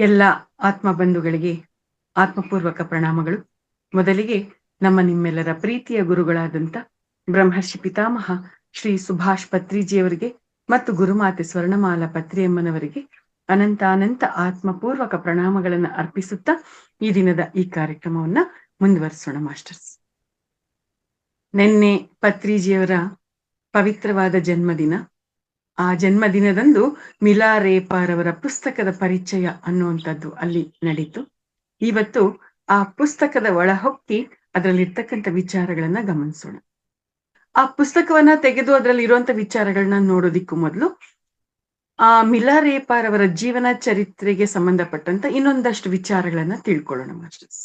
ಎಲ್ಲ ಆತ್ಮ ಬಂಧುಗಳಿಗೆ ಆತ್ಮಪೂರ್ವಕ ಪ್ರಣಾಮಗಳು. ಮೊದಲಿಗೆ ನಿಮ್ಮೆಲ್ಲರ ಪ್ರೀತಿಯ ಗುರುಗಳಾದಂತ ಬ್ರಹ್ಮರ್ಷಿ ಪಿತಾಮಹ ಶ್ರೀ ಸುಭಾಷ್ ಪತ್ರಿಜಿಯವರಿಗೆ ಮತ್ತು ಗುರುಮಾತೆ ಸ್ವರ್ಣಮಾಲಾ ಪತ್ರಿಯಮ್ಮನವರಿಗೆ ಅನಂತ ಆತ್ಮಪೂರ್ವಕ ಪ್ರಣಾಮಗಳನ್ನ ಅರ್ಪಿಸುತ್ತಾ ಈ ದಿನದ ಈ ಕಾರ್ಯಕ್ರಮವನ್ನ ಮುಂದುವರಿಸೋಣ ಮಾಸ್ಟರ್ಸ್. ನಿನ್ನೆ ಪತ್ರಿಜಿಯವರ ಪವಿತ್ರವಾದ ಜನ್ಮದಿನ. ಆ ಜನ್ಮದಿನದಂದು ಮಿಲಾ ರೇಪಾರವರ ಪುಸ್ತಕದ ಪರಿಚಯ ಅನ್ನುವಂಥದ್ದು ಅಲ್ಲಿ ನಡೀತು. ಇವತ್ತು ಆ ಪುಸ್ತಕದ ಒಳಹೊಕ್ಕಿ ಅದರಲ್ಲಿರ್ತಕ್ಕಂಥ ವಿಚಾರಗಳನ್ನ ಗಮನಿಸೋಣ. ಆ ಪುಸ್ತಕವನ್ನ ತೆಗೆದು ಅದರಲ್ಲಿ ಇರುವಂತ ವಿಚಾರಗಳನ್ನ ನೋಡೋದಿಕ್ಕೂ ಮೊದಲು ಆ ಮಿಲಾ ರೇಪಾರವರ ಜೀವನ ಚರಿತ್ರೆಗೆ ಸಂಬಂಧಪಟ್ಟಂತ ಇನ್ನೊಂದಷ್ಟು ವಿಚಾರಗಳನ್ನ ತಿಳ್ಕೊಳ್ಳೋಣ ಮಾಸ್ಟರ್ಸ್.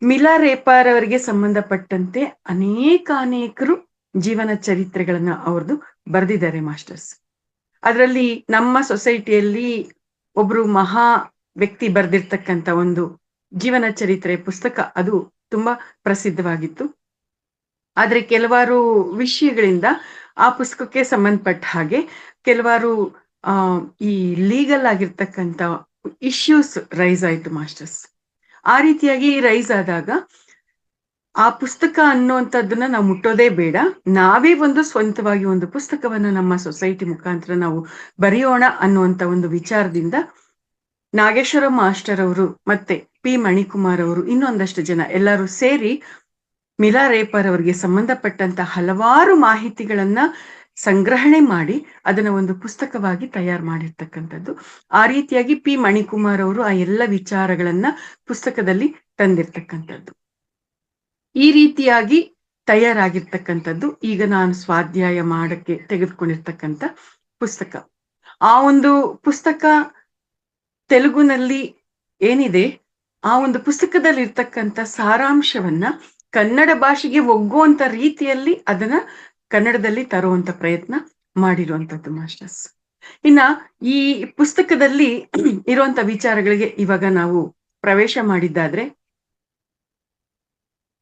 ಮಿಲಾ ರೇಪಾರವರಿಗೆ ಸಂಬಂಧಪಟ್ಟಂತೆ ಅನೇಕರು ಜೀವನ ಚರಿತ್ರೆಗಳನ್ನ ಅವ್ರದ್ದು ಬರೆದಿದ್ದಾರೆ ಮಾಸ್ಟರ್ಸ್. ಅದರಲ್ಲಿ ನಮ್ಮ ಸೊಸೈಟಿಯಲ್ಲಿ ಒಬ್ರು ಮಹಾ ವ್ಯಕ್ತಿ ಬರೆದಿರ್ತಕ್ಕಂಥ ಒಂದು ಜೀವನ ಚರಿತ್ರೆ ಪುಸ್ತಕ ಅದು ತುಂಬಾ ಪ್ರಸಿದ್ಧವಾಗಿತ್ತು. ಆದ್ರೆ ಕೆಲವಾರು ವಿಷಯಗಳಿಂದ ಆ ಪುಸ್ತಕಕ್ಕೆ ಸಂಬಂಧಪಟ್ಟ ಹಾಗೆ ಕೆಲವಾರು ಈ ಲೀಗಲ್ ಆಗಿರ್ತಕ್ಕಂಥ ಇಶ್ಯೂಸ್ ರೈಸ್ ಆಯ್ತು ಮಾಸ್ಟರ್ಸ್. ಆ ರೀತಿಯಾಗಿ ರೈಸ್ ಆದಾಗ ಆ ಪುಸ್ತಕ ಅನ್ನುವಂಥದ್ದನ್ನ ನಾವು ಮುಟ್ಟೋದೇ ಬೇಡ, ನಾವೇ ಒಂದು ಸ್ವಂತವಾಗಿ ಒಂದು ಪುಸ್ತಕವನ್ನ ನಮ್ಮ ಸೊಸೈಟಿ ಮುಖಾಂತರ ನಾವು ಬರೆಯೋಣ ಅನ್ನುವಂತ ಒಂದು ವಿಚಾರದಿಂದ ನಾಗೇಶ್ವರ ಮಾಸ್ಟರ್ ಅವರು ಮತ್ತೆ ಪಿ ಮಣಿಕುಮಾರ್ ಅವರು ಇನ್ನೊಂದಷ್ಟು ಜನ ಎಲ್ಲರೂ ಸೇರಿ ಮಿಲಾ ರೇಪಾರ್ ಅವರಿಗೆ ಸಂಬಂಧಪಟ್ಟಂತ ಹಲವಾರು ಮಾಹಿತಿಗಳನ್ನ ಸಂಗ್ರಹಣೆ ಮಾಡಿ ಅದನ್ನ ಒಂದು ಪುಸ್ತಕವಾಗಿ ತಯಾರು ಮಾಡಿರ್ತಕ್ಕಂಥದ್ದು. ಆ ರೀತಿಯಾಗಿ ಪಿ ಮಣಿಕುಮಾರ್ ಅವರು ಆ ಎಲ್ಲ ವಿಚಾರಗಳನ್ನ ಪುಸ್ತಕದಲ್ಲಿ ತಂದಿರ್ತಕ್ಕಂಥದ್ದು. ಈ ರೀತಿಯಾಗಿ ತಯಾರಾಗಿರ್ತಕ್ಕಂಥದ್ದು ಈಗ ನಾನು ಸ್ವಾಧ್ಯಾಯ ಮಾಡಕ್ಕೆ ತೆಗೆದುಕೊಂಡಿರ್ತಕ್ಕಂಥ ಪುಸ್ತಕ. ಆ ಒಂದು ಪುಸ್ತಕ ತೆಲುಗುನಲ್ಲಿ ಏನಿದೆ, ಆ ಒಂದು ಪುಸ್ತಕದಲ್ಲಿ ಇರ್ತಕ್ಕಂಥ ಸಾರಾಂಶವನ್ನ ಕನ್ನಡ ಭಾಷೆಗೆ ಒಗ್ಗುವಂತ ರೀತಿಯಲ್ಲಿ ಅದನ್ನ ಕನ್ನಡದಲ್ಲಿ ತರುವಂತ ಪ್ರಯತ್ನ ಮಾಡಿರುವಂತದ್ದು ಮಾಸ್ಟರ್ಸ್. ಇನ್ನ ಈ ಪುಸ್ತಕದಲ್ಲಿ ಇರುವಂತ ವಿಚಾರಗಳಿಗೆ ಇವಾಗ ನಾವು ಪ್ರವೇಶ ಮಾಡಿದ್ದಾದ್ರೆ,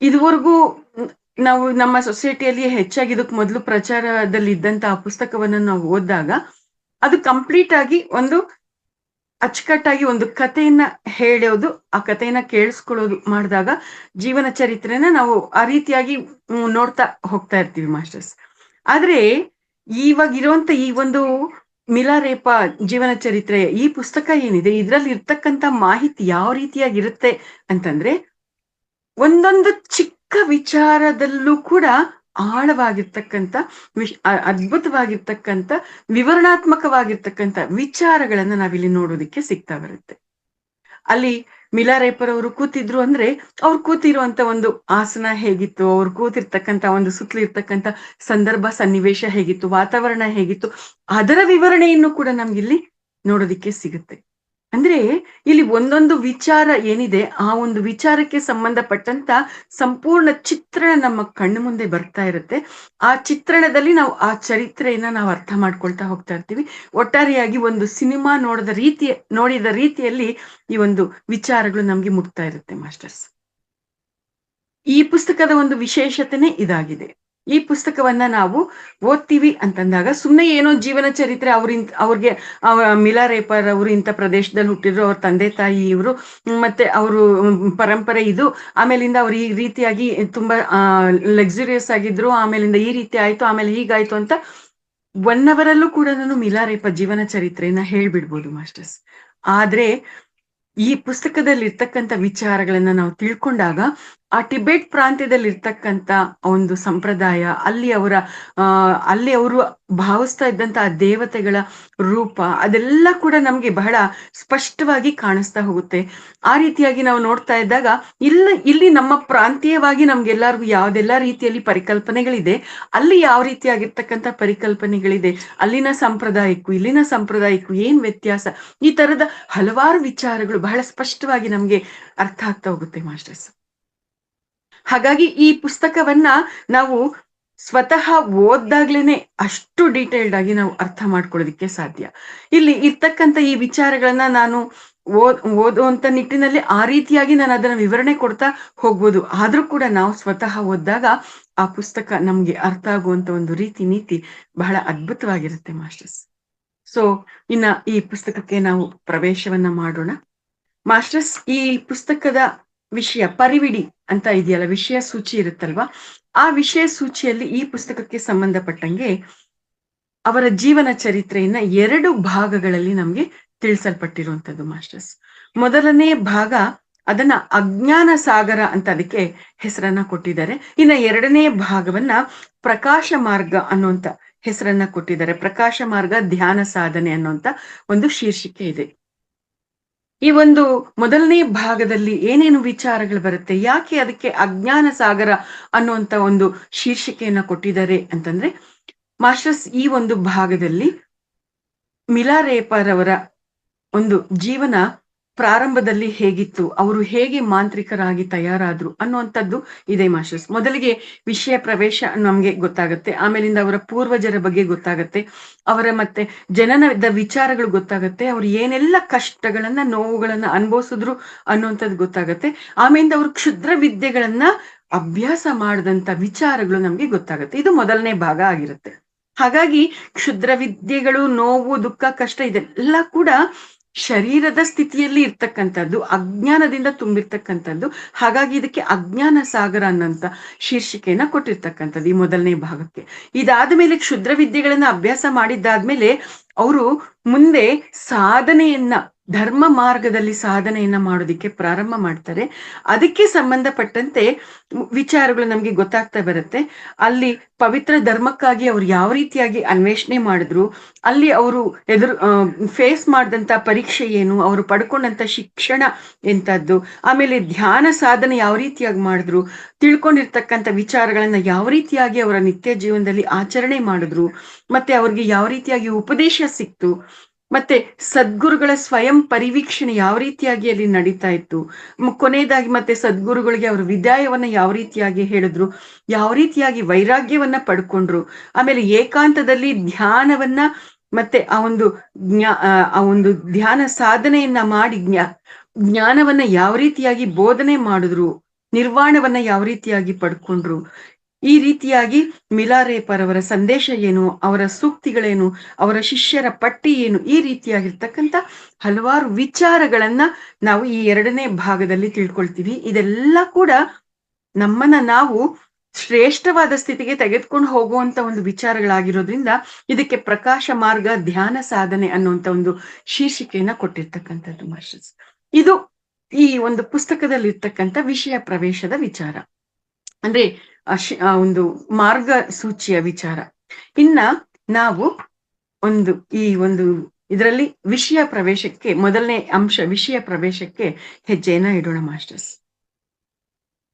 ಇದುವರೆಗೂ ನಾವು ನಮ್ಮ ಸೊಸೈಟಿಯಲ್ಲಿ ಹೆಚ್ಚಾಗಿ ಇದಕ್ಕೆ ಮೊದಲು ಪ್ರಚಾರದಲ್ಲಿ ಇದ್ದಂತ ಆ ಪುಸ್ತಕವನ್ನು ನಾವು ಓದಿದಾಗ ಅದು ಕಂಪ್ಲೀಟ್ ಆಗಿ ಒಂದು ಅಚ್ಚುಕಟ್ಟಾಗಿ ಒಂದು ಕಥೆಯನ್ನ ಹೇಳೋದು, ಆ ಕಥೆಯನ್ನ ಕೇಳಿಸ್ಕೊಳ್ಳೋದು ಮಾಡಿದಾಗ ಜೀವನ ಚರಿತ್ರೆನ ನಾವು ಆ ರೀತಿಯಾಗಿ ನೋಡ್ತಾ ಹೋಗ್ತಾ ಇರ್ತೀವಿ ಮಾಸ್ಟರ್ಸ್. ಆದ್ರೆ ಇವಾಗ ಇರುವಂತ ಈ ಒಂದು ಮಿಲಾ ರೇಪಾ ಜೀವನ ಚರಿತ್ರೆ ಈ ಪುಸ್ತಕ ಏನಿದೆ, ಇದ್ರಲ್ಲಿ ಇರ್ತಕ್ಕಂಥ ಮಾಹಿತಿ ಯಾವ ರೀತಿಯಾಗಿರುತ್ತೆ ಅಂತಂದ್ರೆ, ಒಂದೊಂದು ಚಿಕ್ಕ ವಿಚಾರದಲ್ಲೂ ಕೂಡ ಆಳವಾಗಿರ್ತಕ್ಕಂಥ ಅದ್ಭುತವಾಗಿರ್ತಕ್ಕಂಥ ವಿವರಣಾತ್ಮಕವಾಗಿರ್ತಕ್ಕಂಥ ವಿಚಾರಗಳನ್ನ ನಾವಿಲ್ಲಿ ನೋಡೋದಿಕ್ಕೆ ಸಿಗ್ತಾ ಬರುತ್ತೆ. ಅಲ್ಲಿ ಮಿಲಾ ರೇಪರ್ ಅವರು ಕೂತಿದ್ರು ಅಂದ್ರೆ ಅವ್ರು ಕೂತಿರುವಂತ ಒಂದು ಆಸನ ಹೇಗಿತ್ತು, ಅವ್ರು ಕೂತಿರ್ತಕ್ಕಂಥ ಒಂದು ಸುತ್ತಲೂ ಇರ್ತಕ್ಕಂಥ ಸಂದರ್ಭ ಸನ್ನಿವೇಶ ಹೇಗಿತ್ತು, ವಾತಾವರಣ ಹೇಗಿತ್ತು, ಅದರ ವಿವರಣೆಯನ್ನು ಕೂಡ ನಮ್ಗಿಲ್ಲಿ ನೋಡೋದಿಕ್ಕೆ ಸಿಗುತ್ತೆ. ಅಂದ್ರೆ ಇಲ್ಲಿ ಒಂದೊಂದು ವಿಚಾರ ಏನಿದೆ, ಆ ಒಂದು ವಿಚಾರಕ್ಕೆ ಸಂಬಂಧಪಟ್ಟಂತ ಸಂಪೂರ್ಣ ಚಿತ್ರಣ ನಮ್ಮ ಕಣ್ಣು ಮುಂದೆ ಬರ್ತಾ ಇರುತ್ತೆ. ಆ ಚಿತ್ರಣದಲ್ಲಿ ನಾವು ಆ ಚರಿತ್ರೆಯನ್ನ ನಾವು ಅರ್ಥ ಮಾಡ್ಕೊಳ್ತಾ ಹೋಗ್ತಾ ಇರ್ತೀವಿ. ಒಟ್ಟಾರೆಯಾಗಿ ಒಂದು ಸಿನಿಮಾ ನೋಡಿದ ರೀತಿಯಲ್ಲಿ ಈ ಒಂದು ವಿಚಾರಗಳು ನಮ್ಗೆ ಮುಟ್ತಾ ಇರುತ್ತೆ ಮಾಸ್ಟರ್ಸ್. ಈ ಪುಸ್ತಕದ ಒಂದು ವಿಶೇಷತೆನೇ ಇದಾಗಿದೆ. ಈ ಪುಸ್ತಕವನ್ನ ನಾವು ಓದ್ತೀವಿ ಅಂತಂದಾಗ ಸುಮ್ಮನೆ ಏನೋ ಜೀವನ ಚರಿತ್ರೆ ಅವ್ರಿಗೆ ಮಿಲಾ ರೇಪರ್ ಅವರು ಇಂಥ ಪ್ರದೇಶದಲ್ಲಿ ಹುಟ್ಟಿದ್ರು, ಅವ್ರ ತಂದೆ ತಾಯಿ ಇವರು, ಮತ್ತೆ ಅವರು ಪರಂಪರೆ ಇದು, ಆಮೇಲಿಂದ ಅವ್ರು ಈ ರೀತಿಯಾಗಿ ತುಂಬಾ ಲಕ್ಸುರಿಯಸ್ ಆಗಿದ್ರು, ಆಮೇಲಿಂದ ಈ ರೀತಿ ಆಯ್ತು, ಆಮೇಲೆ ಹೀಗಾಯ್ತು ಅಂತ 1 ಅವರಲ್ಲೂ ಕೂಡ ನಾನು ಮಿಲಾ ರೇಪರ್ ಜೀವನ ಚರಿತ್ರೆಯನ್ನ ಹೇಳ್ಬಿಡ್ಬೋದು ಮಾಸ್ಟರ್ಸ್. ಆದ್ರೆ ಈ ಪುಸ್ತಕದಲ್ಲಿ ಇರ್ತಕ್ಕಂಥ ವಿಚಾರಗಳನ್ನ ನಾವು ತಿಳ್ಕೊಂಡಾಗ ಆ ಟಿಬೆಟ್ ಪ್ರಾಂತ್ಯದಲ್ಲಿ ಇರ್ತಕ್ಕಂಥ ಒಂದು ಸಂಪ್ರದಾಯ, ಅಲ್ಲಿ ಅವರು ಭಾವಿಸ್ತಾ ಇದ್ದಂತ ಆ ದೇವತೆಗಳ ರೂಪ, ಅದೆಲ್ಲ ಕೂಡ ನಮ್ಗೆ ಬಹಳ ಸ್ಪಷ್ಟವಾಗಿ ಕಾಣಿಸ್ತಾ ಹೋಗುತ್ತೆ. ಆ ರೀತಿಯಾಗಿ ನಾವು ನೋಡ್ತಾ ಇದ್ದಾಗ ಇಲ್ಲಿ ನಮ್ಮ ಪ್ರಾಂತೀಯವಾಗಿ ನಮ್ಗೆಲ್ಲರಿಗೂ ಯಾವ್ದೆಲ್ಲ ರೀತಿಯಲ್ಲಿ ಪರಿಕಲ್ಪನೆಗಳಿದೆ, ಅಲ್ಲಿ ಯಾವ ರೀತಿಯಾಗಿರ್ತಕ್ಕಂಥ ಪರಿಕಲ್ಪನೆಗಳಿದೆ, ಅಲ್ಲಿನ ಸಂಪ್ರದಾಯಕ್ಕೂ ಇಲ್ಲಿನ ಸಂಪ್ರದಾಯಕ್ಕೂ ಏನ್ ವ್ಯತ್ಯಾಸ, ಈ ತರದ ಹಲವಾರು ವಿಚಾರಗಳು ಬಹಳ ಸ್ಪಷ್ಟವಾಗಿ ನಮ್ಗೆ ಅರ್ಥ ಆಗ್ತಾ ಹೋಗುತ್ತೆ ಮಾಸ್ಟರ್ಸ್. ಹಾಗಾಗಿ ಈ ಪುಸ್ತಕವನ್ನ ನಾವು ಸ್ವತಃ ಓದ್ದಾಗ್ಲೇನೆ ಅಷ್ಟು ಡೀಟೇಲ್ಡ್ ಆಗಿ ನಾವು ಅರ್ಥ ಮಾಡ್ಕೊಳ್ಳೋದಿಕ್ಕೆ ಸಾಧ್ಯ. ಇಲ್ಲಿ ಇರ್ತಕ್ಕಂಥ ಈ ವಿಚಾರಗಳನ್ನ ನಾನು ಓದುವಂತ ನಿಟ್ಟಿನಲ್ಲಿ ಆ ರೀತಿಯಾಗಿ ನಾನು ಅದನ್ನ ವಿವರಣೆ ಕೊಡ್ತಾ ಹೋಗ್ಬೋದು. ಆದ್ರೂ ಕೂಡ ನಾವು ಸ್ವತಃ ಓದಿದಾಗ ಆ ಪುಸ್ತಕ ನಮ್ಗೆ ಅರ್ಥ ಆಗುವಂತ ಒಂದು ರೀತಿ ನೀತಿ ಬಹಳ ಅದ್ಭುತವಾಗಿರುತ್ತೆ ಮಾಸ್ಟರ್ಸ್. ಸೊ ಇನ್ನ ಈ ಪುಸ್ತಕಕ್ಕೆ ನಾವು ಪ್ರವೇಶವನ್ನ ಮಾಡೋಣ. ಮಾಸ್ಟರ್ಸ್, ಈ ಪುಸ್ತಕದ ವಿಷಯ ಪರಿವಿಡಿ ಅಂತ ಇದೆಯಲ್ಲ, ವಿಷಯ ಸೂಚಿ ಇರುತ್ತಲ್ವಾ, ಆ ವಿಷಯ ಸೂಚಿಯಲ್ಲಿ ಈ ಪುಸ್ತಕಕ್ಕೆ ಸಂಬಂಧಪಟ್ಟಂಗೆ ಅವರ ಜೀವನ ಚರಿತ್ರೆಯನ್ನ 2 ಭಾಗಗಳಲ್ಲಿ ನಮ್ಗೆ ತಿಳಿಸಲ್ಪಟ್ಟಿರುವಂತದ್ದು ಮಾಸ್ಟರ್ಸ್. ಮೊದಲನೇ ಭಾಗ ಅದನ್ನ ಅಜ್ಞಾನ ಸಾಗರ ಅಂತ ಅದಕ್ಕೆ ಹೆಸರನ್ನ ಕೊಟ್ಟಿದ್ದಾರೆ. ಇನ್ನ 2ನೇ ಭಾಗವನ್ನ ಪ್ರಕಾಶ ಮಾರ್ಗ ಅನ್ನುವಂತ ಹೆಸರನ್ನ ಕೊಟ್ಟಿದ್ದಾರೆ. ಪ್ರಕಾಶ ಮಾರ್ಗ ಧ್ಯಾನ ಸಾಧನೆ ಅನ್ನುವಂತ ಒಂದು ಶೀರ್ಷಿಕೆ ಇದೆ. ಈ ಒಂದು ಮೊದಲನೇ ಭಾಗದಲ್ಲಿ ಏನೇನು ವಿಚಾರಗಳು ಬರುತ್ತೆ, ಯಾಕೆ ಅದಕ್ಕೆ ಅಜ್ಞಾನ ಸಾಗರ ಅನ್ನುವಂತ ಒಂದು ಶೀರ್ಷಿಕೆಯನ್ನ ಕೊಟ್ಟಿದ್ದಾರೆ ಅಂತಂದ್ರೆ, ಮಾಸ್ಟರ್ಸ್ ಈ ಒಂದು ಭಾಗದಲ್ಲಿ ಮಿಲಾರೇಪರ್ ಅವರ ಒಂದು ಜೀವನ ಪ್ರಾರಂಭದಲ್ಲಿ ಹೇಗಿತ್ತು, ಅವರು ಹೇಗೆ ಮಾಂತ್ರಿಕರಾಗಿ ತಯಾರಾದ್ರು ಅನ್ನುವಂಥದ್ದು ಇದೆ ಮಾಸ್ಟರ್ಸ್. ಮೊದಲಿಗೆ ವಿಷಯ ಪ್ರವೇಶ ನಮ್ಗೆ ಗೊತ್ತಾಗುತ್ತೆ, ಆಮೇಲಿಂದ ಅವರ ಪೂರ್ವಜರ ಬಗ್ಗೆ ಗೊತ್ತಾಗತ್ತೆ, ಅವರ ಮತ್ತೆ ಜನನದ ವಿಚಾರಗಳು ಗೊತ್ತಾಗತ್ತೆ, ಅವ್ರು ಏನೆಲ್ಲ ಕಷ್ಟಗಳನ್ನ ನೋವುಗಳನ್ನ ಅನುಭವಿಸಿದ್ರು ಅನ್ನುವಂಥದ್ದು ಗೊತ್ತಾಗತ್ತೆ. ಆಮೇಲಿಂದ ಅವ್ರು ಕ್ಷುದ್ರ ವಿದ್ಯೆಗಳನ್ನ ಅಭ್ಯಾಸ ಮಾಡಿದಂತ ವಿಚಾರಗಳು ನಮ್ಗೆ ಗೊತ್ತಾಗತ್ತೆ. ಇದು ಮೊದಲನೇ ಭಾಗ ಆಗಿರುತ್ತೆ. ಹಾಗಾಗಿ ಕ್ಷುದ್ರ ವಿದ್ಯೆಗಳು, ನೋವು, ದುಃಖ, ಕಷ್ಟ ಇದೆಲ್ಲ ಕೂಡ ಶರೀರದ ಸ್ಥಿತಿಯಲ್ಲಿ ಇರ್ತಕ್ಕಂಥದ್ದು, ಅಜ್ಞಾನದಿಂದ ತುಂಬಿರ್ತಕ್ಕಂಥದ್ದು. ಹಾಗಾಗಿ ಇದಕ್ಕೆ ಅಜ್ಞಾನ ಸಾಗರ ಅನ್ನೋಂತ ಶೀರ್ಷಿಕೆಯನ್ನ ಕೊಟ್ಟಿರ್ತಕ್ಕಂಥದ್ದು ಈ ಮೊದಲನೇ ಭಾಗಕ್ಕೆ. ಇದಾದ ಮೇಲೆ ಕ್ಷುದ್ರ ವಿದ್ಯೆಗಳನ್ನ ಅಭ್ಯಾಸ ಮಾಡಿದ್ದಾದ್ಮೇಲೆ ಅವರು ಮುಂದೆ ಸಾಧನೆಯನ್ನ, ಧರ್ಮ ಮಾರ್ಗದಲ್ಲಿ ಸಾಧನೆಯನ್ನ ಮಾಡೋದಿಕ್ಕೆ ಪ್ರಾರಂಭ ಮಾಡ್ತಾರೆ. ಅದಕ್ಕೆ ಸಂಬಂಧಪಟ್ಟಂತೆ ವಿಚಾರಗಳು ನಮ್ಗೆ ಗೊತ್ತಾಗ್ತಾ ಬರುತ್ತೆ. ಅಲ್ಲಿ ಪವಿತ್ರ ಧರ್ಮಕ್ಕಾಗಿ ಅವ್ರು ಯಾವ ರೀತಿಯಾಗಿ ಅನ್ವೇಷಣೆ ಮಾಡಿದ್ರು, ಅಲ್ಲಿ ಅವರು ಫೇಸ್ ಮಾಡಿದಂತ ಪರೀಕ್ಷೆ ಏನು, ಅವರು ಪಡ್ಕೊಂಡಂತ ಶಿಕ್ಷಣ ಎಂತದ್ದು, ಆಮೇಲೆ ಧ್ಯಾನ ಸಾಧನೆ ಯಾವ ರೀತಿಯಾಗಿ ಮಾಡಿದ್ರು, ತಿಳ್ಕೊಂಡಿರ್ತಕ್ಕಂಥ ವಿಚಾರಗಳನ್ನ ಯಾವ ರೀತಿಯಾಗಿ ಅವರ ನಿತ್ಯ ಜೀವನದಲ್ಲಿ ಆಚರಣೆ ಮಾಡಿದ್ರು, ಮತ್ತೆ ಅವ್ರಿಗೆ ಯಾವ ರೀತಿಯಾಗಿ ಉಪದೇಶ ಸಿಕ್ತು, ಮತ್ತೆ ಸದ್ಗುರುಗಳ ಸ್ವಯಂ ಪರಿವೀಕ್ಷಣೆ ಯಾವ ರೀತಿಯಾಗಿ ಅಲ್ಲಿ ನಡೀತಾ ಇತ್ತು, ಕೊನೆಯದಾಗಿ ಮತ್ತೆ ಸದ್ಗುರುಗಳಿಗೆ ಅವರು ವಿದಾಯವನ್ನ ಯಾವ ರೀತಿಯಾಗಿ ಹೇಳಿದ್ರು, ಯಾವ ರೀತಿಯಾಗಿ ವೈರಾಗ್ಯವನ್ನ ಪಡ್ಕೊಂಡ್ರು, ಆಮೇಲೆ ಏಕಾಂತದಲ್ಲಿ ಧ್ಯಾನವನ್ನ ಮತ್ತೆ ಆ ಒಂದು ಧ್ಯಾನ ಸಾಧನೆಯನ್ನ ಮಾಡಿ ಜ್ಞಾನವನ್ನ ಯಾವ ರೀತಿಯಾಗಿ ಬೋಧನೆ ಮಾಡಿದ್ರು, ನಿರ್ವಾಣವನ್ನ ಯಾವ ರೀತಿಯಾಗಿ ಪಡ್ಕೊಂಡ್ರು, ಈ ರೀತಿಯಾಗಿ ಮಿಲಾರೇಪರ್ ಅವರ ಸಂದೇಶ ಏನು, ಅವರ ಸೂಕ್ತಿಗಳೇನು, ಅವರ ಶಿಷ್ಯರ ಪಟ್ಟಿ ಏನು, ಈ ರೀತಿಯಾಗಿರ್ತಕ್ಕಂಥ ಹಲವಾರು ವಿಚಾರಗಳನ್ನ ನಾವು ಈ 2ನೇ ಭಾಗದಲ್ಲಿ ತಿಳ್ಕೊಳ್ತೀವಿ. ಇದೆಲ್ಲ ಕೂಡ ನಮ್ಮನ್ನ ನಾವು ಶ್ರೇಷ್ಠವಾದ ಸ್ಥಿತಿಗೆ ತೆಗೆದುಕೊಂಡು ಹೋಗುವಂತ ಒಂದು ವಿಚಾರಗಳಾಗಿರೋದ್ರಿಂದ ಇದಕ್ಕೆ ಪ್ರಕಾಶ ಮಾರ್ಗ ಧ್ಯಾನ ಸಾಧನೆ ಅನ್ನುವಂತ ಒಂದು ಶೀರ್ಷಿಕೆಯನ್ನ ಕೊಟ್ಟಿರ್ತಕ್ಕಂಥದ್ದು ಮಾಸ್ಟರ್ಸ್. ಇದು ಈ ಒಂದು ಪುಸ್ತಕದಲ್ಲಿ ಇರ್ತಕ್ಕಂಥ ವಿಷಯ ಪ್ರವೇಶದ ವಿಚಾರ, ಅಂದ್ರೆ ಒಂದು ಮಾರ್ಗ ಸೂಚಿಯ ವಿಚಾರ. ಇನ್ನ ನಾವು ಈ ಒಂದು ಇದರಲ್ಲಿ ವಿಷಯ ಪ್ರವೇಶಕ್ಕೆ, ಮೊದಲನೇ ಅಂಶ ವಿಷಯ ಪ್ರವೇಶಕ್ಕೆ ಹೆಜ್ಜೆಯನ್ನ ಇಡೋಣ ಮಾಸ್ಟರ್ಸ್.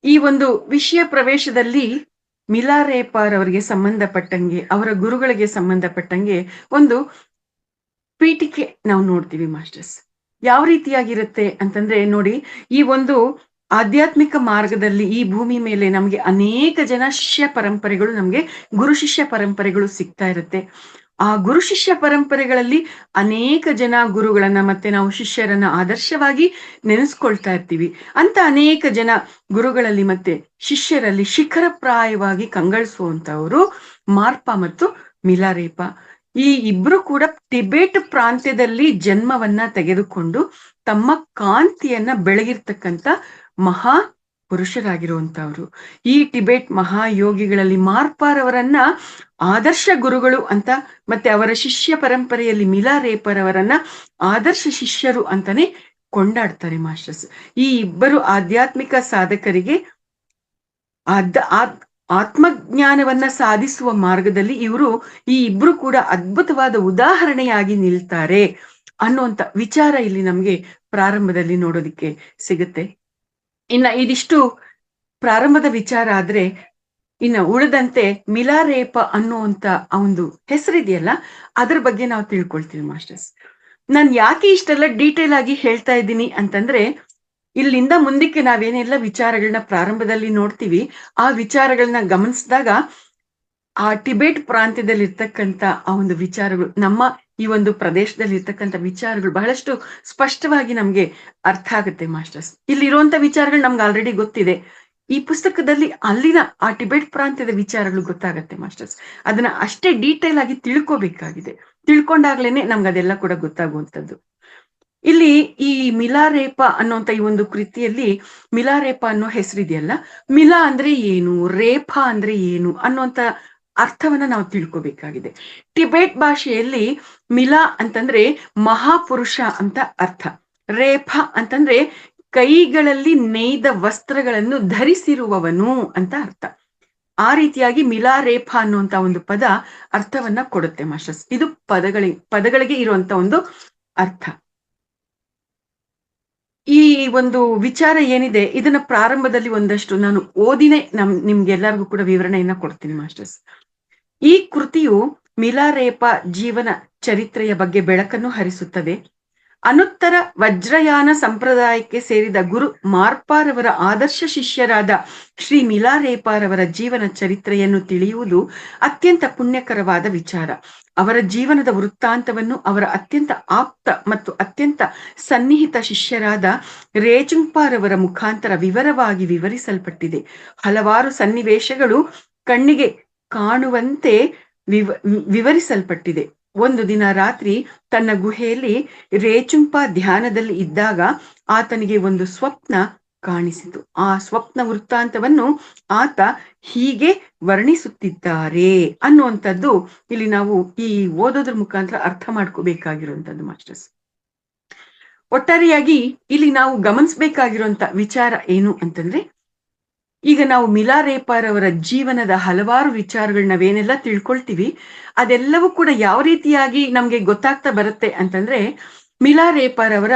ಈ ಒಂದು ವಿಷಯ ಪ್ರವೇಶದಲ್ಲಿ ಮಿಲಾರೇಪರ್ ಅವರಿಗೆ ಸಂಬಂಧಪಟ್ಟಂಗೆ, ಅವರ ಗುರುಗಳಿಗೆ ಸಂಬಂಧಪಟ್ಟಂಗೆ ಒಂದು ಪೀಠಿಕೆ ನಾವು ನೋಡ್ತೀವಿ ಮಾಸ್ಟರ್ಸ್. ಯಾವ ರೀತಿಯಾಗಿರುತ್ತೆ ಅಂತಂದ್ರೆ ನೋಡಿ, ಈ ಒಂದು ಆಧ್ಯಾತ್ಮಿಕ ಮಾರ್ಗದಲ್ಲಿ ಈ ಭೂಮಿ ಮೇಲೆ ನಮ್ಗೆ ಅನೇಕ ಜನ ಶಿಷ್ಯ ಪರಂಪರೆಗಳು, ನಮ್ಗೆ ಗುರು ಶಿಷ್ಯ ಪರಂಪರೆಗಳು ಸಿಗ್ತಾ ಇರುತ್ತೆ. ಆ ಗುರು ಶಿಷ್ಯ ಪರಂಪರೆಗಳಲ್ಲಿ ಅನೇಕ ಜನ ಗುರುಗಳನ್ನ ಮತ್ತೆ ನಾವು ಶಿಷ್ಯರನ್ನ ಆದರ್ಶವಾಗಿ ನೆನೆಸ್ಕೊಳ್ತಾ ಇರ್ತೀವಿ. ಅಂತ ಅನೇಕ ಜನ ಗುರುಗಳಲ್ಲಿ ಮತ್ತೆ ಶಿಷ್ಯರಲ್ಲಿ ಶಿಖರಪ್ರಾಯವಾಗಿ ಕಂಗೊಳಿಸುವಂತವರು ಮಾರ್ಪ ಮತ್ತು ಮಿಲಾರೇಪ. ಈ ಇಬ್ರು ಕೂಡ ಟಿಬೆಟ್ ಪ್ರಾಂತ್ಯದಲ್ಲಿ ಜನ್ಮವನ್ನ ತೆಗೆದುಕೊಂಡು ತಮ್ಮ ಕಾಂತಿಯನ್ನ ಬೆಳಗಿರ್ತಕ್ಕಂಥ ಮಹಾ ಪುರುಷರಾಗಿರುವಂತವ್ರು. ಈ ಟಿಬೆಟ್ ಮಹಾಯೋಗಿಗಳಲ್ಲಿ ಮಾರ್ಪಾರವರನ್ನ ಆದರ್ಶ ಗುರುಗಳು ಅಂತ, ಮತ್ತೆ ಅವರ ಶಿಷ್ಯ ಪರಂಪರೆಯಲ್ಲಿ ಮಿಲಾರೇಪರ್ ಅವರನ್ನ ಆದರ್ಶ ಶಿಷ್ಯರು ಅಂತಾನೆ ಕೊಂಡಾಡ್ತಾರೆ ಮಾಸ್ಟರ್ಸ್. ಈ ಇಬ್ಬರು ಆಧ್ಯಾತ್ಮಿಕ ಸಾಧಕರಿಗೆ ಆತ್ಮಜ್ಞಾನವನ್ನ ಸಾಧಿಸುವ ಮಾರ್ಗದಲ್ಲಿ ಈ ಇಬ್ರು ಕೂಡ ಅದ್ಭುತವಾದ ಉದಾಹರಣೆಯಾಗಿ ನಿಲ್ತಾರೆ ಅನ್ನುವಂತ ವಿಚಾರ ಇಲ್ಲಿ ನಮ್ಗೆ ಪ್ರಾರಂಭದಲ್ಲಿ ನೋಡೋದಿಕ್ಕೆ ಸಿಗುತ್ತೆ. ಇನ್ನ ಇದಿಷ್ಟು ಪ್ರಾರಂಭದ ವಿಚಾರ ಆದ್ರೆ, ಇನ್ನ ಉಳಿದಂತೆ ಮಿಲಾರೇಪ ಅನ್ನುವಂತ ಒಂದು ಹೆಸರಿದೆಯಲ್ಲ, ಅದ್ರ ಬಗ್ಗೆ ನಾವು ತಿಳ್ಕೊಳ್ತೀವಿ ಮಾಸ್ಟರ್ಸ್. ನಾನ್ ಯಾಕೆ ಇಷ್ಟೆಲ್ಲ ಡೀಟೇಲ್ ಆಗಿ ಹೇಳ್ತಾ ಇದ್ದೀನಿ ಅಂತಂದ್ರೆ, ಇಲ್ಲಿಂದ ಮುಂದಕ್ಕೆ ನಾವೇನೆಲ್ಲ ವಿಚಾರಗಳನ್ನ ಪ್ರಾರಂಭದಲ್ಲಿ ನೋಡ್ತೀವಿ, ಆ ವಿಚಾರಗಳನ್ನ ಗಮನಿಸಿದಾಗ ಆ ಟಿಬೆಟ್ ಪ್ರಾಂತ್ಯದಲ್ಲಿ ಇರ್ತಕ್ಕಂಥ ಆ ಒಂದು ವಿಚಾರಗಳು, ನಮ್ಮ ಈ ಒಂದು ಪ್ರದೇಶದಲ್ಲಿ ಇರ್ತಕ್ಕಂಥ ವಿಚಾರಗಳು ಬಹಳಷ್ಟು ಸ್ಪಷ್ಟವಾಗಿ ನಮ್ಗೆ ಅರ್ಥ ಆಗುತ್ತೆ ಮಾಸ್ಟರ್ಸ್. ಇಲ್ಲಿರುವಂತ ವಿಚಾರಗಳು ನಮ್ಗೆ ಆಲ್ರೆಡಿ ಗೊತ್ತಿದೆ. ಈ ಪುಸ್ತಕದಲ್ಲಿ ಅಲ್ಲಿನ ಆ ಟಿಬೆಟ್ ಪ್ರಾಂತ್ಯದ ವಿಚಾರಗಳು ಗೊತ್ತಾಗತ್ತೆ ಮಾಸ್ಟರ್ಸ್. ಅದನ್ನ ಅಷ್ಟೇ ಡೀಟೇಲ್ ಆಗಿ ತಿಳ್ಕೋಬೇಕಾಗಿದೆ. ತಿಳ್ಕೊಂಡಾಗ್ಲೇನೆ ನಮ್ಗೆ ಅದೆಲ್ಲ ಕೂಡ ಗೊತ್ತಾಗುವಂಥದ್ದು. ಇಲ್ಲಿ ಈ ಮಿಲಾರೇಪ ಅನ್ನುವಂತ ಈ ಒಂದು ಕೃತಿಯಲ್ಲಿ ಮಿಲಾರೇಪ ಅನ್ನೋ ಹೆಸರಿದೆಯಲ್ಲ, ಮಿಲಾ ಅಂದ್ರೆ ಏನು, ರೇಪ ಅಂದ್ರೆ ಏನು ಅನ್ನುವಂತ ಅರ್ಥವನ್ನ ನಾವು ತಿಳ್ಕೊಬೇಕಾಗಿದೆ. ಟಿಬೆಟ್ ಭಾಷೆಯಲ್ಲಿ ಮಿಲಾ ಅಂತಂದ್ರೆ ಮಹಾಪುರುಷ ಅಂತ ಅರ್ಥ. ರೇಪ ಅಂತಂದ್ರೆ ಕೈಗಳಲ್ಲಿ ನೇಯ್ದ ವಸ್ತ್ರಗಳನ್ನು ಧರಿಸಿರುವವನು ಅಂತ ಅರ್ಥ. ಆ ರೀತಿಯಾಗಿ ಮಿಲಾರೇಪ ಅನ್ನುವಂತ ಒಂದು ಪದ ಅರ್ಥವನ್ನ ಕೊಡುತ್ತೆ ಮಾಸ್ಟರ್ಸ್. ಇದು ಪದಗಳಿಗೆ ಇರುವಂತ ಒಂದು ಅರ್ಥ. ಈ ಒಂದು ವಿಚಾರ ಏನಿದೆ ಇದನ್ನ ಪ್ರಾರಂಭದಲ್ಲಿ ಒಂದಷ್ಟು ನಾನು ಓದಿನೇ ನಿಮ್ಗೆಲ್ಲರಿಗೂ ಕೂಡ ವಿವರಣೆಯನ್ನ ಕೊಡ್ತೀನಿ ಮಾಸ್ಟರ್ಸ್. ಈ ಕೃತಿಯು ಮಿಲಾರೇಪ ಜೀವನ ಚರಿತ್ರೆಯ ಬಗ್ಗೆ ಬೆಳಕನ್ನು ಹರಿಸುತ್ತದೆ. ಅನುತ್ತರ ವಜ್ರಯಾನ ಸಂಪ್ರದಾಯಕ್ಕೆ ಸೇರಿದ ಗುರು ಮಾರ್ಪಾರವರ ಆದರ್ಶ ಶಿಷ್ಯರಾದ ಶ್ರೀ ಮಿಲಾರೇಪಾರವರ ಜೀವನ ಚರಿತ್ರೆಯನ್ನು ತಿಳಿಯುವುದು ಅತ್ಯಂತ ಪುಣ್ಯಕರವಾದ ವಿಚಾರ. ಅವರ ಜೀವನದ ವೃತ್ತಾಂತವನ್ನು ಅವರ ಅತ್ಯಂತ ಆಪ್ತ ಮತ್ತು ಅತ್ಯಂತ ಸನ್ನಿಹಿತ ಶಿಷ್ಯರಾದ ರೇಚುಂಪಾರವರ ಮುಖಾಂತರ ವಿವರವಾಗಿ ವಿವರಿಸಲ್ಪಟ್ಟಿದೆ. ಹಲವಾರು ಸನ್ನಿವೇಶಗಳು ಕಣ್ಣಿಗೆ ಕಾಣುವಂತೆ ವಿವರಿಸಲ್ಪಟ್ಟಿದೆ. ಒಂದು ದಿನ ರಾತ್ರಿ ತನ್ನ ಗುಹೆಯಲ್ಲಿ ರೇಚುಂಪಾ ಧ್ಯಾನದಲ್ಲಿ ಇದ್ದಾಗ ಆತನಿಗೆ ಒಂದು ಸ್ವಪ್ನ ಕಾಣಿಸಿತು. ಆ ಸ್ವಪ್ನ ವೃತ್ತಾಂತವನ್ನು ಆತ ಹೀಗೆ ವರ್ಣಿಸುತ್ತಿದ್ದಾರೆ ಅನ್ನುವಂಥದ್ದು ಇಲ್ಲಿ ನಾವು ಈ ಓದೋದ್ರ ಮುಖಾಂತರ ಅರ್ಥ ಮಾಡ್ಕೋಬೇಕಾಗಿರುವಂತದ್ದು ಮಾಸ್ಟರ್ಸ್. ಒಟ್ಟಾರೆಯಾಗಿ ಇಲ್ಲಿ ನಾವು ಗಮನಿಸಬೇಕಾಗಿರುವಂತ ವಿಚಾರ ಏನು ಅಂತಂದ್ರೆ, ಈಗ ನಾವು ಮಿಲಾರೇಪಾರವರ ಜೀವನದ ಹಲವಾರು ವಿಚಾರಗಳು ನಾವೇನೆಲ್ಲ ತಿಳ್ಕೊಳ್ತೀವಿ ಅದೆಲ್ಲವೂ ಕೂಡ ಯಾವ ರೀತಿಯಾಗಿ ನಮ್ಗೆ ಗೊತ್ತಾಗ್ತಾ ಬರುತ್ತೆ ಅಂತಂದ್ರೆ, ಮಿಲಾರೇಪಾರವರ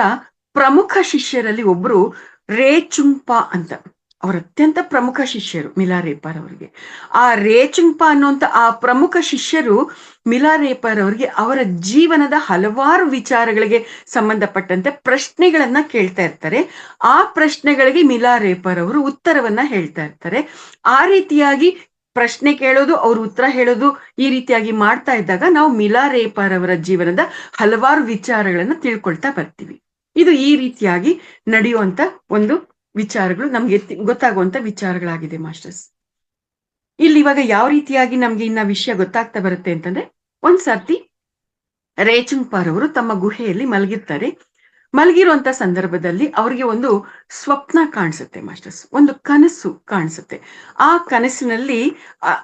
ಪ್ರಮುಖ ಶಿಷ್ಯರಲ್ಲಿ ಒಬ್ರು ರೇಚುಂಪಾ ಅಂತ. ಅವರ ಅತ್ಯಂತ ಪ್ರಮುಖ ಶಿಷ್ಯರು ಮಿಲಾರೇಪಾರವರಿಗೆ. ಆ ರೇಚುಂಪಾ ಅನ್ನುವಂತ ಆ ಪ್ರಮುಖ ಶಿಷ್ಯರು ಮಿಲಾರೇಪಾರವರಿಗೆ ಅವರ ಜೀವನದ ಹಲವಾರು ವಿಚಾರಗಳಿಗೆ ಸಂಬಂಧಪಟ್ಟಂತೆ ಪ್ರಶ್ನೆಗಳನ್ನ ಕೇಳ್ತಾ ಇರ್ತಾರೆ. ಆ ಪ್ರಶ್ನೆಗಳಿಗೆ ಮಿಲಾರೇಪಾರವರು ಉತ್ತರವನ್ನ ಹೇಳ್ತಾ ಇರ್ತಾರೆ. ಆ ರೀತಿಯಾಗಿ ಪ್ರಶ್ನೆ ಕೇಳೋದು, ಅವ್ರು ಉತ್ತರ ಹೇಳೋದು, ಈ ರೀತಿಯಾಗಿ ಮಾಡ್ತಾ ಇದ್ದಾಗ ನಾವು ಮಿಲಾರೇಪಾರವರ ಜೀವನದ ಹಲವಾರು ವಿಚಾರಗಳನ್ನ ತಿಳ್ಕೊಳ್ತಾ ಬರ್ತೀವಿ. ಇದು ಈ ರೀತಿಯಾಗಿ ನಡೆಯುವಂತ ಒಂದು ವಿಚಾರಗಳು, ನಮ್ಗೆ ಗೊತ್ತಾಗುವಂತ ವಿಚಾರಗಳಾಗಿದೆ ಮಾಸ್ಟರ್ಸ್. ಇಲ್ಲಿ ಇವಾಗ ಯಾವ ರೀತಿಯಾಗಿ ನಮ್ಗೆ ಇನ್ನ ವಿಷಯ ಗೊತ್ತಾಗ್ತಾ ಬರುತ್ತೆ ಅಂತಂದ್ರೆ, ಒಂದ್ಸರ್ತಿ ರೇಚುಂಪಾರವರು ತಮ್ಮ ಗುಹೆಯಲ್ಲಿ ಮಲಗಿರ್ತಾರೆ. ಮಲಗಿರುವಂತ ಸಂದರ್ಭದಲ್ಲಿ ಅವ್ರಿಗೆ ಒಂದು ಸ್ವಪ್ನ ಕಾಣಿಸುತ್ತೆ ಮಾಸ್ಟರ್ಸ್, ಒಂದು ಕನಸು ಕಾಣಿಸುತ್ತೆ. ಆ ಕನಸಿನಲ್ಲಿ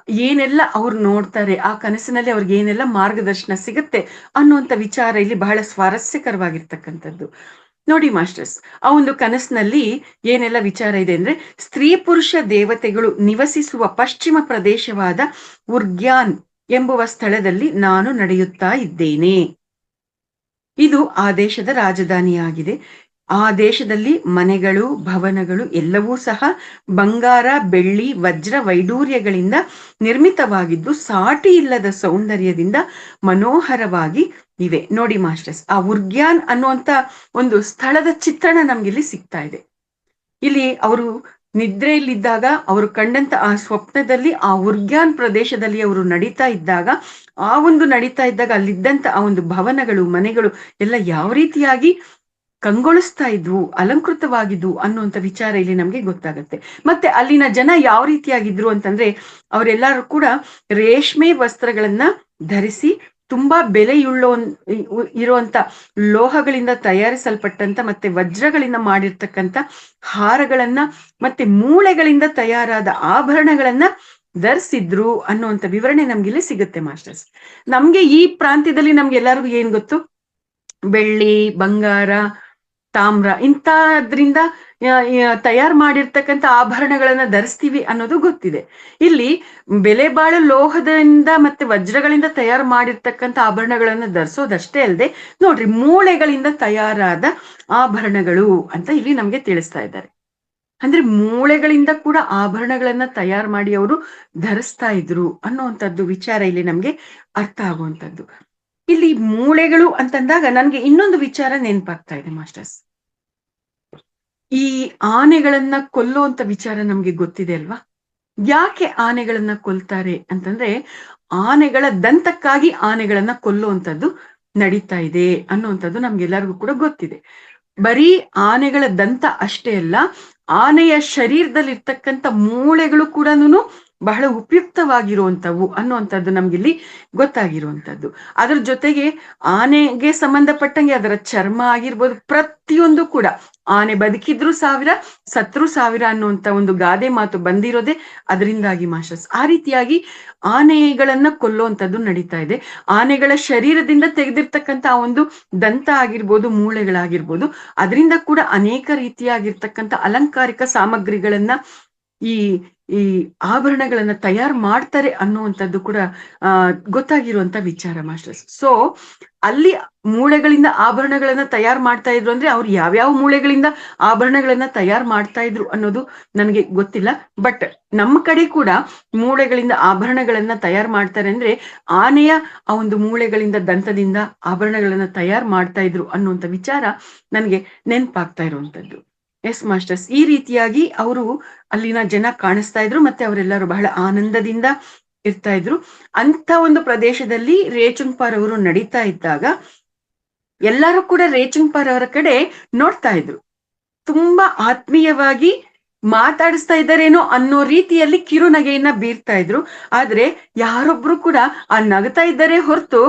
ಏನೆಲ್ಲ ಅವ್ರು ನೋಡ್ತಾರೆ, ಆ ಕನಸಿನಲ್ಲಿ ಅವ್ರಿಗೆ ಏನೆಲ್ಲ ಮಾರ್ಗದರ್ಶನ ಸಿಗುತ್ತೆ ಅನ್ನುವಂಥ ವಿಚಾರ ಇಲ್ಲಿ ಬಹಳ ಸ್ವಾರಸ್ಯಕರವಾಗಿರ್ತಕ್ಕಂಥದ್ದು. ನೋಡಿ ಮಾಸ್ಟರ್ಸ್, ಆ ಒಂದು ಕನಸಿನಲ್ಲಿ ಏನೆಲ್ಲ ವಿಚಾರ ಇದೆ ಅಂದ್ರೆ, ಸ್ತ್ರೀ ಪುರುಷ ದೇವತೆಗಳು ನಿವಸಿಸುವ ಪಶ್ಚಿಮ ಪ್ರದೇಶವಾದ ಉರ್ಗ್ಯಾನ್ ಎಂಬುವ ಸ್ಥಳದಲ್ಲಿ ನಾನು ನಡೆಯುತ್ತಾ ಇದ್ದೇನೆ. ಇದು ಆ ದೇಶದ ರಾಜಧಾನಿಯಾಗಿದೆ. ಆ ದೇಶದಲ್ಲಿ ಮನೆಗಳು, ಭವನಗಳು ಎಲ್ಲವೂ ಸಹ ಬಂಗಾರ, ಬೆಳ್ಳಿ, ವಜ್ರ ವೈಡೂರ್ಯಗಳಿಂದ ನಿರ್ಮಿತವಾಗಿದ್ದು ಸಾಟಿ ಇಲ್ಲದ ಸೌಂದರ್ಯದಿಂದ ಮನೋಹರವಾಗಿ ಇವೆ. ನೋಡಿ ಮಾಸ್ಟರ್ಸ್, ಆ ಉರ್ಗ್ಯಾನ್ ಅನ್ನುವಂತ ಒಂದು ಸ್ಥಳದ ಚಿತ್ರಣ ನಮ್ಗಿಲ್ಲಿ ಸಿಗ್ತಾ ಇದೆ. ಇಲ್ಲಿ ಅವರು ನಿದ್ರೆಯಲ್ಲಿದ್ದಾಗ ಅವರು ಕಂಡಂತ ಆ ಸ್ವಪ್ನದಲ್ಲಿ ಆ ಉರ್ಗ್ಯಾನ್ ಪ್ರದೇಶದಲ್ಲಿ ಅವರು ನಡೀತಾ ಇದ್ದಾಗ ಅಲ್ಲಿದ್ದಂತ ಆ ಒಂದು ಭವನಗಳು, ಮನೆಗಳು ಎಲ್ಲ ಯಾವ ರೀತಿಯಾಗಿ ಕಂಗೊಳಿಸ್ತಾ ಇದ್ವು, ಅಲಂಕೃತವಾಗಿದ್ವು ಅನ್ನುವಂಥ ವಿಚಾರ ಇಲ್ಲಿ ನಮ್ಗೆ ಗೊತ್ತಾಗತ್ತೆ. ಮತ್ತೆ ಅಲ್ಲಿನ ಜನ ಯಾವ ರೀತಿಯಾಗಿದ್ರು ಅಂತಂದ್ರೆ, ಅವರೆಲ್ಲರೂ ಕೂಡ ರೇಷ್ಮೆ ವಸ್ತ್ರಗಳನ್ನ ಧರಿಸಿ ತುಂಬಾ ಇರುವಂತ ಲೋಹಗಳಿಂದ ತಯಾರಿಸಲ್ಪಟ್ಟಂತ ಮತ್ತೆ ವಜ್ರಗಳಿಂದ ಮಾಡಿರ್ತಕ್ಕಂಥ ಹಾರಗಳನ್ನ ಮತ್ತೆ ಮೂಳೆಗಳಿಂದ ತಯಾರಾದ ಆಭರಣಗಳನ್ನ ಧರಿಸಿದ್ರು ಅನ್ನುವಂಥ ವಿವರಣೆ ನಮ್ಗಿಲ್ಲಿ ಸಿಗುತ್ತೆ ಮಾಸ್ಟರ್ಸ್. ನಮ್ಗೆ ಈ ಪ್ರಾಂತ್ಯದಲ್ಲಿ ನಮ್ಗೆಲ್ಲರಿಗೂ ಏನ್ ಗೊತ್ತು, ಬೆಳ್ಳಿ, ಬಂಗಾರ, ತಾಮ್ರ ಇಂಥದ್ರಿಂದ ತಯಾರು ಮಾಡಿರ್ತಕ್ಕಂಥ ಆಭರಣಗಳನ್ನ ಧರಿಸ್ತೀವಿ ಅನ್ನೋದು ಗೊತ್ತಿದೆ. ಇಲ್ಲಿ ಬೆಲೆ ಬಾಳ ಲೋಹದಿಂದ ಮತ್ತೆ ವಜ್ರಗಳಿಂದ ತಯಾರು ಮಾಡಿರ್ತಕ್ಕಂಥ ಆಭರಣಗಳನ್ನ ಧರಿಸೋದಷ್ಟೇ ಅಲ್ಲದೆ, ನೋಡ್ರಿ, ಮೂಳೆಗಳಿಂದ ತಯಾರಾದ ಆಭರಣಗಳು ಅಂತ ಇಲ್ಲಿ ನಮ್ಗೆ ತಿಳಿಸ್ತಾ ಇದ್ದಾರೆ. ಅಂದ್ರೆ ಮೂಳೆಗಳಿಂದ ಕೂಡ ಆಭರಣಗಳನ್ನ ತಯಾರು ಮಾಡಿ ಅವರು ಧರಿಸ್ತಾ ಇದ್ರು ಅನ್ನುವಂಥದ್ದು ವಿಚಾರ ಇಲ್ಲಿ ನಮ್ಗೆ ಅರ್ಥ ಆಗುವಂಥದ್ದು. ಇಲ್ಲಿ ಮೂಳೆಗಳು ಅಂತಂದಾಗ ನನ್ಗೆ ಇನ್ನೊಂದು ವಿಚಾರ ನೆನಪಾಗ್ತಾ ಇದೆ ಮಾಸ್ಟರ್ಸ್. ಈ ಆನೆಗಳನ್ನ ಕೊಲ್ಲುವಂತ ವಿಚಾರ ನಮ್ಗೆ ಗೊತ್ತಿದೆ ಅಲ್ವಾ? ಯಾಕೆ ಆನೆಗಳನ್ನ ಕೊಲ್ತಾರೆ ಅಂತಂದ್ರೆ, ಆನೆಗಳ ದಂತಕ್ಕಾಗಿ ಆನೆಗಳನ್ನ ಕೊಲ್ಲುವಂಥದ್ದು ನಡೀತಾ ಇದೆ ಅನ್ನುವಂಥದ್ದು ನಮ್ಗೆಲ್ಲರಿಗೂ ಕೂಡ ಗೊತ್ತಿದೆ. ಬರೀ ಆನೆಗಳ ದಂತ ಅಷ್ಟೇ ಅಲ್ಲ, ಆನೆಯ ಶರೀರದಲ್ಲಿ ಇರ್ತಕ್ಕಂಥ ಮೂಳೆಗಳು ಕೂಡ ಬಹಳ ಉಪಯುಕ್ತವಾಗಿರುವಂತವು ಅನ್ನುವಂಥದ್ದು ನಮ್ಗಿಲ್ಲಿ ಗೊತ್ತಾಗಿರುವಂತದ್ದು. ಅದ್ರ ಜೊತೆಗೆ ಆನೆಗೆ ಸಂಬಂಧಪಟ್ಟಂಗೆ ಅದರ ಚರ್ಮ ಆಗಿರ್ಬೋದು, ಪ್ರತಿಯೊಂದು ಕೂಡ ಆನೆ ಬದುಕಿದ್ರು 1000 ಸತ್ರು 1000 ಅನ್ನುವಂತ ಒಂದು ಗಾದೆ ಮಾತು ಬಂದಿರೋದೆ ಅದರಿಂದಾಗಿ ಮಾಸ್ಟರ್ಸ್. ಆ ರೀತಿಯಾಗಿ ಆನೆಗಳನ್ನ ಕೊಲ್ಲುವಂಥದ್ದು ನಡೀತಾ ಇದೆ. ಆನೆಗಳ ಶರೀರದಿಂದ ತೆಗೆದಿರ್ತಕ್ಕಂಥ ಆ ಒಂದು ದಂತ ಆಗಿರ್ಬೋದು, ಮೂಳೆಗಳಾಗಿರ್ಬೋದು, ಅದರಿಂದ ಕೂಡ ಅನೇಕ ರೀತಿಯಾಗಿರ್ತಕ್ಕಂಥ ಅಲಂಕಾರಿಕ ಸಾಮಗ್ರಿಗಳನ್ನ ಈ ಈ ಆಭರಣಗಳನ್ನ ತಯಾರು ಮಾಡ್ತಾರೆ ಅನ್ನುವಂಥದ್ದು ಕೂಡ ಗೊತ್ತಾಗಿರುವಂತ ವಿಚಾರ ಮಾಸ್ಟರ್ಸ್. ಸೊ ಅಲ್ಲಿ ಮೂಳೆಗಳಿಂದ ಆಭರಣಗಳನ್ನ ತಯಾರು ಮಾಡ್ತಾ ಇದ್ರು ಅಂದ್ರೆ ಅವ್ರು ಯಾವ್ಯಾವ ಮೂಳೆಗಳಿಂದ ಆಭರಣಗಳನ್ನ ತಯಾರು ಮಾಡ್ತಾ ಇದ್ರು ಅನ್ನೋದು ನನಗೆ ಗೊತ್ತಿಲ್ಲ. ಬಟ್ ನಮ್ಮ ಕಡೆ ಕೂಡ ಮೂಳೆಗಳಿಂದ ಆಭರಣಗಳನ್ನ ತಯಾರು ಮಾಡ್ತಾರೆ ಅಂದ್ರೆ ಆನೆಯ ಆ ಒಂದು ಮೂಳೆಗಳಿಂದ, ದಂತದಿಂದ ಆಭರಣಗಳನ್ನ ತಯಾರು ಮಾಡ್ತಾ ಇದ್ರು ಅನ್ನುವಂಥ ವಿಚಾರ ನನಗೆ ನೆನಪಾಗ್ತಾ ಇರುವಂತದ್ದು. ಎಸ್ ಮಾಸ್ಟರ್ಸ್, ಈ ರೀತಿಯಾಗಿ ಅವರು ಅಲ್ಲಿನ ಜನ ಕಾಣಿಸ್ತಾ ಇದ್ರು, ಮತ್ತೆ ಅವರೆಲ್ಲರೂ ಬಹಳ ಆನಂದದಿಂದ ಇರ್ತಾ ಇದ್ರು. ಅಂತ ಒಂದು ಪ್ರದೇಶದಲ್ಲಿ ರೇಚುಂಗ್ಪಾರ್ ಅವರು ನಡೀತಾ ಇದ್ದಾಗ ಎಲ್ಲರೂ ಕೂಡ ರೇಚುಂಗ್ಪಾರ್ ಅವರ ಕಡೆ ನೋಡ್ತಾ ಇದ್ರು. ತುಂಬಾ ಆತ್ಮೀಯವಾಗಿ ಮಾತಾಡಿಸ್ತಾ ಇದ್ದಾರೇನೋ ಅನ್ನೋ ರೀತಿಯಲ್ಲಿ ಕಿರುನಗೆಯನ್ನ ಬೀರ್ತಾ ಇದ್ರು. ಆದ್ರೆ ಯಾರೊಬ್ರು ಕೂಡ ಆ ನಗ್ತಾ ಇದ್ದಾರೆ ಹೊರತು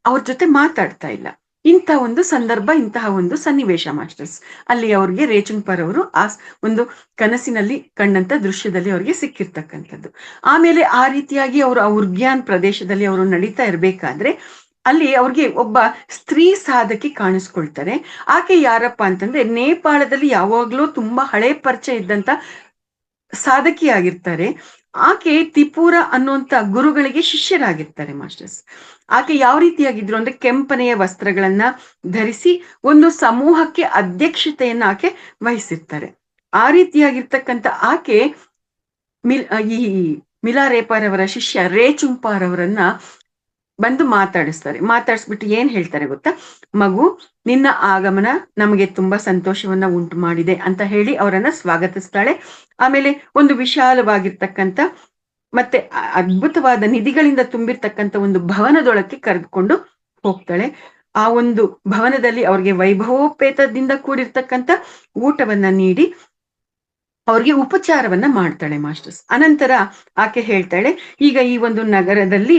ಅವ್ರ ಜೊತೆ ಮಾತಾಡ್ತಾ ಇಲ್ಲ. ಇಂಥ ಒಂದು ಸಂದರ್ಭ, ಇಂತಹ ಒಂದು ಸನ್ನಿವೇಶ ಮಾಸ್ಟರ್ಸ್ ಅಲ್ಲಿ ಅವ್ರಿಗೆ ರೇಚುಂಗ್ಪಾರ್ ಅವರು ಆ ಒಂದು ಕನಸಿನಲ್ಲಿ ಕಂಡಂತ ದೃಶ್ಯದಲ್ಲಿ ಅವ್ರಿಗೆ ಸಿಕ್ಕಿರ್ತಕ್ಕಂಥದ್ದು. ಆಮೇಲೆ ಆ ರೀತಿಯಾಗಿ ಅವರು ಆ ಉರ್ಗ್ಯಾನ್ ಪ್ರದೇಶದಲ್ಲಿ ಅವರು ನಡೀತಾ ಇರ್ಬೇಕಾದ್ರೆ ಅಲ್ಲಿ ಅವ್ರಿಗೆ ಒಬ್ಬ ಸ್ತ್ರೀ ಸಾಧಕಿ ಕಾಣಿಸ್ಕೊಳ್ತಾರೆ. ಆಕೆ ಯಾರಪ್ಪ ಅಂತಂದ್ರೆ ನೇಪಾಳದಲ್ಲಿ ಯಾವಾಗ್ಲೂ ತುಂಬಾ ಹಳೆ ಪರಿಚಯ ಇದ್ದಂತ ಸಾಧಕಿ ಆಗಿರ್ತಾರೆ. ಆಕೆ ತ್ರಿಪುರ ಅನ್ನುವಂತ ಗುರುಗಳಿಗೆ ಶಿಷ್ಯರಾಗಿರ್ತಾರೆ ಮಾಸ್ಟರ್ಸ್. ಆಕೆ ಯಾವ ರೀತಿಯಾಗಿದ್ರು ಅಂದ್ರೆ ಕೆಂಪನೆಯ ವಸ್ತ್ರಗಳನ್ನ ಧರಿಸಿ ಒಂದು ಸಮೂಹಕ್ಕೆ ಅಧ್ಯಕ್ಷತೆಯನ್ನ ಆಕೆ ವಹಿಸಿರ್ತಾರೆ. ಆ ರೀತಿಯಾಗಿರ್ತಕ್ಕಂಥ ಆಕೆ ಈ ಮಿಲಾರೇಪಾರ್ ಅವರ ಶಿಷ್ಯ ರೇಚುಂಗ್ಪಾರ್ ಅವರನ್ನ ಬಂದು ಮಾತಾಡಿಸ್ಬಿಟ್ಟು ಏನ್ ಹೇಳ್ತಾರೆ ಗೊತ್ತಾ, ಮಗು, ನಿನ್ನ ಆಗಮನ ನಮಗೆ ತುಂಬಾ ಸಂತೋಷವನ್ನ ಉಂಟು ಮಾಡಿದೆ ಅಂತ ಹೇಳಿ ಅವರನ್ನ ಸ್ವಾಗತಿಸ್ತಾಳೆ. ಆಮೇಲೆ ಒಂದು ವಿಶಾಲವಾಗಿರ್ತಕ್ಕಂಥ ಮತ್ತೆ ಅದ್ಭುತವಾದ ನಿಧಿಗಳಿಂದ ತುಂಬಿರ್ತಕ್ಕಂಥ ಒಂದು ಭವನದೊಳಕ್ಕೆ ಕರೆದುಕೊಂಡು ಹೋಗ್ತಾಳೆ. ಆ ಒಂದು ಭವನದಲ್ಲಿ ಅವ್ರಿಗೆ ವೈಭವೋಪೇತದಿಂದ ಕೂಡಿರ್ತಕ್ಕಂಥ ಊಟವನ್ನ ನೀಡಿ ಅವ್ರಿಗೆ ಉಪಚಾರವನ್ನ ಮಾಡ್ತಾಳೆ ಮಾಸ್ಟರ್ಸ್. ಅನಂತರ ಆಕೆ ಹೇಳ್ತಾಳೆ, ಈಗ ಈ ಒಂದು ನಗರದಲ್ಲಿ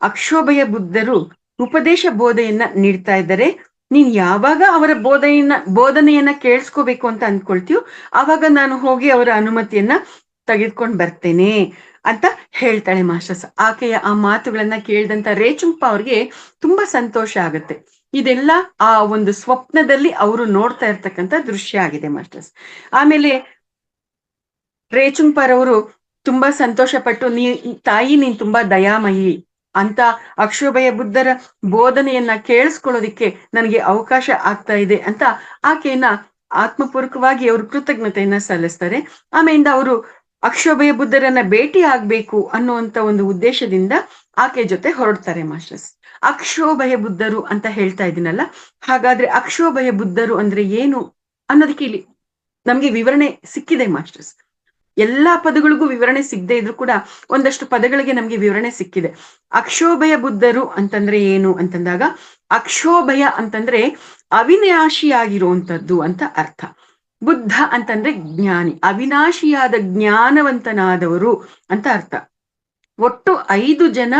ಅಕ್ಷೋಭಯ ಬುದ್ಧರು ಉಪದೇಶ ಬೋಧೆಯನ್ನ ನೀಡ್ತಾ ಇದ್ದಾರೆ. ನೀನ್ ಯಾವಾಗ ಅವರ ಬೋಧನೆಯನ್ನ ಕೇಳಿಸ್ಕೋಬೇಕು ಅಂತ ಅಂದ್ಕೊಳ್ತೀಯೋ ಆವಾಗ ನಾನು ಹೋಗಿ ಅವರ ಅನುಮತಿಯನ್ನ ತೆಗೆದುಕೊಂಡು ಬರ್ತೇನೆ ಅಂತ ಹೇಳ್ತಾಳೆ ಮಾಸ್ಟರ್ಸ್. ಆಕೆಯ ಆ ಮಾತುಗಳನ್ನ ಕೇಳಿದಂತ ರೇಚುಂಪ ಅವ್ರಿಗೆ ತುಂಬಾ ಸಂತೋಷ ಆಗುತ್ತೆ. ಇದೆಲ್ಲ ಆ ಒಂದು ಸ್ವಪ್ನದಲ್ಲಿ ಅವರು ನೋಡ್ತಾ ಇರ್ತಕ್ಕಂಥ ದೃಶ್ಯ ಆಗಿದೆ ಮಾಸ್ಟರ್ಸ್. ಆಮೇಲೆ ರೇಚುಂಪಾರ್ ಅವರು ತುಂಬಾ ಸಂತೋಷ ಪಟ್ಟು, ತಾಯಿ ನೀನ್ ತುಂಬಾ ದಯಾಮಯಿ ಅಂತ ಅಕ್ಷೋಭಯ ಬುದ್ಧರ ಬೋಧನೆಯನ್ನ ಕೇಳಿಸ್ಕೊಳ್ಳೋದಿಕ್ಕೆ ನನಗೆ ಅವಕಾಶ ಆಗ್ತಾ ಇದೆ ಅಂತ ಆಕೆಯನ್ನ ಆತ್ಮಪೂರ್ವಕವಾಗಿ ಅವರು ಕೃತಜ್ಞತೆಯನ್ನ ಸಲ್ಲಿಸ್ತಾರೆ. ಆಮೇಲಿಂದ ಅವರು ಅಕ್ಷೋಭಯ ಬುದ್ಧರನ್ನ ಭೇಟಿ ಆಗ್ಬೇಕು ಅನ್ನುವಂತ ಒಂದು ಉದ್ದೇಶದಿಂದ ಆಕೆ ಜೊತೆ ಹೊರಡ್ತಾರೆ ಮಾಸ್ಟರ್ಸ್. ಅಕ್ಷೋಭಯ ಬುದ್ಧರು ಅಂತ ಹೇಳ್ತಾ ಇದ್ದೀನಲ್ಲ, ಹಾಗಾದ್ರೆ ಅಕ್ಷೋಭಯ ಬುದ್ಧರು ಅಂದ್ರೆ ಏನು ಅನ್ನೋದಕ್ಕೆ ಇಲ್ಲಿ ನಮ್ಗೆ ವಿವರಣೆ ಸಿಕ್ಕಿದೆ ಮಾಸ್ಟರ್ಸ್. ಎಲ್ಲಾ ಪದಗಳಿಗೂ ವಿವರಣೆ ಸಿಗದೆ ಇದ್ರು ಕೂಡ ಒಂದಷ್ಟು ಪದಗಳಿಗೆ ನಮ್ಗೆ ವಿವರಣೆ ಸಿಕ್ಕಿದೆ. ಅಕ್ಷೋಭಯ ಬುದ್ಧರು ಅಂತಂದ್ರೆ ಏನು ಅಂತಂದಾಗ, ಅಕ್ಷೋಭಯ ಅಂತಂದ್ರೆ ಅವಿನಾಶಿಯಾಗಿರುವಂತದ್ದು ಅಂತ ಅರ್ಥ. ಬುದ್ಧ ಅಂತಂದ್ರೆ ಜ್ಞಾನಿ, ಅವಿನಾಶಿಯಾದ ಜ್ಞಾನವಂತನಾದವರು ಅಂತ ಅರ್ಥ. ಒಟ್ಟು 5 ಜನ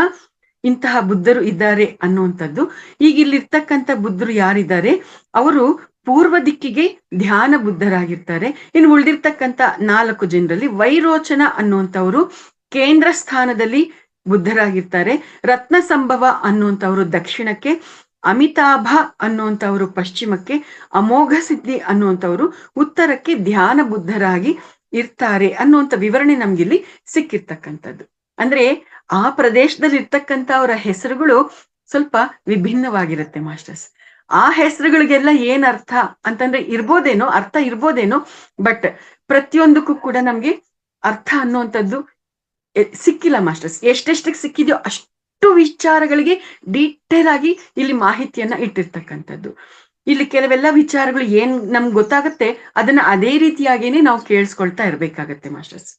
ಇಂತಹ ಬುದ್ಧರು ಇದ್ದಾರೆ ಅನ್ನುವಂಥದ್ದು. ಈಗ ಇಲ್ಲಿರ್ತಕ್ಕಂಥ ಬುದ್ಧರು ಯಾರಿದ್ದಾರೆ, ಅವರು ಪೂರ್ವ ದಿಕ್ಕಿಗೆ ಧ್ಯಾನ ಬುದ್ಧರಾಗಿರ್ತಾರೆ. ಇನ್ನು ಉಳಿದಿರ್ತಕ್ಕಂಥ 4 ಜನರಲ್ಲಿ ವೈರೋಚನ ಅನ್ನುವಂಥವ್ರು ಕೇಂದ್ರ ಸ್ಥಾನದಲ್ಲಿ ಬುದ್ಧರಾಗಿರ್ತಾರೆ. ರತ್ನ ಸಂಭವ ಅನ್ನುವಂಥವ್ರು ದಕ್ಷಿಣಕ್ಕೆ, ಅಮಿತಾಭ ಅನ್ನುವಂಥವ್ರು ಪಶ್ಚಿಮಕ್ಕೆ, ಅಮೋಘ ಸಿದ್ಧಿ ಅನ್ನುವಂಥವ್ರು ಉತ್ತರಕ್ಕೆ ಧ್ಯಾನ ಬುದ್ಧರಾಗಿ ಇರ್ತಾರೆ ಅನ್ನುವಂಥ ವಿವರಣೆ ನಮ್ಗಿಲ್ಲಿ ಸಿಕ್ಕಿರ್ತಕ್ಕಂಥದ್ದು. ಅಂದ್ರೆ ಆ ಪ್ರದೇಶದಲ್ಲಿ ಇರ್ತಕ್ಕಂಥ ಅವರ ಹೆಸರುಗಳು ಸ್ವಲ್ಪ ವಿಭಿನ್ನವಾಗಿರುತ್ತೆ ಮಾಸ್ಟರ್ಸ್. ಆ ಹೆಸರುಗಳಿಗೆಲ್ಲ ಏನ್ ಅರ್ಥ ಅಂತಂದ್ರೆ ಅರ್ಥ ಇರ್ಬೋದೇನೋ, ಬಟ್ ಪ್ರತಿಯೊಂದಕ್ಕೂ ಕೂಡ ನಮ್ಗೆ ಅರ್ಥ ಅನ್ನುವಂಥದ್ದು ಸಿಕ್ಕಿಲ್ಲ ಮಾಸ್ಟರ್ಸ್. ಎಷ್ಟೆಷ್ಟಕ್ಕೆ ಸಿಕ್ಕಿದೆಯೋ ಅಷ್ಟು ವಿಚಾರಗಳಿಗೆ ಡೀಟೇಲ್ ಆಗಿ ಇಲ್ಲಿ ಮಾಹಿತಿಯನ್ನ ಇಟ್ಟಿರ್ತಕ್ಕಂಥದ್ದು. ಇಲ್ಲಿ ಕೆಲವೆಲ್ಲ ವಿಚಾರಗಳು ಏನ್ ನಮ್ಗೆ ಗೊತ್ತಾಗುತ್ತೆ ಅದನ್ನ ಅದೇ ರೀತಿಯಾಗೇನೆ ನಾವು ಕೇಳಿಸ್ಕೊಳ್ತಾ ಇರ್ಬೇಕಾಗತ್ತೆ ಮಾಸ್ಟರ್ಸ್.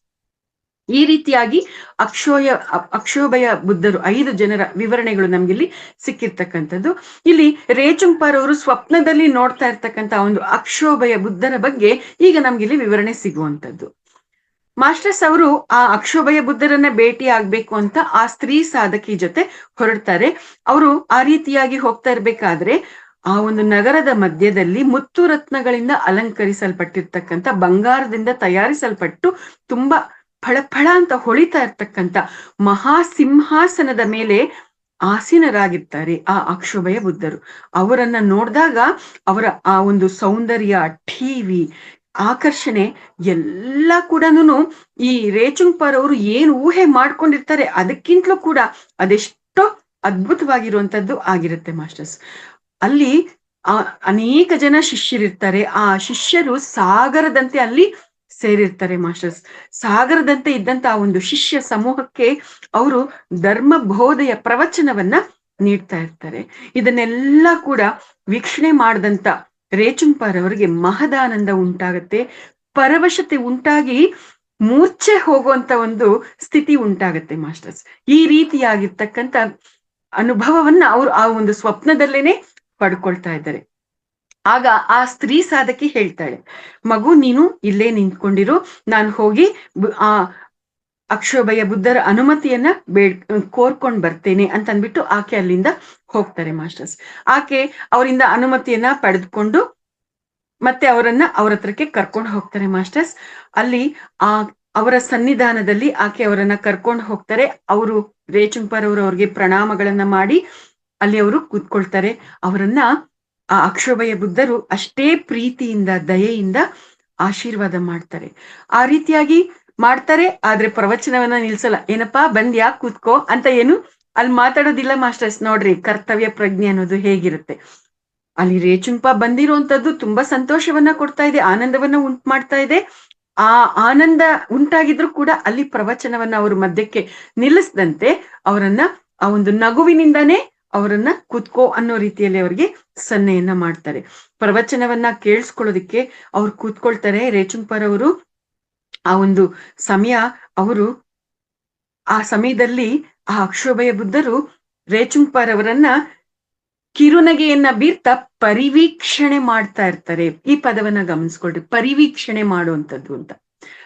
ಈ ರೀತಿಯಾಗಿ ಅಕ್ಷೋಭಯ ಬುದ್ಧರು 5 ಜನರ ವಿವರಣೆಗಳು ನಮ್ಗಿಲ್ಲಿ ಸಿಕ್ಕಿರ್ತಕ್ಕಂಥದ್ದು. ಇಲ್ಲಿ ರೇಚುಂಪಾರ್ ಅವರು ಸ್ವಪ್ನದಲ್ಲಿ ನೋಡ್ತಾ ಇರ್ತಕ್ಕಂಥ ಒಂದು ಅಕ್ಷೋಭಯ ಬುದ್ಧರ ಬಗ್ಗೆ ಈಗ ನಮ್ಗಿಲ್ಲಿ ವಿವರಣೆ ಸಿಗುವಂಥದ್ದು. ಮಾಸ್ಟರ್ಸ್ ಅವರು ಆ ಅಕ್ಷೋಭಯ ಬುದ್ಧರನ್ನ ಭೇಟಿ ಆಗ್ಬೇಕು ಅಂತ ಆ ಸ್ತ್ರೀ ಸಾಧಕಿ ಜೊತೆ ಹೊರಡ್ತಾರೆ. ಅವರು ಆ ರೀತಿಯಾಗಿ ಹೋಗ್ತಾ ಇರ್ಬೇಕಾದ್ರೆ ಆ ಒಂದು ನಗರದ ಮಧ್ಯದಲ್ಲಿ ಮುತ್ತು ರತ್ನಗಳಿಂದ ಅಲಂಕರಿಸಲ್ಪಟ್ಟಿರ್ತಕ್ಕಂಥ, ಬಂಗಾರದಿಂದ ತಯಾರಿಸಲ್ಪಟ್ಟು ತುಂಬಾ ಫಳಫಳ ಅಂತ ಹೊಳಿತಾ ಇರ್ತಕ್ಕಂಥ ಮಹಾಸಿಂಹಾಸನದ ಮೇಲೆ ಆಸೀನರಾಗಿರ್ತಾರೆ ಆ ಅಕ್ಷೋಭಯ ಬುದ್ಧರು. ಅವರನ್ನ ನೋಡಿದಾಗ ಅವರ ಆ ಒಂದು ಸೌಂದರ್ಯ, ಠೀವಿ, ಆಕರ್ಷಣೆ ಎಲ್ಲ ಕೂಡನು ಈ ರೇಚುಂಗ್ಪಾರ್ ಅವರು ಏನು ಊಹೆ ಮಾಡ್ಕೊಂಡಿರ್ತಾರೆ ಅದಕ್ಕಿಂತಲೂ ಕೂಡ ಅದೆಷ್ಟೋ ಅದ್ಭುತವಾಗಿರುವಂತದ್ದು ಆಗಿರುತ್ತೆ ಮಾಸ್ಟರ್ಸ್. ಅಲ್ಲಿ ಅನೇಕ ಜನ ಶಿಷ್ಯರಿರ್ತಾರೆ. ಆ ಶಿಷ್ಯರು ಸಾಗರದಂತೆ ಅಲ್ಲಿ ಸೇರಿರ್ತಾರೆ ಮಾಸ್ಟರ್ಸ್. ಸಾಗರದಂತೆ ಇದ್ದಂತ ಆ ಒಂದು ಶಿಷ್ಯ ಸಮೂಹಕ್ಕೆ ಅವರು ಧರ್ಮ ಬೋಧೆಯ ಪ್ರವಚನವನ್ನ ನೀಡ್ತಾ ಇರ್ತಾರೆ. ಇದನ್ನೆಲ್ಲ ಕೂಡ ವೀಕ್ಷಣೆ ಮಾಡಿದಂತ ರೇಚುಂಗ್ಪಾರ್ ಅವರಿಗೆ ಮಹದಾನಂದ ಉಂಟಾಗತ್ತೆ, ಪರವಶತೆ ಉಂಟಾಗಿ ಮೂರ್ಛೆ ಹೋಗುವಂತ ಒಂದು ಸ್ಥಿತಿ ಉಂಟಾಗತ್ತೆ ಮಾಸ್ಟರ್ಸ್. ಈ ರೀತಿಯಾಗಿರ್ತಕ್ಕಂಥ ಅನುಭವವನ್ನ ಅವರು ಆ ಒಂದು ಸ್ವಪ್ನದಲ್ಲೇನೆ ಪಡ್ಕೊಳ್ತಾ ಇದ್ದಾರೆ. ಆಗ ಆ ಸ್ತ್ರೀ ಸಾಧಕಿ ಹೇಳ್ತಾಳೆ, ಮಗು ನೀನು ಇಲ್ಲೇ ನಿಂತ್ಕೊಂಡಿರು, ನಾನು ಹೋಗಿ ಆ ಅಕ್ಷೋಭಯ ಬುದ್ಧರ ಅನುಮತಿಯನ್ನ ಕೋರ್ಕೊಂಡ್ ಬರ್ತೇನೆ ಅಂತ ಅಂದ್ಬಿಟ್ಟು ಆಕೆ ಅಲ್ಲಿಂದ ಹೋಗ್ತಾರೆ ಮಾಸ್ಟರ್ಸ್. ಆಕೆ ಅವರಿಂದ ಅನುಮತಿಯನ್ನ ಪಡೆದುಕೊಂಡು ಮತ್ತೆ ಅವರನ್ನ ಅವ್ರ ಹತ್ರಕ್ಕೆ ಕರ್ಕೊಂಡು ಹೋಗ್ತಾರೆ ಮಾಸ್ಟರ್ಸ್. ಅಲ್ಲಿ ಅವರ ಸನ್ನಿಧಾನದಲ್ಲಿ ಆಕೆ ಅವರನ್ನ ಕರ್ಕೊಂಡು ಹೋಗ್ತಾರೆ. ಅವರು ರೇಚುಂಗ್ಪಾರ್ ಅವರು ಅವ್ರಿಗೆ ಪ್ರಣಾಮಗಳನ್ನ ಮಾಡಿ ಅಲ್ಲಿ ಅವರು ಕೂತ್ಕೊಳ್ತಾರೆ. ಅವರನ್ನ ಆ ಅಕ್ಷೋಭಯ ಬುದ್ಧರು ಅಷ್ಟೇ ಪ್ರೀತಿಯಿಂದ, ದಯೆಯಿಂದ ಆಶೀರ್ವಾದ ಮಾಡ್ತಾರೆ. ಆ ರೀತಿಯಾಗಿ ಮಾಡ್ತಾರೆ. ಆದ್ರೆ ಪ್ರವಚನವನ್ನ ನಿಲ್ಸಲ್ಲ. ಏನಪ್ಪಾ ಬಂದ್ಯಾ ಕೂತ್ಕೋ ಅಂತ ಏನು ಅಲ್ಲಿ ಮಾತಾಡೋದಿಲ್ಲ ಮಾಸ್ಟರ್ಸ್. ನೋಡ್ರಿ ಕರ್ತವ್ಯ ಪ್ರಜ್ಞೆ ಅನ್ನೋದು ಹೇಗಿರುತ್ತೆ. ಅಲ್ಲಿ ರೇಚುಂಗ್ಪಾ ಬಂದಿರುವಂತದ್ದು ತುಂಬಾ ಸಂತೋಷವನ್ನ ಕೊಡ್ತಾ ಇದೆ, ಆನಂದವನ್ನ ಉಂಟು ಮಾಡ್ತಾ ಇದೆ. ಆ ಆನಂದ ಉಂಟಾಗಿದ್ರು ಕೂಡ ಅಲ್ಲಿ ಪ್ರವಚನವನ್ನ ಅವರು ಮಧ್ಯಕ್ಕೆ ನಿಲ್ಲಿಸದಂತೆ ಅವರನ್ನ ಆ ಒಂದು ನಗುವಿನಿಂದಾನೇ ಅವರನ್ನ ಕೂತ್ಕೋ ಅನ್ನೋ ರೀತಿಯಲ್ಲಿ ಅವರಿಗೆ ಸನ್ನೆಯನ್ನ ಮಾಡ್ತಾರೆ. ಪ್ರವಚನವನ್ನ ಕೇಳಿಸ್ಕೊಳ್ಳೋದಿಕ್ಕೆ ಅವ್ರು ಕೂತ್ಕೊಳ್ತಾರೆ. ರೇಚುಂಗ್ಪಾರ್ ಅವರು ಆ ಒಂದು ಸಮಯ, ಅವರು ಆ ಸಮಯದಲ್ಲಿ ಆ ಅಕ್ಷೋಭಯ ಬುದ್ಧರು ರೇಚುಂಗ್ಪಾರ್ ಅವರನ್ನ ಕಿರುನಗೆಯನ್ನ ಬೀರ್ತಾ ಪರಿವೀಕ್ಷಣೆ ಮಾಡ್ತಾ ಇರ್ತಾರೆ. ಈ ಪದವನ್ನ ಗಮನಿಸ್ಕೊಳ್ರಿ, ಪರಿವೀಕ್ಷಣೆ ಮಾಡುವಂಥದ್ದು ಅಂತ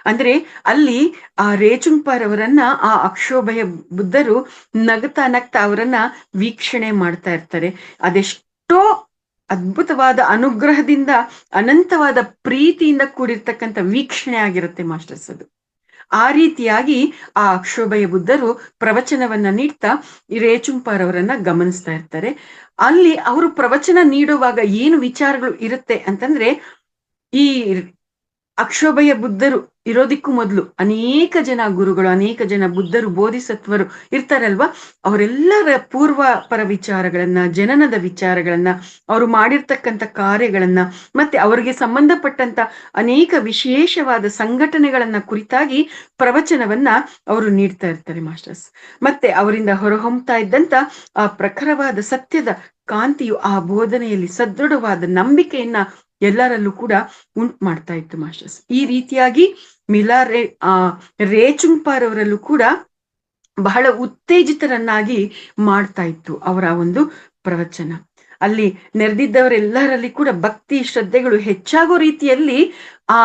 ಅಂದ್ರೆ ಅಲ್ಲಿ ಆ ರೇಚುಂಗ್ಪಾರ್ ಅವರನ್ನ ಆ ಅಕ್ಷೋಭಯ ಬುದ್ಧರು ನಗ್ತಾ ನಗ್ತಾ ಅವರನ್ನ ವೀಕ್ಷಣೆ ಮಾಡ್ತಾ ಇರ್ತಾರೆ. ಅದೆಷ್ಟೋ ಅದ್ಭುತವಾದ ಅನುಗ್ರಹದಿಂದ, ಅನಂತವಾದ ಪ್ರೀತಿಯಿಂದ ಕೂಡಿರ್ತಕ್ಕಂಥ ವೀಕ್ಷಣೆ ಆಗಿರುತ್ತೆ ಮಾಸ್ಟರ್ಸ್ ಅದು. ಆ ರೀತಿಯಾಗಿ ಆ ಅಕ್ಷೋಭಯ ಬುದ್ಧರು ಪ್ರವಚನವನ್ನ ನೀಡ್ತಾ ಈ ರೇಚುಂಗ್ಪಾರ್ ಅವರನ್ನ ಗಮನಿಸ್ತಾ ಇರ್ತಾರೆ. ಅಲ್ಲಿ ಅವರು ಪ್ರವಚನ ನೀಡುವಾಗ ಏನು ವಿಚಾರಗಳು ಇರುತ್ತೆ ಅಂತಂದ್ರೆ, ಈ ಅಕ್ಷೋಭಯ ಬುದ್ಧರು ಇರೋದಿಕ್ಕೂ ಮೊದಲು ಅನೇಕ ಜನ ಗುರುಗಳು, ಅನೇಕ ಜನ ಬುದ್ಧರು, ಬೋಧಿಸತ್ವರು ಇರ್ತಾರಲ್ವಾ, ಅವರೆಲ್ಲರ ಪೂರ್ವಾಪರ ವಿಚಾರಗಳನ್ನ, ಜನನದ ವಿಚಾರಗಳನ್ನ, ಅವರು ಮಾಡಿರ್ತಕ್ಕಂಥ ಕಾರ್ಯಗಳನ್ನ, ಮತ್ತೆ ಅವರಿಗೆ ಸಂಬಂಧಪಟ್ಟಂತ ಅನೇಕ ವಿಶೇಷವಾದ ಸಂಘಟನೆಗಳನ್ನ ಕುರಿತಾಗಿ ಪ್ರವಚನವನ್ನ ಅವರು ನೀಡ್ತಾ ಇರ್ತಾರೆ ಮಾಸ್ಟರ್ಸ್. ಮತ್ತೆ ಅವರಿಂದ ಹೊರಹೊಮ್ತಾ ಇದ್ದಂತ ಆ ಪ್ರಖರವಾದ ಸತ್ಯದ ಕಾಂತಿಯು ಆ ಬೋಧನೆಯಲ್ಲಿ ಸದೃಢವಾದ ನಂಬಿಕೆಯನ್ನ ಎಲ್ಲರಲ್ಲೂ ಕೂಡ ಉಂಟು ಮಾಡ್ತಾ ಇತ್ತು ಮಾಸ್ಟರ್ಸ್. ಈ ರೀತಿಯಾಗಿ ರೇಚುಂಗ್ಪಾರ್ ಅವರಲ್ಲೂ ಕೂಡ ಬಹಳ ಉತ್ತೇಜಿತರನ್ನಾಗಿ ಮಾಡ್ತಾ ಇತ್ತು ಅವರ ಒಂದು ಪ್ರವಚನ. ಅಲ್ಲಿ ನೆರೆದಿದ್ದವರೆಲ್ಲರಲ್ಲಿ ಕೂಡ ಭಕ್ತಿ ಶ್ರದ್ಧೆಗಳು ಹೆಚ್ಚಾಗೋ ರೀತಿಯಲ್ಲಿ ಆ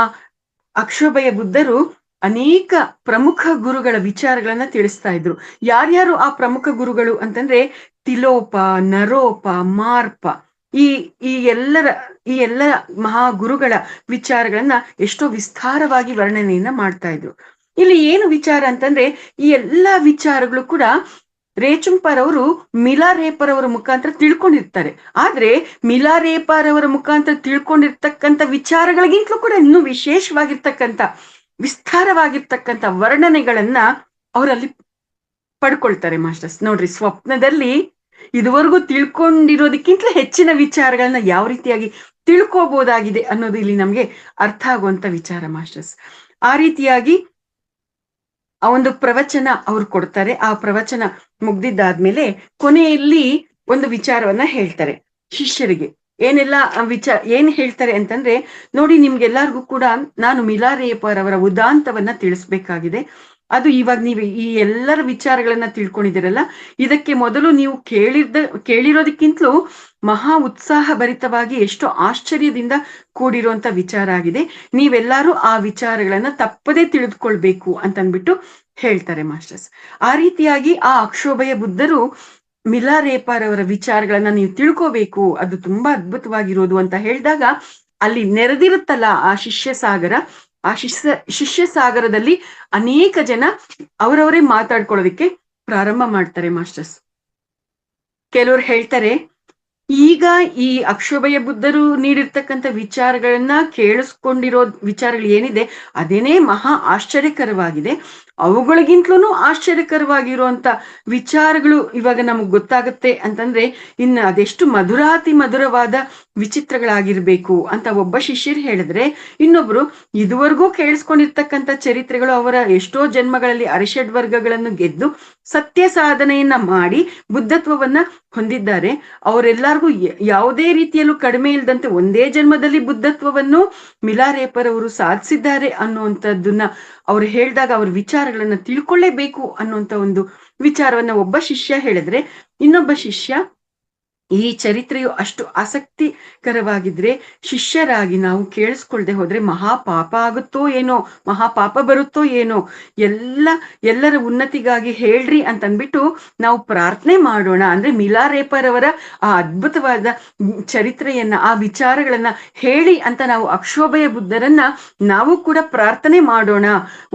ಅಕ್ಷೋಭಯ ಬುದ್ಧರು ಅನೇಕ ಪ್ರಮುಖ ಗುರುಗಳ ವಿಚಾರಗಳನ್ನ ತಿಳಿಸ್ತಾ ಇದ್ರು. ಯಾರ್ಯಾರು ಆ ಪ್ರಮುಖ ಗುರುಗಳು ಅಂತಂದ್ರೆ, ತಿಲೋಪ, ನರೋಪ, ಮಾರ್ಪ, ಈ ಎಲ್ಲ ಮಹಾಗುರುಗಳ ವಿಚಾರಗಳನ್ನ ಎಷ್ಟೋ ವಿಸ್ತಾರವಾಗಿ ವರ್ಣನೆಯನ್ನ ಮಾಡ್ತಾ ಇದ್ರು. ಇಲ್ಲಿ ಏನು ವಿಚಾರ ಅಂತಂದ್ರೆ, ಈ ಎಲ್ಲಾ ವಿಚಾರಗಳು ಕೂಡ ರೇಚುಂಗ್ಪಾರ್ ಅವರು ಮಿಲಾರೇಪರ್ ಅವರ ಮುಖಾಂತರ ತಿಳ್ಕೊಂಡಿರ್ತಾರೆ. ಆದ್ರೆ ಮಿಲಾರೇಪರ್ ಅವರ ಮುಖಾಂತರ ತಿಳ್ಕೊಂಡಿರ್ತಕ್ಕಂಥ ವಿಚಾರಗಳಿಗಿಂತಲೂ ಕೂಡ ಇನ್ನೂ ವಿಶೇಷವಾಗಿರ್ತಕ್ಕಂಥ, ವಿಸ್ತಾರವಾಗಿರ್ತಕ್ಕಂಥ ವರ್ಣನೆಗಳನ್ನ ಅವರಲ್ಲಿ ಪಡ್ಕೊಳ್ತಾರೆ ಮಾಸ್ಟರ್ಸ್. ನೋಡ್ರಿ, ಸ್ವಪ್ನದಲ್ಲಿ ಇದುವರೆಗೂ ತಿಳ್ಕೊಂಡಿರೋದಕ್ಕಿಂತಲೂ ಹೆಚ್ಚಿನ ವಿಚಾರಗಳನ್ನ ಯಾವ ರೀತಿಯಾಗಿ ತಿಳ್ಕೋಬಹುದಾಗಿದೆ ಅನ್ನೋದು ಇಲ್ಲಿ ನಮ್ಗೆ ಅರ್ಥ ಆಗುವಂತ ವಿಚಾರ ಮಾಸ್ಟರ್ಸ್. ಆ ರೀತಿಯಾಗಿ ಆ ಒಂದು ಪ್ರವಚನ ಅವ್ರು ಕೊಡ್ತಾರೆ. ಆ ಪ್ರವಚನ ಮುಗ್ದಿದ್ದಾದ್ಮೇಲೆ ಕೊನೆಯಲ್ಲಿ ಒಂದು ವಿಚಾರವನ್ನ ಹೇಳ್ತಾರೆ ಶಿಷ್ಯರಿಗೆ. ಏನೆಲ್ಲ ಏನ್ ಹೇಳ್ತಾರೆ ಅಂತಂದ್ರೆ, ನೋಡಿ ನಿಮ್ಗೆಲ್ಲರಿಗೂ ಕೂಡ ನಾನು ಮಿಲಾರೇಪರ್ ಅವರ ಉದಾಂತವನ್ನ ತಿಳಿಸ್ಬೇಕಾಗಿದೆ. ಅದು ಇವಾಗ ನೀವು ಈ ಎಲ್ಲರ ವಿಚಾರಗಳನ್ನ ತಿಳ್ಕೊಂಡಿದ್ದೀರಲ್ಲ, ಇದಕ್ಕೆ ಮೊದಲು ನೀವು ಕೇಳಿರೋದಕ್ಕಿಂತಲೂ ಮಹಾ ಉತ್ಸಾಹ ಭರಿತವಾಗಿ ಎಷ್ಟೋ ಆಶ್ಚರ್ಯದಿಂದ ಕೂಡಿರುವಂತ ವಿಚಾರ ಆಗಿದೆ. ನೀವೆಲ್ಲರೂ ಆ ವಿಚಾರಗಳನ್ನ ತಪ್ಪದೇ ತಿಳಿದುಕೊಳ್ಬೇಕು ಅಂತನ್ಬಿಟ್ಟು ಹೇಳ್ತಾರೆ ಮಾಸ್ಟರ್ಸ್. ಆ ರೀತಿಯಾಗಿ ಆ ಅಕ್ಷೋಭಯ ಬುದ್ಧರು ಮಿಲಾರೇಪಾರವರ ವಿಚಾರಗಳನ್ನ ನೀವು ತಿಳ್ಕೋಬೇಕು, ಅದು ತುಂಬಾ ಅದ್ಭುತವಾಗಿರೋದು ಅಂತ ಹೇಳಿದಾಗ ಅಲ್ಲಿ ನೆರೆದಿರುತ್ತಲ್ಲ ಆ ಶಿಷ್ಯ ಸಾಗರ, ಆ ಶಿಷ್ಯ ಸಾಗರದಲ್ಲಿ ಅನೇಕ ಜನ ಅವರವರೇ ಮಾತಾಡ್ಕೊಳ್ಳೋದಿಕ್ಕೆ ಪ್ರಾರಂಭ ಮಾಡ್ತಾರೆ ಮಾಸ್ಟರ್ಸ್. ಕೆಲವರು ಹೇಳ್ತಾರೆ, ಈಗ ಈ ಅಕ್ಷೋಭಯ ಬುದ್ಧರು ನೀಡಿರ್ತಕ್ಕಂಥ ವಿಚಾರಗಳನ್ನ ಕೇಳಿಸ್ಕೊಂಡಿರೋ ವಿಚಾರಗಳು ಏನಿದೆ ಅದೇನೇ ಮಹಾ ಆಶ್ಚರ್ಯಕರವಾಗಿದೆ. ಅವುಗಳಿಗಿಂತಲೂ ಆಶ್ಚರ್ಯಕರವಾಗಿರುವಂತ ವಿಚಾರಗಳು ಇವಾಗ ನಮಗ್ ಗೊತ್ತಾಗುತ್ತೆ ಅಂತಂದ್ರೆ ಇನ್ನು ಅದೆಷ್ಟು ಮಧುರಾತಿ ಮಧುರವಾದ ವಿಚಿತ್ರಗಳಾಗಿರ್ಬೇಕು ಅಂತ ಒಬ್ಬ ಶಿಷ್ಯರು ಹೇಳಿದ್ರೆ, ಇನ್ನೊಬ್ರು ಇದುವರೆಗೂ ಕೇಳಿಸ್ಕೊಂಡಿರ್ತಕ್ಕಂಥ ಚರಿತ್ರೆಗಳು ಅವರ ಎಷ್ಟೋ ಜನ್ಮಗಳಲ್ಲಿ ಅರಿಷಡ್ ವರ್ಗಗಳನ್ನು ಗೆದ್ದು ಸತ್ಯ ಸಾಧನೆಯನ್ನ ಮಾಡಿ ಬುದ್ಧತ್ವವನ್ನ ಹೊಂದಿದ್ದಾರೆ. ಅವರೆಲ್ಲರಿಗೂ ಯಾವುದೇ ರೀತಿಯಲ್ಲೂ ಕಡಿಮೆ ಇಲ್ಲದಂತೆ ಒಂದೇ ಜನ್ಮದಲ್ಲಿ ಬುದ್ಧತ್ವವನ್ನು ಮಿಲಾರೇಪರವರು ಸಾಧಿಸಿದ್ದಾರೆ ಅನ್ನುವಂಥದ್ದನ್ನ ಅವ್ರು ಹೇಳಿದಾಗ ಅವ್ರ ವಿಚಾರಗಳನ್ನ ತಿಳ್ಕೊಳ್ಳೇಬೇಕು ಅನ್ನುವಂಥ ಒಂದು ವಿಚಾರವನ್ನ ಒಬ್ಬ ಶಿಷ್ಯ ಹೇಳಿದ್ರೆ, ಇನ್ನೊಬ್ಬ ಶಿಷ್ಯ ಈ ಚರಿತ್ರೆಯು ಅಷ್ಟು ಆಸಕ್ತಿಕರವಾಗಿದ್ರೆ ಶಿಷ್ಯರಾಗಿ ನಾವು ಕೇಳಿಸ್ಕೊಳ್ದೆ ಹೋದ್ರೆ ಮಹಾಪಾಪ ಆಗುತ್ತೋ ಏನೋ, ಮಹಾಪಾಪ ಬರುತ್ತೋ ಏನೋ, ಎಲ್ಲರ ಉನ್ನತಿಗಾಗಿ ಹೇಳ್ರಿ ಅಂತನ್ಬಿಟ್ಟು ನಾವು ಪ್ರಾರ್ಥನೆ ಮಾಡೋಣ. ಅಂದ್ರೆ ಮಿಲಾರೇಪರವರ ಆ ಅದ್ಭುತವಾದ ಚರಿತ್ರೆಯನ್ನ, ಆ ವಿಚಾರಗಳನ್ನ ಹೇಳಿ ಅಂತ ನಾವು ಅಕ್ಷೋಭಯ ಬುದ್ಧರನ್ನ ನಾವು ಕೂಡ ಪ್ರಾರ್ಥನೆ ಮಾಡೋಣ.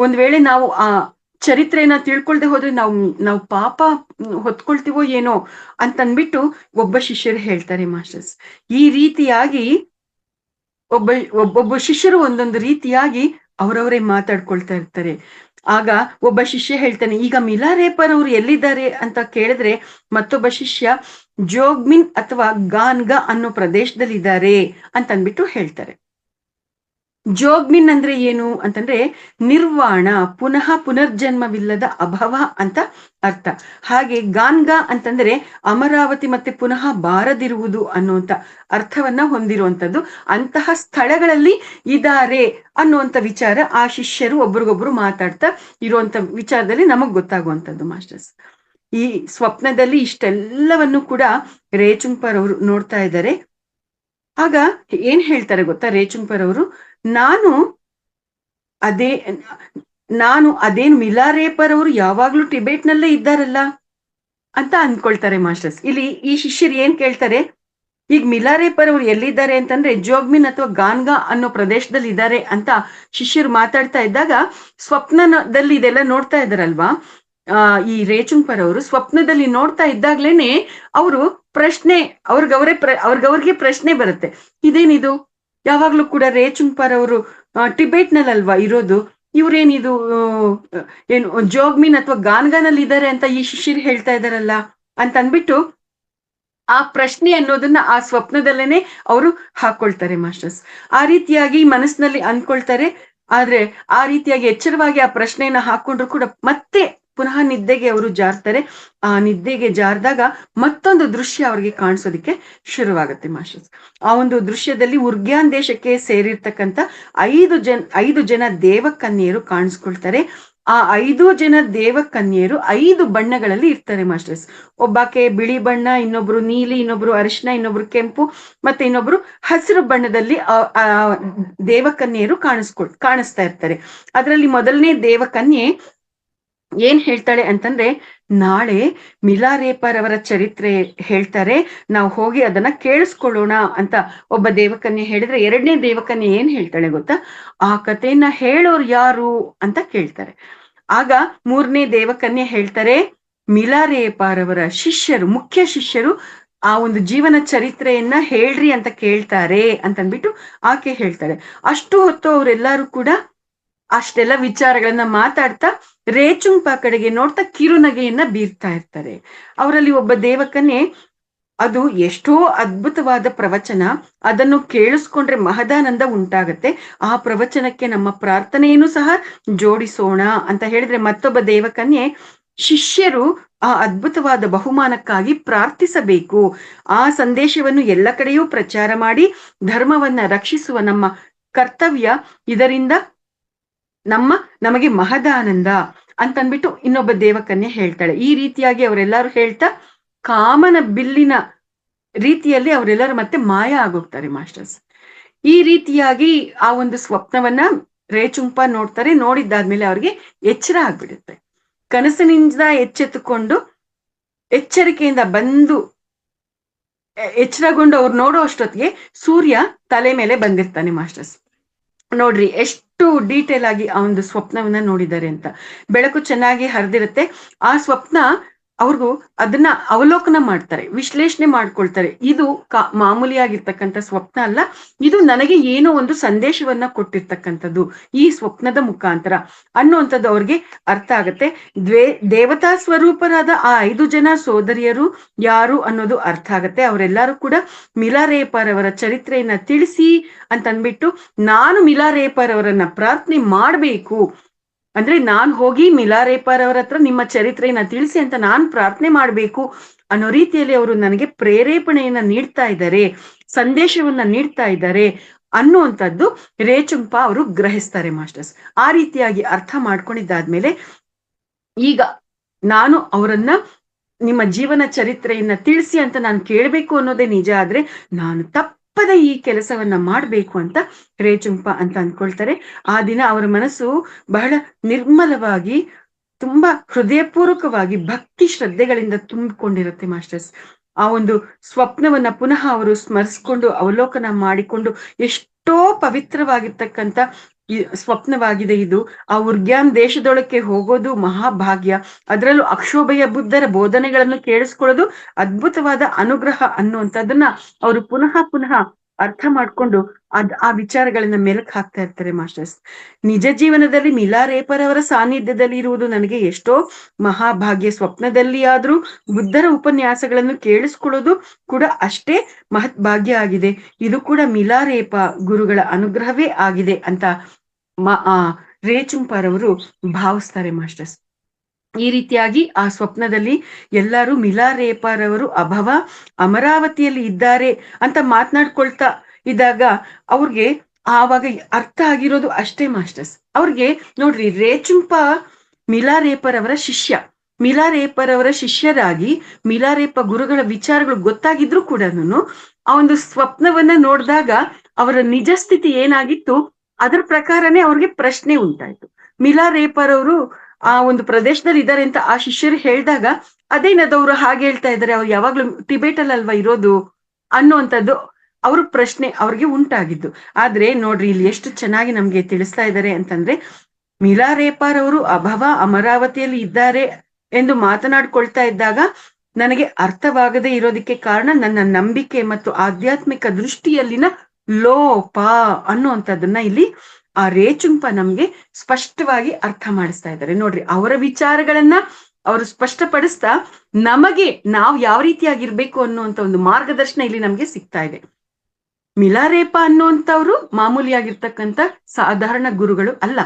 ಒಂದ್ ವೇಳೆ ನಾವು ಆ ಚರಿತ್ರೆಯನ್ನ ತಿಳ್ಕೊಳ್ದೆ ಹೋದ್ರೆ ನಾವು ಪಾಪ ಹೊತ್ಕೊಳ್ತೀವೋ ಏನೋ ಅಂತನ್ಬಿಟ್ಟು ಒಬ್ಬ ಶಿಷ್ಯರು ಹೇಳ್ತಾರೆ ಮಾಸ್ಟರ್ಸ್. ಈ ರೀತಿಯಾಗಿ ಒಬ್ಬೊಬ್ಬ ಶಿಷ್ಯರು ಒಂದೊಂದು ರೀತಿಯಾಗಿ ಅವರವರೇ ಮಾತಾಡ್ಕೊಳ್ತಾ ಇರ್ತಾರೆ. ಆಗ ಒಬ್ಬ ಶಿಷ್ಯ ಹೇಳ್ತಾನೆ, ಈಗ ಮಿಲಾರೇಪರ್ ಅವರು ಎಲ್ಲಿದ್ದಾರೆ ಅಂತ ಕೇಳಿದ್ರೆ ಮತ್ತೊಬ್ಬ ಶಿಷ್ಯ ಜೋಗ್ಮಿನ್ ಅಥವಾ ಗಾನ್ಗಾ ಅನ್ನೋ ಪ್ರದೇಶದಲ್ಲಿದ್ದಾರೆ ಅಂತನ್ಬಿಟ್ಟು ಹೇಳ್ತಾರೆ. ಜೋಗ್ಮಿನ್ ಅಂದ್ರೆ ಏನು ಅಂತಂದ್ರೆ ನಿರ್ವಾಣ, ಪುನರ್ಜನ್ಮವಿಲ್ಲದ ಅಭವ ಅಂತ ಅರ್ಥ. ಹಾಗೆ ಗಾನ್ಗಾ ಅಂತಂದ್ರೆ ಅಮರಾವತಿ ಮತ್ತೆ ಪುನಃ ಬಾರದಿರುವುದು ಅನ್ನುವಂತ ಅರ್ಥವನ್ನ ಹೊಂದಿರುವಂತದ್ದು. ಅಂತಹ ಸ್ಥಳಗಳಲ್ಲಿ ಇದ್ದಾರೆ ಅನ್ನುವಂತ ವಿಚಾರ ಆ ಶಿಷ್ಯರು ಒಬ್ರಿಗೊಬ್ರು ಮಾತಾಡ್ತಾ ಇರುವಂತ ವಿಚಾರದಲ್ಲಿ ನಮಗ್ ಗೊತ್ತಾಗುವಂಥದ್ದು ಮಾಸ್ಟರ್ಸ್. ಈ ಸ್ವಪ್ನದಲ್ಲಿ ಇಷ್ಟೆಲ್ಲವನ್ನು ಕೂಡ ರೇಚುಂಪರ್ ಅವರು ನೋಡ್ತಾ ಇದ್ದಾರೆ. ಆಗ ಏನ್ ಹೇಳ್ತಾರೆ ಗೊತ್ತಾ ರೇಚುಂಪರ್ ಅವರು, ನಾನು ಅದೇನು ಮಿಲಾರೇಪರ್ ಅವರು ಯಾವಾಗ್ಲೂ ಟಿಬೇಟ್ ನಲ್ಲೇ ಇದ್ದಾರಲ್ಲ ಅಂತ ಅನ್ಕೊಳ್ತಾರೆ ಮಾಸ್ಟರ್ಸ್. ಇಲ್ಲಿ ಈ ಶಿಷ್ಯರು ಏನ್ ಕೇಳ್ತಾರೆ, ಈಗ ಮಿಲಾರೇಪರ್ ಅವರು ಎಲ್ಲಿದ್ದಾರೆ ಅಂತಂದ್ರೆ ಜೋಗ್ಮಿನ್ ಅಥವಾ ಗಾನ್ಗಾ ಅನ್ನೋ ಪ್ರದೇಶದಲ್ಲಿ ಇದ್ದಾರೆ ಅಂತ ಶಿಷ್ಯರು ಮಾತಾಡ್ತಾ ಇದ್ದಾಗ ಸ್ವಪ್ನದಲ್ಲಿ ಇದೆಲ್ಲ ನೋಡ್ತಾ ಇದ್ದಾರಲ್ವಾ, ಈ ರೇಚುಂಪರ್ ಅವರು ಸ್ವಪ್ನದಲ್ಲಿ ನೋಡ್ತಾ ಇದ್ದಾಗ್ಲೇನೆ ಅವರು ಪ್ರಶ್ನೆ ಅವ್ರಿಗವ್ರಿಗೆ ಪ್ರಶ್ನೆ ಬರುತ್ತೆ, ಇದೇನಿದು ಯಾವಾಗ್ಲೂ ಕೂಡ ರೇಚುಂಪರ್ ಅವರು ಟಿಬೇಟ್ ನಲ್ಲಲ್ವಾ ಇರೋದು, ಇವ್ರೇನಿದು ಏನು ಜೋಗ್ಮಿನ್ ಅಥವಾ ಗಾನ್ಗಾನಲ್ಲಿ ಇದ್ದಾರೆ ಅಂತ ಈ ಶಿಷ್ಯರು ಹೇಳ್ತಾ ಇದಾರಲ್ಲ ಅಂತ ಅಂದ್ಬಿಟ್ಟು ಆ ಪ್ರಶ್ನೆ ಅನ್ನೋದನ್ನ ಆ ಸ್ವಪ್ನದಲ್ಲೇನೆ ಅವರು ಹಾಕೊಳ್ತಾರೆ ಮಾಸ್ಟರ್ಸ್. ಆ ರೀತಿಯಾಗಿ ಮನಸ್ಸಿನಲ್ಲಿ ಅನ್ಕೊಳ್ತಾರೆ. ಆದ್ರೆ ಆ ರೀತಿಯಾಗಿ ಎಚ್ಚರವಾಗಿ ಆ ಪ್ರಶ್ನೆಯನ್ನ ಹಾಕೊಂಡ್ರು ಕೂಡ ಮತ್ತೆ ಪುನಃ ನಿದ್ದೆಗೆ ಅವರು ಜಾರ್ತಾರೆ. ಆ ನಿದ್ದೆಗೆ ಜಾರ್ದಾಗ ಮತ್ತೊಂದು ದೃಶ್ಯ ಅವ್ರಿಗೆ ಕಾಣಿಸೋದಿಕ್ಕೆ ಶುರುವಾಗುತ್ತೆ ಮಾಸ್ಟರ್ಸ್. ಆ ಒಂದು ದೃಶ್ಯದಲ್ಲಿ ಉರ್ಗ್ಯಾನ್ ದೇಶಕ್ಕೆ ಸೇರಿರ್ತಕ್ಕಂಥ 5 ಜನ ದೇವಕನ್ಯರು ಕಾಣಿಸ್ಕೊಳ್ತಾರೆ. ಆ 5 ಜನ ದೇವಕನ್ಯರು 5 ಬಣ್ಣಗಳಲ್ಲಿ ಇರ್ತಾರೆ ಮಾಸ್ಟರ್ಸ್. ಒಬ್ಬಾಕೆ ಬಿಳಿ ಬಣ್ಣ, ಇನ್ನೊಬ್ರು ನೀಲಿ, ಇನ್ನೊಬ್ರು ಅರಿಶಿನ, ಇನ್ನೊಬ್ರು ಕೆಂಪು, ಮತ್ತೆ ಇನ್ನೊಬ್ರು ಹಸಿರು ಬಣ್ಣದಲ್ಲಿ ಆ ದೇವಕನ್ಯರು ಕಾಣಿಸ್ತಾ ಇರ್ತಾರೆ. ಅದರಲ್ಲಿ ಮೊದಲನೇ ದೇವಕನ್ಯೆ ಏನ್ ಹೇಳ್ತಾಳೆ ಅಂತಂದ್ರೆ, ನಾಳೆ ಮಿಲಾರೇಪರ್ ಅವರ ಚರಿತ್ರೆ ಹೇಳ್ತಾರೆ, ನಾವು ಹೋಗಿ ಅದನ್ನ ಕೇಳಿಸ್ಕೊಳ್ಳೋಣ ಅಂತ ಒಬ್ಬ ದೇವಕನ್ಯೆ ಹೇಳಿದ್ರೆ, ಎರಡನೇ ದೇವಕನ್ಯೆ ಏನ್ ಹೇಳ್ತಾಳೆ ಗೊತ್ತಾ, ಆ ಕಥೆಯನ್ನ ಹೇಳೋರು ಯಾರು ಅಂತ ಕೇಳ್ತಾರೆ. ಆಗ ಮೂರನೇ ದೇವಕನ್ಯೆ ಹೇಳ್ತಾರೆ, ಮಿಲಾರೇಪರ್ ಅವರ ಮುಖ್ಯ ಶಿಷ್ಯರು ಆ ಒಂದು ಜೀವನ ಚರಿತ್ರೆಯನ್ನ ಹೇಳ್ರಿ ಅಂತ ಕೇಳ್ತಾರೆ ಅಂತನ್ಬಿಟ್ಟು ಆಕೆ ಹೇಳ್ತಾಳೆ. ಅಷ್ಟು ಹೊತ್ತು ಅವರೆಲ್ಲರೂ ಕೂಡ ಅಷ್ಟೆಲ್ಲ ವಿಚಾರಗಳನ್ನ ಮಾತಾಡ್ತಾ ರೇಚುಂಪ ಕಡೆಗೆ ನೋಡ್ತಾ ಕಿರುನಗೆಯನ್ನ ಬೀರ್ತಾ ಇರ್ತಾರೆ. ಅವರಲ್ಲಿ ಒಬ್ಬ ದೇವಕನ್ಯೆ, ಅದು ಎಷ್ಟೋ ಅದ್ಭುತವಾದ ಪ್ರವಚನ, ಅದನ್ನು ಕೇಳಿಸ್ಕೊಂಡ್ರೆ ಮಹದಾನಂದ ಉಂಟಾಗತ್ತೆ, ಆ ಪ್ರವಚನಕ್ಕೆ ನಮ್ಮ ಪ್ರಾರ್ಥನೆಯನ್ನು ಸಹ ಜೋಡಿಸೋಣ ಅಂತ ಹೇಳಿದ್ರೆ, ಮತ್ತೊಬ್ಬ ದೇವಕನ್ಯೆ, ಶಿಷ್ಯರು ಆ ಅದ್ಭುತವಾದ ಬಹುಮಾನಕ್ಕಾಗಿ ಪ್ರಾರ್ಥಿಸಬೇಕು, ಆ ಸಂದೇಶವನ್ನು ಎಲ್ಲ ಕಡೆಯೂ ಪ್ರಚಾರ ಮಾಡಿ ಧರ್ಮವನ್ನ ರಕ್ಷಿಸುವ ನಮ್ಮ ಕರ್ತವ್ಯ, ಇದರಿಂದ ನಮಗೆ ಮಹದಾನಂದ ಅಂತನ್ಬಿಟ್ಟು ಇನ್ನೊಬ್ಬ ದೇವಕನ್ಯೆ ಹೇಳ್ತಾಳೆ. ಈ ರೀತಿಯಾಗಿ ಅವರೆಲ್ಲರೂ ಹೇಳ್ತಾ ಕಾಮನ ಬಿಲ್ಲಿನ ರೀತಿಯಲ್ಲಿ ಅವರೆಲ್ಲರೂ ಮತ್ತೆ ಮಾಯ ಆಗೋಗ್ತಾರೆ ಮಾಸ್ಟರ್ಸ್. ಈ ರೀತಿಯಾಗಿ ಆ ಒಂದು ಸ್ವಪ್ನವನ್ನ ರೇಚುಂಪ ನೋಡ್ತಾರೆ. ನೋಡಿದ್ದಾದ್ಮೇಲೆ ಅವ್ರಿಗೆ ಎಚ್ಚರ ಆಗ್ಬಿಡುತ್ತೆ. ಕನಸಿನಿಂದ ಎಚ್ಚೆತ್ತುಕೊಂಡು ಎಚ್ಚರಿಕೆಯಿಂದ ಬಂದು ಎಚ್ಚರಗೊಂಡು ಅವ್ರು ನೋಡೋ ಅಷ್ಟೊತ್ತಿಗೆ ಸೂರ್ಯ ತಲೆ ಮೇಲೆ ಬಂದಿರ್ತಾನೆ ಮಾಸ್ಟರ್ಸ್. ನೋಡ್ರಿ ಎಷ್ಟು ಡೀಟೇಲ್ ಆಗಿ ಆ ಒಂದು ಸ್ವಪ್ನವನ್ನ ನೋಡಿದ್ದಾರೆ ಅಂತ. ಬೆಳಕು ಚೆನ್ನಾಗಿ ಹರಿದಿರುತ್ತೆ. ಆ ಸ್ವಪ್ನ ಅವ್ರಿಗೂ ಅದನ್ನ ಅವಲೋಕನ ಮಾಡ್ತಾರೆ, ವಿಶ್ಲೇಷಣೆ ಮಾಡ್ಕೊಳ್ತಾರೆ. ಇದು ಮಾಮೂಲಿಯಾಗಿರ್ತಕ್ಕಂಥ ಸ್ವಪ್ನ ಅಲ್ಲ, ಇದು ನನಗೆ ಏನೋ ಒಂದು ಸಂದೇಶವನ್ನ ಕೊಟ್ಟಿರ್ತಕ್ಕಂಥದ್ದು ಈ ಸ್ವಪ್ನದ ಮುಖಾಂತರ ಅನ್ನುವಂಥದ್ದು ಅವ್ರಿಗೆ ಅರ್ಥ ಆಗತ್ತೆ. ದೇವತಾ ಸ್ವರೂಪರಾದ ಆ 5 ಜನ ಸೋದರಿಯರು ಯಾರು ಅನ್ನೋದು ಅರ್ಥ ಆಗತ್ತೆ. ಅವರೆಲ್ಲರೂ ಕೂಡ ಮಿಲಾರೇಪರವರ ಚರಿತ್ರೆಯನ್ನ ತಿಳಿಸಿ ಅಂತನ್ಬಿಟ್ಟು, ನಾನು ಮಿಲಾರೇಪರವರನ್ನ ಪ್ರಾರ್ಥನೆ ಮಾಡ್ಬೇಕು ಅಂದ್ರೆ ನಾನು ಹೋಗಿ ಮಿಲಾರೇಪರವರ ಹತ್ರ ನಿಮ್ಮ ಚರಿತ್ರೆಯನ್ನ ತಿಳಿಸಿ ಅಂತ ನಾನು ಪ್ರಾರ್ಥನೆ ಮಾಡ್ಬೇಕು ಅನ್ನೋ ರೀತಿಯಲ್ಲಿ ಅವರು ನನಗೆ ಪ್ರೇರೇಪಣೆಯನ್ನ ನೀಡ್ತಾ ಇದ್ದಾರೆ, ಸಂದೇಶವನ್ನ ನೀಡ್ತಾ ಇದ್ದಾರೆ ಅನ್ನುವಂಥದ್ದು ರೇಚುಂಪ ಅವರು ಗ್ರಹಿಸ್ತಾರೆ ಮಾಸ್ಟರ್ಸ್. ಆ ರೀತಿಯಾಗಿ ಅರ್ಥ ಮಾಡ್ಕೊಂಡಿದ್ದಾದ್ಮೇಲೆ ಈಗ ನಾನು ಅವರನ್ನ ನಿಮ್ಮ ಜೀವನ ಚರಿತ್ರೆಯನ್ನ ತಿಳಿಸಿ ಅಂತ ನಾನು ಕೇಳ್ಬೇಕು ಅನ್ನೋದೇ ನಿಜ ಆದ್ರೆ ನಾನು ತಪ್ಪದ ಈ ಕೆಲಸವನ್ನ ಮಾಡ್ಬೇಕು ಅಂತ ರೇಚುಂಪ ಅಂತ ಅಂದ್ಕೊಳ್ತಾರೆ. ಆ ದಿನ ಅವರ ಮನಸ್ಸು ಬಹಳ ನಿರ್ಮಲವಾಗಿ, ತುಂಬಾ ಹೃದಯಪೂರ್ವಕವಾಗಿ ಭಕ್ತಿ ಶ್ರದ್ಧೆಗಳಿಂದ ತುಂಬಿಕೊಂಡಿರುತ್ತೆ ಮಾಸ್ಟರ್ಸ್. ಆ ಒಂದು ಸ್ವಪ್ನವನ್ನ ಪುನಃ ಅವರು ಸ್ಮರಿಸ್ಕೊಂಡು ಅವಲೋಕನ ಮಾಡಿಕೊಂಡು, ಎಷ್ಟೋ ಪವಿತ್ರವಾಗಿರ್ತಕ್ಕಂಥ ಸ್ವಪ್ನವಾಗಿದೆ ಇದು. ಆ ಉರ್ಗ್ಯಾನ್ ದೇಶದೊಳಕ್ಕೆ ಹೋಗೋದು ಮಹಾಭಾಗ್ಯ, ಅದರಲ್ಲೂ ಅಕ್ಷೋಭಯ ಬುದ್ಧರ ಬೋಧನೆಗಳನ್ನು ಕೇಳಿಸ್ಕೊಳ್ಳೋದು ಅದ್ಭುತವಾದ ಅನುಗ್ರಹ ಅನ್ನುವಂಥದ್ದನ್ನ ಅವರು ಪುನಃ ಅರ್ಥ ಮಾಡ್ಕೊಂಡು ಆ ವಿಚಾರಗಳನ್ನ ಮೆಲುಕು ಹಾಕ್ತಾ ಇರ್ತಾರೆ ಮಾಸ್ಟರ್ಸ್. ನಿಜ ಜೀವನದಲ್ಲಿ ಮಿಲಾರೇಪರವರ ಸಾನ್ನಿಧ್ಯದಲ್ಲಿ ಇರುವುದು ನನಗೆ ಎಷ್ಟೋ ಮಹಾಭಾಗ್ಯ. ಸ್ವಪ್ನದಲ್ಲಿ ಆದ್ರೂ ಬುದ್ಧರ ಉಪನ್ಯಾಸಗಳನ್ನು ಕೇಳಿಸ್ಕೊಳ್ಳೋದು ಕೂಡ ಅಷ್ಟೇ ಮಹತ್ ಭಾಗ್ಯ ಆಗಿದೆ. ಇದು ಕೂಡ ಮಿಲಾರೇಪ ಗುರುಗಳ ಅನುಗ್ರಹವೇ ಆಗಿದೆ ಅಂತ ರೇಚುಂಪರವರು ಭಾವಿಸ್ತಾರೆ ಮಾಸ್ಟರ್ಸ್. ಈ ರೀತಿಯಾಗಿ ಆ ಸ್ವಪ್ನದಲ್ಲಿ ಎಲ್ಲರೂ ಮಿಲಾರೇಪರವರು ಅಭವ ಅಮರಾವತಿಯಲ್ಲಿ ಇದ್ದಾರೆ ಅಂತ ಮಾತನಾಡ್ಕೊಳ್ತಾ ಇದ್ದಾಗ ಅವ್ರಿಗೆ ಆವಾಗ ಅರ್ಥ ಆಗಿರೋದು ಅಷ್ಟೇ ಮಾಸ್ಟರ್ಸ್. ಅವ್ರಿಗೆ ನೋಡ್ರಿ, ರೇಚುಂಪ ಮಿಲಾರೇಪರವರ ಶಿಷ್ಯ. ಮಿಲಾರೇಪರವರ ಶಿಷ್ಯರಾಗಿ ಮಿಲಾರೇಪ ಗುರುಗಳ ವಿಚಾರಗಳು ಗೊತ್ತಾಗಿದ್ರು ಕೂಡ ಆ ಒಂದು ಸ್ವಪ್ನವನ್ನ ನೋಡಿದಾಗ ಅವರ ನಿಜ ಸ್ಥಿತಿ ಏನಾಗಿತ್ತು ಅದ್ರ ಪ್ರಕಾರನೇ ಅವ್ರಿಗೆ ಪ್ರಶ್ನೆ ಉಂಟಾಯ್ತು. ಮಿಲಾರೇಪರವರು ಆ ಒಂದು ಪ್ರದೇಶದಲ್ಲಿ ಇದ್ದಾರೆ ಅಂತ ಆ ಶಿಷ್ಯರು ಹೇಳಿದಾಗ, ಅದೇನದವ್ರು ಹಾಗೆ ಹೇಳ್ತಾ ಇದ್ದಾರೆ, ಅವ್ರು ಯಾವಾಗ್ಲೂ ಟಿಬೇಟ್ ಅಲ್ವಾ ಇರೋದು ಅನ್ನುವಂಥದ್ದು ಅವ್ರ ಪ್ರಶ್ನೆ ಅವ್ರಿಗೆ ಉಂಟಾಗಿದ್ದು. ಆದ್ರೆ ನೋಡ್ರಿ, ಇಲ್ಲಿ ಎಷ್ಟು ಚೆನ್ನಾಗಿ ನಮ್ಗೆ ತಿಳಿಸ್ತಾ ಇದ್ದಾರೆ ಅಂತಂದ್ರೆ, ಮಿಲಾರೇಪರವರು ಅಭವ ಅಮರಾವತಿಯಲ್ಲಿ ಇದ್ದಾರೆ ಎಂದು ಮಾತನಾಡ್ಕೊಳ್ತಾ ಇದ್ದಾಗ ನನಗೆ ಅರ್ಥವಾಗದೇ ಇರೋದಕ್ಕೆ ಕಾರಣ ನನ್ನ ನಂಬಿಕೆ ಮತ್ತು ಆಧ್ಯಾತ್ಮಿಕ ದೃಷ್ಟಿಯಲ್ಲಿನ ಲೋಪ ಅನ್ನುವಂಥದ್ದನ್ನ ಇಲ್ಲಿ ಆ ರೇಚುಂಪ ನಮ್ಗೆ ಸ್ಪಷ್ಟವಾಗಿ ಅರ್ಥ ಮಾಡಿಸ್ತಾ ಇದ್ದಾರೆ. ನೋಡ್ರಿ, ಅವರ ವಿಚಾರಗಳನ್ನ ಅವರು ಸ್ಪಷ್ಟಪಡಿಸ್ತಾ ನಮಗೆ ನಾವು ಯಾವ ರೀತಿಯಾಗಿರ್ಬೇಕು ಅನ್ನುವಂತ ಒಂದು ಮಾರ್ಗದರ್ಶನ ಇಲ್ಲಿ ನಮ್ಗೆ ಸಿಗ್ತಾ ಇದೆ. ಮಿಲಾರೇಪ ಅನ್ನುವಂಥವ್ರು ಮಾಮೂಲಿಯಾಗಿರ್ತಕ್ಕಂಥ ಸಾಧಾರಣ ಗುರುಗಳು ಅಲ್ಲ,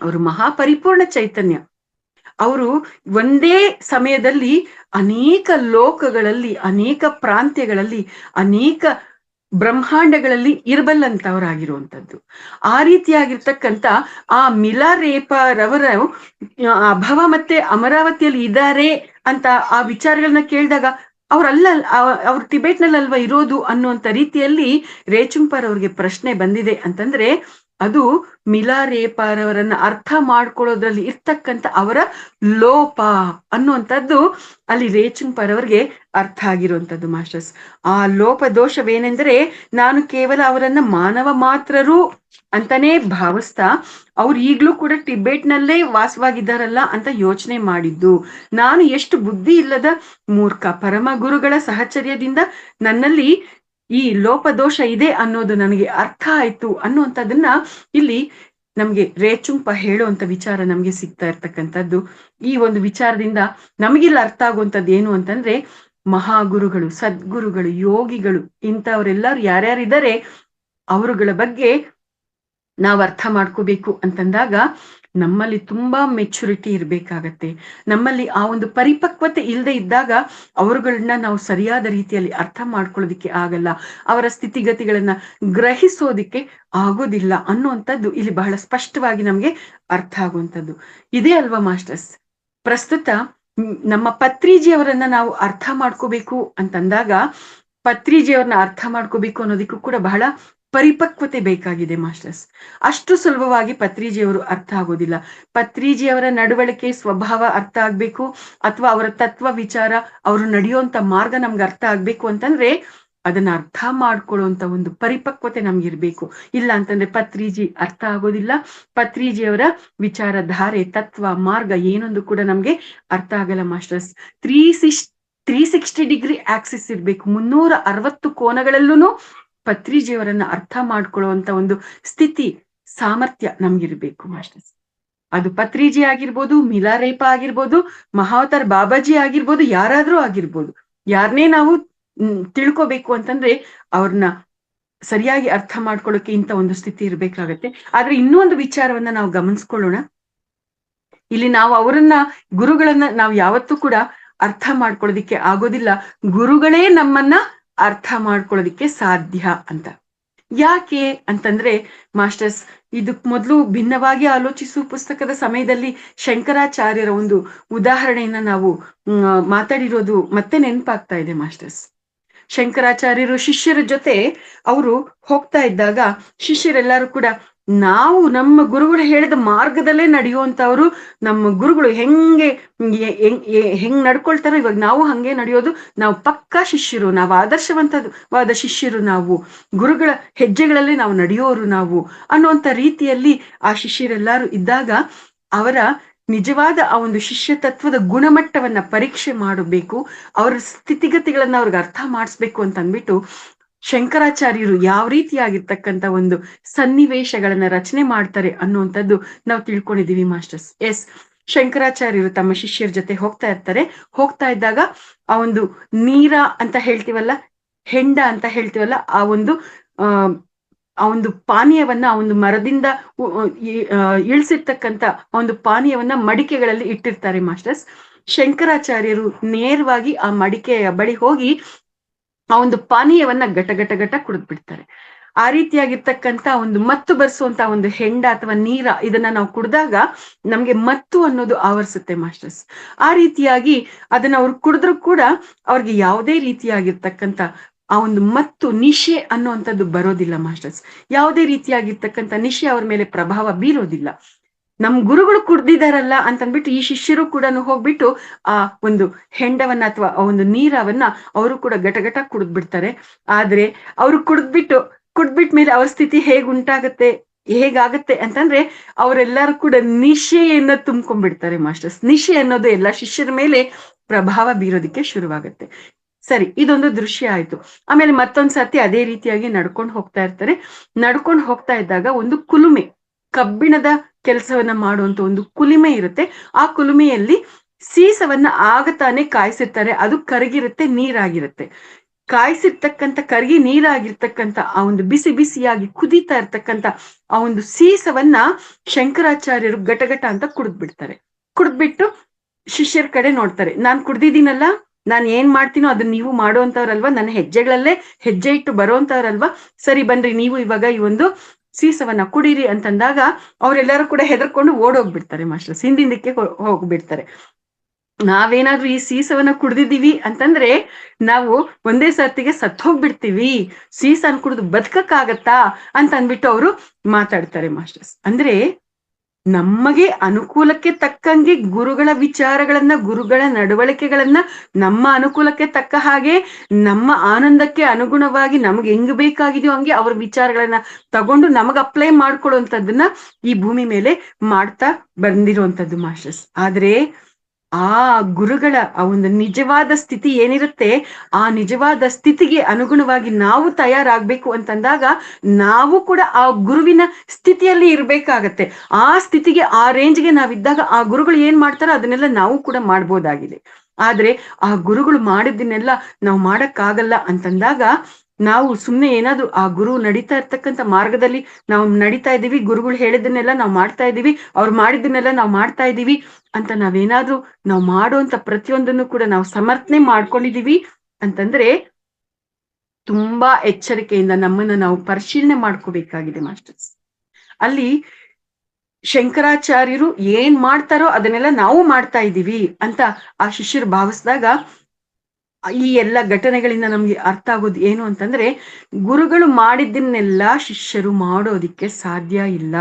ಅವರು ಮಹಾಪರಿಪೂರ್ಣ ಚೈತನ್ಯ. ಅವರು ಒಂದೇ ಸಮಯದಲ್ಲಿ ಅನೇಕ ಲೋಕಗಳಲ್ಲಿ, ಅನೇಕ ಪ್ರಾಂತ್ಯಗಳಲ್ಲಿ, ಅನೇಕ ಬ್ರಹ್ಮಾಂಡಗಳಲ್ಲಿ ಇರಬಲ್ಲಂತವರಾಗಿರುವಂಥದ್ದು. ಆ ರೀತಿಯಾಗಿರ್ತಕ್ಕಂಥ ಆ ಮಿಲಾರೇಪರವರ ಅಭವ ಮತ್ತೆ ಅಮರಾವತಿಯಲ್ಲಿ ಇದ್ದಾರೆ ಅಂತ ಆ ವಿಚಾರಗಳನ್ನ ಕೇಳಿದಾಗ ಅವ್ರು ಟಿಬೇಟ್ನಲ್ಲಿ ಅಲ್ವಾ ಇರೋದು ಅನ್ನುವಂಥ ರೀತಿಯಲ್ಲಿ ರೇಚುಂಪರ್ ಅವ್ರಿಗೆ ಪ್ರಶ್ನೆ ಬಂದಿದೆ ಅಂತಂದ್ರೆ ಅದು ಮಿಲಾರೇಪರವರನ್ನ ಅರ್ಥ ಮಾಡ್ಕೊಳ್ಳೋದ್ರಲ್ಲಿ ಇರ್ತಕ್ಕಂಥ ಅವರ ಲೋಪ ಅನ್ನುವಂಥದ್ದು ಅಲ್ಲಿ ರೇಚುಂಪರ್ ಅವ್ರಿಗೆ ಅರ್ಥ ಆಗಿರುವಂಥದ್ದು ಮಾಸ್ಟರ್ಸ್. ಆ ಲೋಪ ದೋಷವೇನೆಂದ್ರೆ, ನಾನು ಕೇವಲ ಅವರನ್ನ ಮಾನವ ಮಾತ್ರರು ಅಂತಾನೆ ಭಾವಿಸ್ತಾ ಅವ್ರು ಈಗ್ಲೂ ಕೂಡ ಟಿಬೇಟ್ನಲ್ಲೇ ವಾಸವಾಗಿದ್ದಾರಲ್ಲ ಅಂತ ಯೋಚನೆ ಮಾಡಿದ್ದು. ನಾನು ಎಷ್ಟು ಬುದ್ಧಿ ಇಲ್ಲದ ಮೂರ್ಖ. ಪರಮ ಗುರುಗಳ ಸಹಚರ್ಯದಿಂದ ನನ್ನಲ್ಲಿ ಈ ಲೋಪದೋಷ ಇದೆ ಅನ್ನೋದು ನನಗೆ ಅರ್ಥ ಆಯ್ತು ಅನ್ನುವಂಥದ್ದನ್ನ ಇಲ್ಲಿ ನಮ್ಗೆ ರೇಚುಂಪ ಹೇಳುವಂತ ವಿಚಾರ ನಮ್ಗೆ ಸಿಗ್ತಾ ಇರ್ತಕ್ಕಂಥದ್ದು. ಈ ಒಂದು ವಿಚಾರದಿಂದ ನಮಗಿಲ್ಲ ಅರ್ಥ ಆಗುವಂಥದ್ದು ಏನು ಅಂತಂದ್ರೆ, ಮಹಾಗುರುಗಳು, ಸದ್ಗುರುಗಳು, ಯೋಗಿಗಳು ಇಂಥವ್ರೆಲ್ಲರೂ ಯಾರ್ಯಾರಿದ್ದಾರೆ ಅವರುಗಳ ಬಗ್ಗೆ ನಾವು ಅರ್ಥ ಮಾಡ್ಕೋಬೇಕು ಅಂತಂದಾಗ ನಮ್ಮಲ್ಲಿ ತುಂಬಾ ಮೆಚುರಿಟಿ ಇರ್ಬೇಕಾಗತ್ತೆ. ನಮ್ಮಲ್ಲಿ ಆ ಒಂದು ಪರಿಪಕ್ವತೆ ಇಲ್ಲದೆ ಇದ್ದಾಗ ಅವರುಗಳನ್ನ ನಾವು ಸರಿಯಾದ ರೀತಿಯಲ್ಲಿ ಅರ್ಥ ಮಾಡ್ಕೊಳ್ಳೋದಿಕ್ಕೆ ಆಗಲ್ಲ, ಅವರ ಸ್ಥಿತಿಗತಿಗಳನ್ನ ಗ್ರಹಿಸೋದಿಕ್ಕೆ ಆಗೋದಿಲ್ಲ ಅನ್ನುವಂಥದ್ದು ಇಲ್ಲಿ ಬಹಳ ಸ್ಪಷ್ಟವಾಗಿ ನಮ್ಗೆ ಅರ್ಥ ಆಗುವಂಥದ್ದು. ಇದೇ ಅಲ್ವಾ ಮಾಸ್ಟರ್ಸ್, ಪ್ರಸ್ತುತ ನಮ್ಮ ಪತ್ರಿಜಿಯವರನ್ನ ನಾವು ಅರ್ಥ ಮಾಡ್ಕೋಬೇಕು ಅಂತಂದಾಗ, ಪತ್ರಿಜಿಯವ್ರನ್ನ ಅರ್ಥ ಮಾಡ್ಕೋಬೇಕು ಅನ್ನೋದಕ್ಕೂ ಕೂಡ ಬಹಳ ಪರಿಪಕ್ವತೆ ಬೇಕಾಗಿದೆ ಮಾಸ್ಟರ್ಸ್. ಅಷ್ಟು ಸುಲಭವಾಗಿ ಪತ್ರಿಜಿಯವರು ಅರ್ಥ ಆಗೋದಿಲ್ಲ. ಪತ್ರಿಜಿಯವರ ನಡವಳಿಕೆ ಸ್ವಭಾವ ಅರ್ಥ ಆಗ್ಬೇಕು, ಅಥವಾ ಅವರ ತತ್ವ ವಿಚಾರ, ಅವರು ನಡೆಯುವಂತ ಮಾರ್ಗ ನಮ್ಗೆ ಅರ್ಥ ಆಗ್ಬೇಕು ಅಂತಂದ್ರೆ ಅದನ್ನ ಅರ್ಥ ಮಾಡ್ಕೊಳ್ಳುವಂತ ಒಂದು ಪರಿಪಕ್ವತೆ ನಮ್ಗಿರ್ಬೇಕು. ಇಲ್ಲ ಅಂತಂದ್ರೆ ಪತ್ರಿಜಿ ಅರ್ಥ ಆಗೋದಿಲ್ಲ, ಪತ್ರಿಜಿಯವರ ವಿಚಾರಧಾರೆ, ತತ್ವ, ಮಾರ್ಗ ಏನೊಂದು ಕೂಡ ನಮ್ಗೆ ಅರ್ಥ ಆಗಲ್ಲ ಮಾಸ್ಟರ್ಸ್. 360 ಡಿಗ್ರಿ ಆಕ್ಸಿಸ್ ಇರ್ಬೇಕು, 360 ಕೋನಗಳಲ್ಲೂ ಪತ್ರಿಜಿಯವರನ್ನ ಅರ್ಥ ಮಾಡ್ಕೊಳ್ಳುವಂತ ಒಂದು ಸ್ಥಿತಿ, ಸಾಮರ್ಥ್ಯ ನಮ್ಗಿರ್ಬೇಕು ಮಾಸ್ಟರ್ಸ್. ಅದು ಪತ್ರಿಜಿ ಆಗಿರ್ಬೋದು, ಮಿಲಾರೇಪ ಆಗಿರ್ಬೋದು, ಮಹಾವತಾರ್ ಬಾಬಾಜಿ ಆಗಿರ್ಬೋದು, ಯಾರಾದ್ರೂ ಆಗಿರ್ಬೋದು. ಯಾರನ್ನೇ ನಾವು ತಿಳ್ಕೋಬೇಕು ಅಂತಂದ್ರೆ ಅವ್ರನ್ನ ಸರಿಯಾಗಿ ಅರ್ಥ ಮಾಡ್ಕೊಳ್ಳೋಕೆ ಇಂಥ ಒಂದು ಸ್ಥಿತಿ ಇರ್ಬೇಕಾಗತ್ತೆ. ಆದ್ರೆ ಇನ್ನೊಂದು ವಿಚಾರವನ್ನ ನಾವು ಗಮನಿಸ್ಕೊಳ್ಳೋಣ. ಇಲ್ಲಿ ನಾವು ಅವರನ್ನ, ಗುರುಗಳನ್ನ ನಾವು ಯಾವತ್ತೂ ಕೂಡ ಅರ್ಥ ಮಾಡ್ಕೊಳ್ಳೋದಿಕ್ಕೆ ಆಗೋದಿಲ್ಲ, ಗುರುಗಳೇ ನಮ್ಮನ್ನ ಅರ್ಥ ಮಾಡ್ಕೊಳ್ಳೋದಿಕ್ಕೆ ಸಾಧ್ಯ ಅಂತ. ಯಾಕೆ ಅಂತಂದ್ರೆ ಮಾಸ್ಟರ್ಸ್, ಇದಕ್ ಮೊದಲು ಭಿನ್ನವಾಗಿ ಆಲೋಚಿಸುವ ಪುಸ್ತಕದ ಸಮಯದಲ್ಲಿ ಶಂಕರಾಚಾರ್ಯರ ಒಂದು ಉದಾಹರಣೆಯನ್ನ ನಾವು ಮಾತಾಡಿರೋದು ಮತ್ತೆ ನೆನಪಾಗ್ತಾ ಇದೆ ಮಾಸ್ಟರ್ಸ್. ಶಂಕರಾಚಾರ್ಯರು ಶಿಷ್ಯರ ಜೊತೆ ಅವರು ಹೋಗ್ತಾ ಇದ್ದಾಗ ಶಿಷ್ಯರೆಲ್ಲರೂ ಕೂಡ ನಾವು ನಮ್ಮ ಗುರುಗಳು ಹೇಳಿದ ಮಾರ್ಗದಲ್ಲೇ ನಡೆಯುವಂತವ್ರು, ನಮ್ಮ ಗುರುಗಳು ಹೆಂಗ್ ನಡ್ಕೊಳ್ತಾರೋ ಇವಾಗ ನಾವು ಹಂಗೆ ನಡೆಯೋದು, ನಾವು ಪಕ್ಕಾ ಶಿಷ್ಯರು, ನಾವು ಆದರ್ಶವಂತವಾದ ಶಿಷ್ಯರು, ನಾವು ಗುರುಗಳ ಹೆಜ್ಜೆಗಳಲ್ಲೇ ನಾವು ನಡೆಯೋರು ನಾವು ಅನ್ನುವಂತ ರೀತಿಯಲ್ಲಿ ಆ ಶಿಷ್ಯರೆಲ್ಲರೂ ಇದ್ದಾಗ ಅವರ ನಿಜವಾದ ಆ ಒಂದು ಶಿಷ್ಯ ತತ್ವದ ಗುಣಮಟ್ಟವನ್ನ ಪರೀಕ್ಷೆ ಮಾಡಬೇಕು, ಅವರ ಸ್ಥಿತಿಗತಿಗಳನ್ನ ಅವ್ರಿಗೆ ಅರ್ಥ ಮಾಡಿಸ್ಬೇಕು ಅಂತ ಅಂದ್ಬಿಟ್ಟು ಶಂಕರಾಚಾರ್ಯರು ಯಾವ ರೀತಿಯಾಗಿರ್ತಕ್ಕಂಥ ಒಂದು ಸನ್ನಿವೇಶಗಳನ್ನ ರಚನೆ ಮಾಡ್ತಾರೆ ಅನ್ನುವಂಥದ್ದು ನಾವು ತಿಳ್ಕೊಂಡಿದೀವಿ ಮಾಸ್ಟರ್ಸ್. ಎಸ್, ಶಂಕರಾಚಾರ್ಯರು ತಮ್ಮ ಶಿಷ್ಯರ ಜೊತೆ ಹೋಗ್ತಾ ಇರ್ತಾರೆ. ಹೋಗ್ತಾ ಇದ್ದಾಗ ಆ ಒಂದು ನೀರ ಅಂತ ಹೇಳ್ತೀವಲ್ಲ, ಹೆಂಡ ಅಂತ ಹೇಳ್ತೀವಲ್ಲ, ಆ ಒಂದು ಪಾನೀಯವನ್ನ, ಆ ಒಂದು ಮರದಿಂದ ಇಳಿಸಿರ್ತಕ್ಕಂಥ ಒಂದು ಪಾನೀಯವನ್ನ ಮಡಿಕೆಗಳಲ್ಲಿ ಇಟ್ಟಿರ್ತಾರೆ ಮಾಸ್ಟರ್ಸ್. ಶಂಕರಾಚಾರ್ಯರು ನೇರವಾಗಿ ಆ ಮಡಿಕೆಯ ಬಳಿ ಹೋಗಿ ಆ ಒಂದು ಪಾನೀಯವನ್ನ ಗಟ ಕುಡಿದ್ ಬಿಡ್ತಾರೆ. ಆ ರೀತಿಯಾಗಿರ್ತಕ್ಕಂಥ ಒಂದು ಮತ್ತು ಬರ್ಸುವಂತ ಒಂದು ಹೆಂಡ ಅಥವಾ ನೀರ, ಇದನ್ನ ನಾವು ಕುಡ್ದಾಗ ನಮ್ಗೆ ಮತ್ತು ಅನ್ನೋದು ಆವರಿಸುತ್ತೆ ಮಾಸ್ಟರ್ಸ್. ಆ ರೀತಿಯಾಗಿ ಅದನ್ನ ಅವ್ರು ಕುಡಿದ್ರು ಕೂಡ ಅವ್ರಿಗೆ ಯಾವುದೇ ರೀತಿಯಾಗಿರ್ತಕ್ಕಂಥ ಆ ಒಂದು ಮತ್ತು ನಿಶೆ ಅನ್ನುವಂಥದ್ದು ಬರೋದಿಲ್ಲ ಮಾಸ್ಟರ್ಸ್. ಯಾವುದೇ ರೀತಿಯಾಗಿರ್ತಕ್ಕಂಥ ನಿಶೆ ಅವ್ರ ಮೇಲೆ ಪ್ರಭಾವ ಬೀರೋದಿಲ್ಲ. ನಮ್ ಗುರುಗಳು ಕುಡ್ದಿದಾರಲ್ಲ ಅಂತಂದ್ಬಿಟ್ಟು ಈ ಶಿಷ್ಯರು ಕೂಡ ಹೋಗ್ಬಿಟ್ಟು ಆ ಒಂದು ಹೆಂಡವನ್ನ ಅಥವಾ ಆ ಒಂದು ನೀರವನ್ನ ಅವರು ಕೂಡ ಗಟಗಟ ಕುಡಿದ್ ಬಿಡ್ತಾರೆ. ಆದ್ರೆ ಅವ್ರು ಕುಡ್ದ್ಬಿಟ್ ಮೇಲೆ ಅವ್ರ ಸ್ಥಿತಿ ಹೇಗಾಗತ್ತೆ ಅಂತಂದ್ರೆ ಅವರೆಲ್ಲರೂ ಕೂಡ ನಿಶೆಯನ್ನ ತುಂಬ್ಕೊಂಡ್ಬಿಡ್ತಾರೆ ಮಾಸ್ಟರ್ಸ್. ನಿಶೆ ಅನ್ನೋದು ಎಲ್ಲ ಶಿಷ್ಯರ ಮೇಲೆ ಪ್ರಭಾವ ಬೀರೋದಿಕ್ಕೆ ಶುರುವಾಗತ್ತೆ. ಸರಿ, ಇದೊಂದು ದೃಶ್ಯ ಆಯ್ತು. ಆಮೇಲೆ ಮತ್ತೊಂದ್ಸತಿ ಅದೇ ರೀತಿಯಾಗಿ ನಡ್ಕೊಂಡು ಹೋಗ್ತಾ ಇದ್ದಾಗ ಒಂದು ಕುಲುಮೆ, ಕಬ್ಬಿಣದ ಕೆಲಸವನ್ನ ಮಾಡುವಂತ ಒಂದು ಕುಲುಮೆ ಇರುತ್ತೆ. ಆ ಕುಲುಮೆಯಲ್ಲಿ ಸೀಸವನ್ನ ಆಗತಾನೆ ಕಾಯಿಸಿರ್ತಾರೆ. ಅದು ಕರಗಿರುತ್ತೆ, ನೀರಾಗಿರುತ್ತೆ. ಕಾಯಿಸಿರ್ತಕ್ಕಂಥ ಕರಗಿ ನೀರಾಗಿರ್ತಕ್ಕಂಥ ಆ ಒಂದು ಬಿಸಿಯಾಗಿ ಕುದೀತಾ ಇರ್ತಕ್ಕಂಥ ಆ ಒಂದು ಸೀಸವನ್ನ ಶಂಕರಾಚಾರ್ಯರು ಗಟಗಟ ಅಂತ ಕುಡಿದ್ಬಿಟ್ಟು ಶಿಷ್ಯರ ಕಡೆ ನೋಡ್ತಾರೆ. ನಾನ್ ಕುಡ್ದಿದ್ದೀನಲ್ಲ, ನಾನ್ ಏನ್ ಮಾಡ್ತೀನೋ ಅದನ್ನ ನೀವು ಮಾಡುವಂತವ್ರಲ್ವಾ, ನನ್ನ ಹೆಜ್ಜೆಗಳಲ್ಲೇ ಹೆಜ್ಜೆ ಇಟ್ಟು ಬರುವಂತವ್ರಲ್ವಾ, ಸರಿ ಬನ್ರಿ ನೀವು ಇವಾಗ ಈ ಒಂದು ಸೀಸವನ್ನ ಕುಡೀರಿ ಅಂತಂದಾಗ ಅವರೆಲ್ಲರೂ ಕೂಡ ಹೆದರ್ಕೊಂಡು ಓಡೋಗ್ಬಿಡ್ತಾರೆ ಮಾಸ್ಟರ್ಸ್, ಹಿಂದಿಂದಕ್ಕೆ ಹೋಗ್ಬಿಡ್ತಾರೆ. ನಾವೇನಾದ್ರೂ ಈ ಸೀಸವನ್ನ ಕುಡ್ದಿದೀವಿ ಅಂತಂದ್ರೆ ನಾವು ಒಂದೇ ಸರ್ತಿಗೆ ಸತ್ ಹೋಗ್ಬಿಡ್ತೀವಿ, ಸೀಸನ್ ಕುಡಿದು ಬದುಕಕ್ಕಾಗತ್ತಾ ಅಂತ ಅಂದ್ಬಿಟ್ಟು ಅವರು ಮಾತಾಡ್ತಾರೆ ಮಾಸ್ಟರ್ಸ್. ಅಂದ್ರೆ ನಮಗೆ ಅನುಕೂಲಕ್ಕೆ ತಕ್ಕಂಗೆ ಗುರುಗಳ ವಿಚಾರಗಳನ್ನ, ಗುರುಗಳ ನಡವಳಿಕೆಗಳನ್ನ ನಮ್ಮ ಅನುಕೂಲಕ್ಕೆ ತಕ್ಕ ಹಾಗೆ, ನಮ್ಮ ಆನಂದಕ್ಕೆ ಅನುಗುಣವಾಗಿ ನಮ್ಗೆ ಹೆಂಗ್ ಬೇಕಾಗಿದೆಯೋ ಹಂಗೆ ಅವ್ರ ವಿಚಾರಗಳನ್ನ ತಗೊಂಡು ನಮಗ್ ಅಪ್ಲೈ ಮಾಡ್ಕೊಳ್ಳುವಂಥದ್ದನ್ನ ಈ ಭೂಮಿ ಮೇಲೆ ಮಾಡ್ತಾ ಬಂದಿರುವಂತದ್ದು ಮಾಸ್ಟರ್ಸ್. ಆದ್ರೆ ಆ ಗುರುಗಳ ಆ ಒಂದು ನಿಜವಾದ ಸ್ಥಿತಿ ಏನಿರುತ್ತೆ, ಆ ನಿಜವಾದ ಸ್ಥಿತಿಗೆ ಅನುಗುಣವಾಗಿ ನಾವು ತಯಾರಾಗ್ಬೇಕು ಅಂತಂದಾಗ ನಾವು ಕೂಡ ಆ ಗುರುವಿನ ಸ್ಥಿತಿಯಲ್ಲಿ ಇರ್ಬೇಕಾಗತ್ತೆ. ಆ ಸ್ಥಿತಿಗೆ, ಆ ರೇಂಜ್ಗೆ ನಾವಿದ್ದಾಗ ಆ ಗುರುಗಳು ಏನ್ ಮಾಡ್ತಾರೋ ಅದನ್ನೆಲ್ಲ ನಾವು ಕೂಡ ಮಾಡ್ಬೋದಾಗಿದೆ. ಆದ್ರೆ ಆ ಗುರುಗಳು ಮಾಡಿದ್ದನ್ನೆಲ್ಲ ನಾವು ಮಾಡಕ್ಕಾಗಲ್ಲ ಅಂತಂದಾಗ ನಾವು ಸುಮ್ನೆ ಏನಾದ್ರು ಆ ಗುರು ನಡೀತಾ ಇರ್ತಕ್ಕಂಥ ಮಾರ್ಗದಲ್ಲಿ ನಾವು ನಡೀತಾ ಇದೀವಿ, ಗುರುಗಳು ಹೇಳಿದ್ದನ್ನೆಲ್ಲ ನಾವು ಮಾಡ್ತಾ ಇದೀವಿ, ಅವ್ರು ಮಾಡಿದ್ದನ್ನೆಲ್ಲ ನಾವು ಮಾಡ್ತಾ ಇದೀವಿ ಅಂತ ನಾವೇನಾದ್ರೂ ನಾವು ಮಾಡುವಂತ ಪ್ರತಿಯೊಂದನ್ನು ಕೂಡ ನಾವು ಸಮರ್ಥನೆ ಮಾಡ್ಕೊಂಡಿದೀವಿ ಅಂತಂದ್ರೆ ತುಂಬಾ ಎಚ್ಚರಿಕೆಯಿಂದ ನಮ್ಮನ್ನ ನಾವು ಪರಿಶೀಲನೆ ಮಾಡ್ಕೋಬೇಕಾಗಿದೆ ಮಾಸ್ಟರ್ಸ್. ಅಲ್ಲಿ ಶಂಕರಾಚಾರ್ಯರು ಏನ್ ಮಾಡ್ತಾರೋ ಅದನ್ನೆಲ್ಲ ನಾವು ಮಾಡ್ತಾ ಇದ್ದೀವಿ ಅಂತ ಆ ಶಿಷ್ಯರು ಭಾವಿಸಿದಾಗ ಈ ಎಲ್ಲ ಘಟನೆಗಳಿಂದ ನಮ್ಗೆ ಅರ್ಥ ಆಗೋದು ಏನು ಅಂತಂದ್ರೆ, ಗುರುಗಳು ಮಾಡಿದ್ದನ್ನೆಲ್ಲ ಶಿಷ್ಯರು ಮಾಡೋದಿಕ್ಕೆ ಸಾಧ್ಯ ಇಲ್ಲ.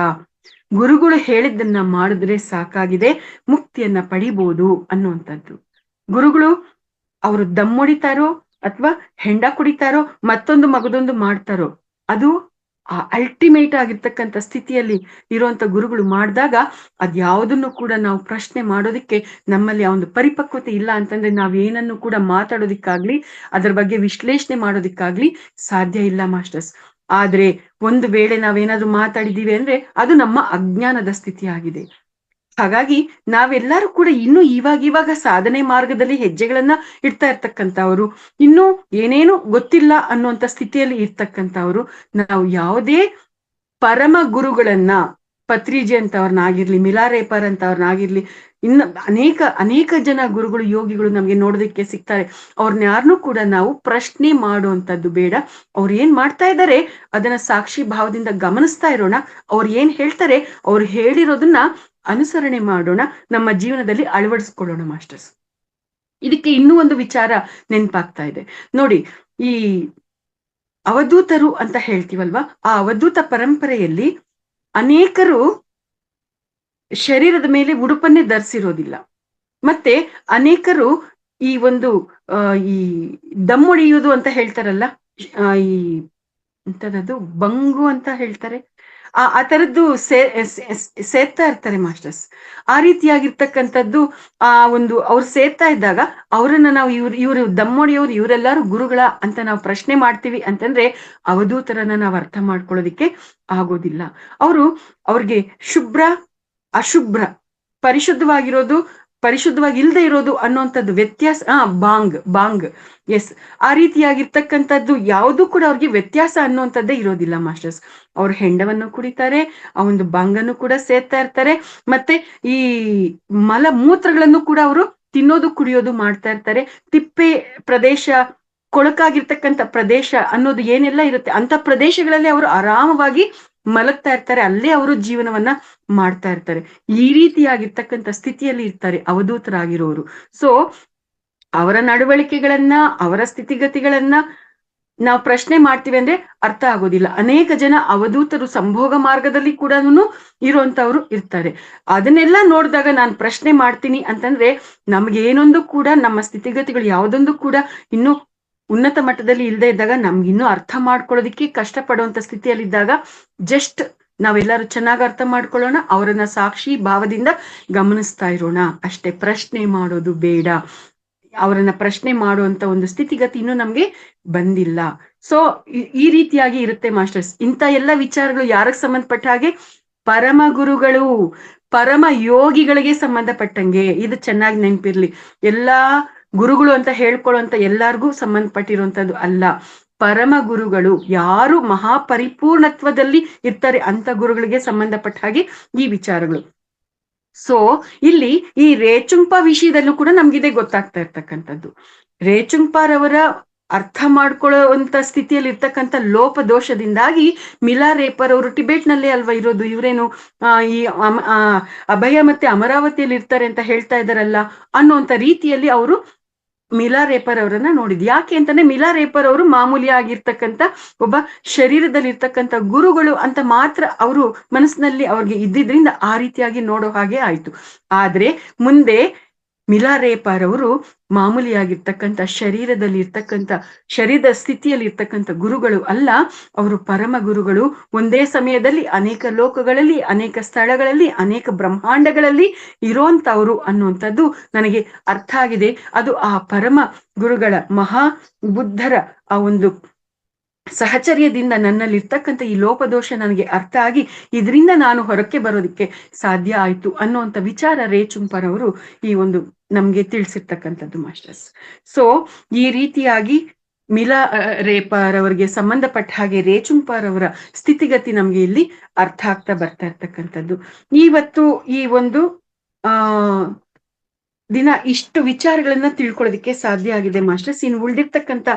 ಗುರುಗಳು ಹೇಳಿದ್ದನ್ನ ಮಾಡಿದ್ರೆ ಸಾಕಾಗಿದೆ, ಮುಕ್ತಿಯನ್ನ ಪಡಿಬಹುದು ಅನ್ನುವಂಥದ್ದು. ಗುರುಗಳು ಅವರು ದಮ್ಮೊಡಿತಾರೋ ಅಥವಾ ಹೆಂಡ ಕುಡಿತಾರೋ ಮತ್ತೊಂದು ಮಗದೊಂದು ಮಾಡ್ತಾರೋ, ಅದು ಆ ಅಲ್ಟಿಮೇಟ್ ಆಗಿರ್ತಕ್ಕಂಥ ಸ್ಥಿತಿಯಲ್ಲಿ ಇರುವಂತ ಗುರುಗಳು ಮಾಡಿದಾಗ ಅದ್ಯಾವುದನ್ನು ಕೂಡ ನಾವು ಪ್ರಶ್ನೆ ಮಾಡೋದಿಕ್ಕೆ ನಮ್ಮಲ್ಲಿ ಆ ಒಂದು ಪರಿಪಕ್ವತೆ ಇಲ್ಲ ಅಂತಂದ್ರೆ ನಾವೇನನ್ನು ಕೂಡ ಮಾತಾಡೋದಿಕ್ಕಾಗ್ಲಿ ಅದ್ರ ಬಗ್ಗೆ ವಿಶ್ಲೇಷಣೆ ಮಾಡೋದಿಕ್ಕಾಗ್ಲಿ ಸಾಧ್ಯ ಇಲ್ಲ ಮಾಸ್ಟರ್ಸ್. ಆದ್ರೆ ಒಂದು ವೇಳೆ ನಾವೇನಾದ್ರೂ ಮಾತಾಡಿದೀವಿ ಅಂದ್ರೆ ಅದು ನಮ್ಮ ಅಜ್ಞಾನದ ಸ್ಥಿತಿ ಆಗಿದೆ. ಹಾಗಾಗಿ ನಾವೆಲ್ಲರೂ ಕೂಡ ಇನ್ನು ಇವಾಗ ಸಾಧನೆ ಮಾರ್ಗದಲ್ಲಿ ಹೆಜ್ಜೆಗಳನ್ನ ಇಡ್ತಾ ಇರ್ತಕ್ಕಂಥವ್ರು, ಇನ್ನು ಏನೇನು ಗೊತ್ತಿಲ್ಲ ಅನ್ನುವಂತ ಸ್ಥಿತಿಯಲ್ಲಿ ಇರ್ತಕ್ಕಂಥವ್ರು, ನಾವು ಯಾವುದೇ ಪರಮ ಗುರುಗಳನ್ನ ಪತ್ರಿಜಿ ಅಂತವ್ರನ್ನಾಗಿರ್ಲಿ, ಮಿಲಾರೇಪರ್ ಅಂತವ್ರನ್ನಾಗಿರ್ಲಿ, ಇನ್ನು ಅನೇಕ ಜನ ಗುರುಗಳು ಯೋಗಿಗಳು ನಮ್ಗೆ ನೋಡೋದಕ್ಕೆ ಸಿಗ್ತಾರೆ. ಅವ್ರನ್ನ ಯಾರನ್ನೂ ಕೂಡ ನಾವು ಪ್ರಶ್ನೆ ಮಾಡುವಂತದ್ದು ಬೇಡ. ಅವ್ರು ಏನ್ ಮಾಡ್ತಾ ಇದ್ದಾರೆ ಅದನ್ನ ಸಾಕ್ಷಿ ಭಾವದಿಂದ ಗಮನಿಸ್ತಾ ಇರೋಣ. ಅವ್ರು ಏನ್ ಹೇಳ್ತಾರೆ ಅವ್ರು ಹೇಳಿರೋದನ್ನ ಅನುಸರಣೆ ಮಾಡೋಣ, ನಮ್ಮ ಜೀವನದಲ್ಲಿ ಅಳವಡಿಸ್ಕೊಳ್ಳೋಣ ಮಾಸ್ಟರ್ಸ್. ಇದಕ್ಕೆ ಇನ್ನೂ ಒಂದು ವಿಚಾರ ನೆನಪಾಗ್ತಾ ಇದೆ ನೋಡಿ. ಈ ಅವಧೂತರು ಅಂತ ಹೇಳ್ತೀವಲ್ವಾ, ಆ ಅವಧೂತ ಪರಂಪರೆಯಲ್ಲಿ ಅನೇಕರು ಶರೀರದ ಮೇಲೆ ಉಡುಪನ್ನೇ ಧರಿಸಿರೋದಿಲ್ಲ. ಮತ್ತೆ ಅನೇಕರು ಈ ಒಂದು ಈ ದಮ್ಮೊಡೆಯುವುದು ಅಂತ ಹೇಳ್ತಾರಲ್ಲ, ಈ ಎಂತದದು ಬಂಗು ಅಂತ ಹೇಳ್ತಾರೆ, ಆ ತರದ್ದು ಸೇರ್ತಾ ಇರ್ತಾರೆ ಮಾಸ್ಟರ್ಸ್. ಆ ರೀತಿಯಾಗಿರ್ತಕ್ಕಂಥದ್ದು ಆ ಒಂದು ಅವ್ರು ಸೇರ್ತಾ ಇದ್ದಾಗ ಅವರನ್ನ ನಾವು ಇವ್ರು ದಮ್ಮೊಡೆಯವ್ರು ಇವರೆಲ್ಲರೂ ಗುರುಗಳ ಅಂತ ನಾವು ಪ್ರಶ್ನೆ ಮಾಡ್ತೀವಿ ಅಂತಂದ್ರೆ ಅವಧೂತರನ್ನ ನಾವು ಅರ್ಥ ಮಾಡ್ಕೊಳ್ಳೋದಿಕ್ಕೆ ಆಗೋದಿಲ್ಲ. ಅವ್ರಿಗೆ ಶುಭ್ರ ಅಶುಭ್ರ, ಪರಿಶುದ್ಧವಾಗಿರೋದು ಪರಿಶುದ್ಧವಾಗಿ ಇಲ್ಲದೆ ಇರೋದು ಅನ್ನುವಂಥದ್ದು ವ್ಯತ್ಯಾಸ. ಬಾಂಗ್ ಎಸ್, ಆ ರೀತಿಯಾಗಿರ್ತಕ್ಕಂಥದ್ದು ಯಾವುದು ಕೂಡ ಅವ್ರಿಗೆ ವ್ಯತ್ಯಾಸ ಅನ್ನುವಂಥದ್ದೇ ಇರೋದಿಲ್ಲ ಮಾಸ್ಟರ್ಸ್. ಅವ್ರು ಹೆಂಡವನ್ನು ಕುಡಿತಾರೆ, ಆ ಒಂದು ಬಾಂಗನ್ನು ಕೂಡ ಸೇರ್ತಾ ಇರ್ತಾರೆ, ಮತ್ತೆ ಈ ಮಲ ಮೂತ್ರಗಳನ್ನು ಕೂಡ ಅವರು ತಿನ್ನೋದು ಕುಡಿಯೋದು ಮಾಡ್ತಾ ಇರ್ತಾರೆ. ತಿಪ್ಪೆ ಪ್ರದೇಶ, ಕೊಳಕಾಗಿರ್ತಕ್ಕಂಥ ಪ್ರದೇಶ ಅನ್ನೋದು ಏನೆಲ್ಲ ಇರುತ್ತೆ ಅಂತ ಪ್ರದೇಶಗಳಲ್ಲಿ ಅವರು ಆರಾಮವಾಗಿ ಮಲಗ್ತಾ ಇರ್ತಾರೆ, ಅಲ್ಲೇ ಅವರು ಜೀವನವನ್ನ ಮಾಡ್ತಾ ಇರ್ತಾರೆ. ಈ ರೀತಿಯಾಗಿರ್ತಕ್ಕಂಥ ಸ್ಥಿತಿಯಲ್ಲಿ ಇರ್ತಾರೆ ಅವಧೂತರಾಗಿರೋರು. ಸೊ ಅವರ ನಡವಳಿಕೆಗಳನ್ನ ಅವರ ಸ್ಥಿತಿಗತಿಗಳನ್ನ ನಾವು ಪ್ರಶ್ನೆ ಮಾಡ್ತೀವಿ ಅಂದ್ರೆ ಅರ್ಥ ಆಗೋದಿಲ್ಲ. ಅನೇಕ ಜನ ಅವಧೂತರು ಸಂಭೋಗ ಮಾರ್ಗದಲ್ಲಿ ಕೂಡ ಇರುವಂತವ್ರು ಇರ್ತಾರೆ. ಅದನ್ನೆಲ್ಲ ನೋಡಿದಾಗ ನಾನು ಪ್ರಶ್ನೆ ಮಾಡ್ತೀನಿ ಅಂತಂದ್ರೆ ನಮ್ಗೆ ಏನೊಂದು ಕೂಡ ನಮ್ಮ ಸ್ಥಿತಿಗತಿಗಳು ಯಾವುದೊಂದು ಕೂಡ ಇನ್ನು ಉನ್ನತ ಮಟ್ಟದಲ್ಲಿ ಇಲ್ಲದೆ ಇದ್ದಾಗ ನಮ್ಗಿನ್ನೂ ಅರ್ಥ ಮಾಡ್ಕೊಳ್ಳೋದಿಕ್ಕೆ ಕಷ್ಟಪಡುವಂತ ಸ್ಥಿತಿಯಲ್ಲಿದ್ದಾಗ ಜಸ್ಟ್ ನಾವೆಲ್ಲರೂ ಚೆನ್ನಾಗಿ ಅರ್ಥ ಮಾಡ್ಕೊಳ್ಳೋಣ, ಅವರನ್ನ ಸಾಕ್ಷಿ ಭಾವದಿಂದ ಗಮನಿಸ್ತಾ ಇರೋಣ ಅಷ್ಟೇ. ಪ್ರಶ್ನೆ ಮಾಡೋದು ಬೇಡ. ಅವರನ್ನ ಪ್ರಶ್ನೆ ಮಾಡುವಂತ ಒಂದು ಸ್ಥಿತಿಗತಿ ಇನ್ನೂ ನಮ್ಗೆ ಬಂದಿಲ್ಲ. ಸೊ ಈ ರೀತಿಯಾಗಿ ಇರುತ್ತೆ ಮಾಸ್ಟರ್ಸ್. ಇಂಥ ಎಲ್ಲ ವಿಚಾರಗಳು ಯಾರಿಗೆ ಸಂಬಂಧಪಟ್ಟ ಹಾಗೆ? ಪರಮ ಗುರುಗಳು, ಪರಮ ಯೋಗಿಗಳಿಗೆ ಸಂಬಂಧಪಟ್ಟಂಗೆ. ಇದು ಚೆನ್ನಾಗಿ ನೆನಪಿರ್ಲಿ. ಎಲ್ಲಾ ಗುರುಗಳು ಅಂತ ಹೇಳ್ಕೊಳ್ಳುವಂತ ಎಲ್ಲಾರ್ಗೂ ಸಂಬಂಧಪಟ್ಟಿರುವಂತದ್ದು ಅಲ್ಲ. ಪರಮ ಗುರುಗಳು ಯಾರು ಮಹಾಪರಿಪೂರ್ಣತ್ವದಲ್ಲಿ ಇರ್ತಾರೆ ಅಂತ ಗುರುಗಳಿಗೆ ಸಂಬಂಧಪಟ್ಟ ಹಾಗೆ ಈ ವಿಚಾರಗಳು. ಸೊ ಇಲ್ಲಿ ಈ ರೇಚುಂಪ ವಿಷಯದಲ್ಲೂ ಕೂಡ ನಮ್ಗಿದೆ ಗೊತ್ತಾಗ್ತಾ ಇರ್ತಕ್ಕಂಥದ್ದು. ರೇಚುಂಪಾರವರ ಅರ್ಥ ಮಾಡ್ಕೊಳ್ಳುವಂತ ಸ್ಥಿತಿಯಲ್ಲಿ ಇರ್ತಕ್ಕಂಥ ಲೋಪದೋಷದಿಂದಾಗಿ ಮಿಲಾರೇಪರ್ ಅವರು ಟಿಬೇಟ್ ನಲ್ಲೇ ಅಲ್ವಾ ಇರೋದು, ಇವರೇನು ಈ ಅಭಯ ಮತ್ತೆ ಅಮರಾವತಿಯಲ್ಲಿ ಇರ್ತಾರೆ ಅಂತ ಹೇಳ್ತಾ ಇದಾರಲ್ಲ ಅನ್ನುವಂತ ರೀತಿಯಲ್ಲಿ ಅವರು ಮಿಲಾರೇಪರ್ ಅವರನ್ನ ನೋಡಿದ್. ಯಾಕೆ ಅಂತಂದ್ರೆ ಮಿಲಾರೇಪರ್ ಅವರು ಮಾಮೂಲಿ ಆಗಿರ್ತಕ್ಕಂಥ ಒಬ್ಬ ಶರೀರದಲ್ಲಿ ಇರ್ತಕ್ಕಂಥ ಗುರುಗಳು ಅಂತ ಮಾತ್ರ ಅವರು ಮನಸ್ಸಿನಲ್ಲಿ ಅವ್ರಿಗೆ ಇದ್ದಿದ್ರಿಂದ ಆ ರೀತಿಯಾಗಿ ನೋಡೋ ಹಾಗೆ ಆಯ್ತು. ಆದ್ರೆ ಮುಂದೆ ಮಿಲಾರೇಪರ್ ಅವರು ಮಾಮೂಲಿಯಾಗಿರ್ತಕ್ಕಂಥ ಶರೀರದಲ್ಲಿ ಇರ್ತಕ್ಕಂಥ ಶರೀರದ ಸ್ಥಿತಿಯಲ್ಲಿ ಇರ್ತಕ್ಕಂಥ ಗುರುಗಳು ಅಲ್ಲ, ಅವರು ಪರಮ ಗುರುಗಳು. ಒಂದೇ ಸಮಯದಲ್ಲಿ ಅನೇಕ ಲೋಕಗಳಲ್ಲಿ, ಅನೇಕ ಸ್ಥಳಗಳಲ್ಲಿ, ಅನೇಕ ಬ್ರಹ್ಮಾಂಡಗಳಲ್ಲಿ ಇರೋಂಥವ್ರು ಅನ್ನುವಂಥದ್ದು ನನಗೆ ಅರ್ಥ ಆಗಿದೆ. ಅದು ಆ ಪರಮ ಗುರುಗಳ ಮಹಾ ಬುದ್ಧರ ಆ ಒಂದು ಸಹಚರ್ಯದಿಂದ ನನ್ನಲ್ಲಿ ಇರ್ತಕ್ಕಂಥ ಈ ಲೋಪದೋಷ ನನಗೆ ಅರ್ಥ ಆಗಿ ಇದರಿಂದ ನಾನು ಹೊರಕ್ಕೆ ಬರೋದಕ್ಕೆ ಸಾಧ್ಯ ಆಯ್ತು ಅನ್ನುವಂಥ ವಿಚಾರ ರೇಚುಂಪರ್ ಅವರು ಈ ಒಂದು ನಮ್ಗೆ ತಿಳಿಸಿರ್ತಕ್ಕಂಥದ್ದು ಮಾಸ್ಟರ್ಸ್. ಸೊ ಈ ರೀತಿಯಾಗಿ ರೇಪಾರವರಿಗೆ ಸಂಬಂಧಪಟ್ಟ ಹಾಗೆ ರೇಚುಂಪಾರವರ ಸ್ಥಿತಿಗತಿ ನಮ್ಗೆ ಇಲ್ಲಿ ಅರ್ಥ ಆಗ್ತಾ ಬರ್ತಾ ಇರ್ತಕ್ಕಂಥದ್ದು. ಇವತ್ತು ಈ ಒಂದು ಆ ದಿನ ಇಷ್ಟು ವಿಚಾರಗಳನ್ನ ತಿಳ್ಕೊಳ್ಳೋದಕ್ಕೆ ಸಾಧ್ಯ ಆಗಿದೆ ಮಾಸ್ಟರ್ಸ್. ಇನ್ನು ಉಳಿದಿರ್ತಕ್ಕಂಥ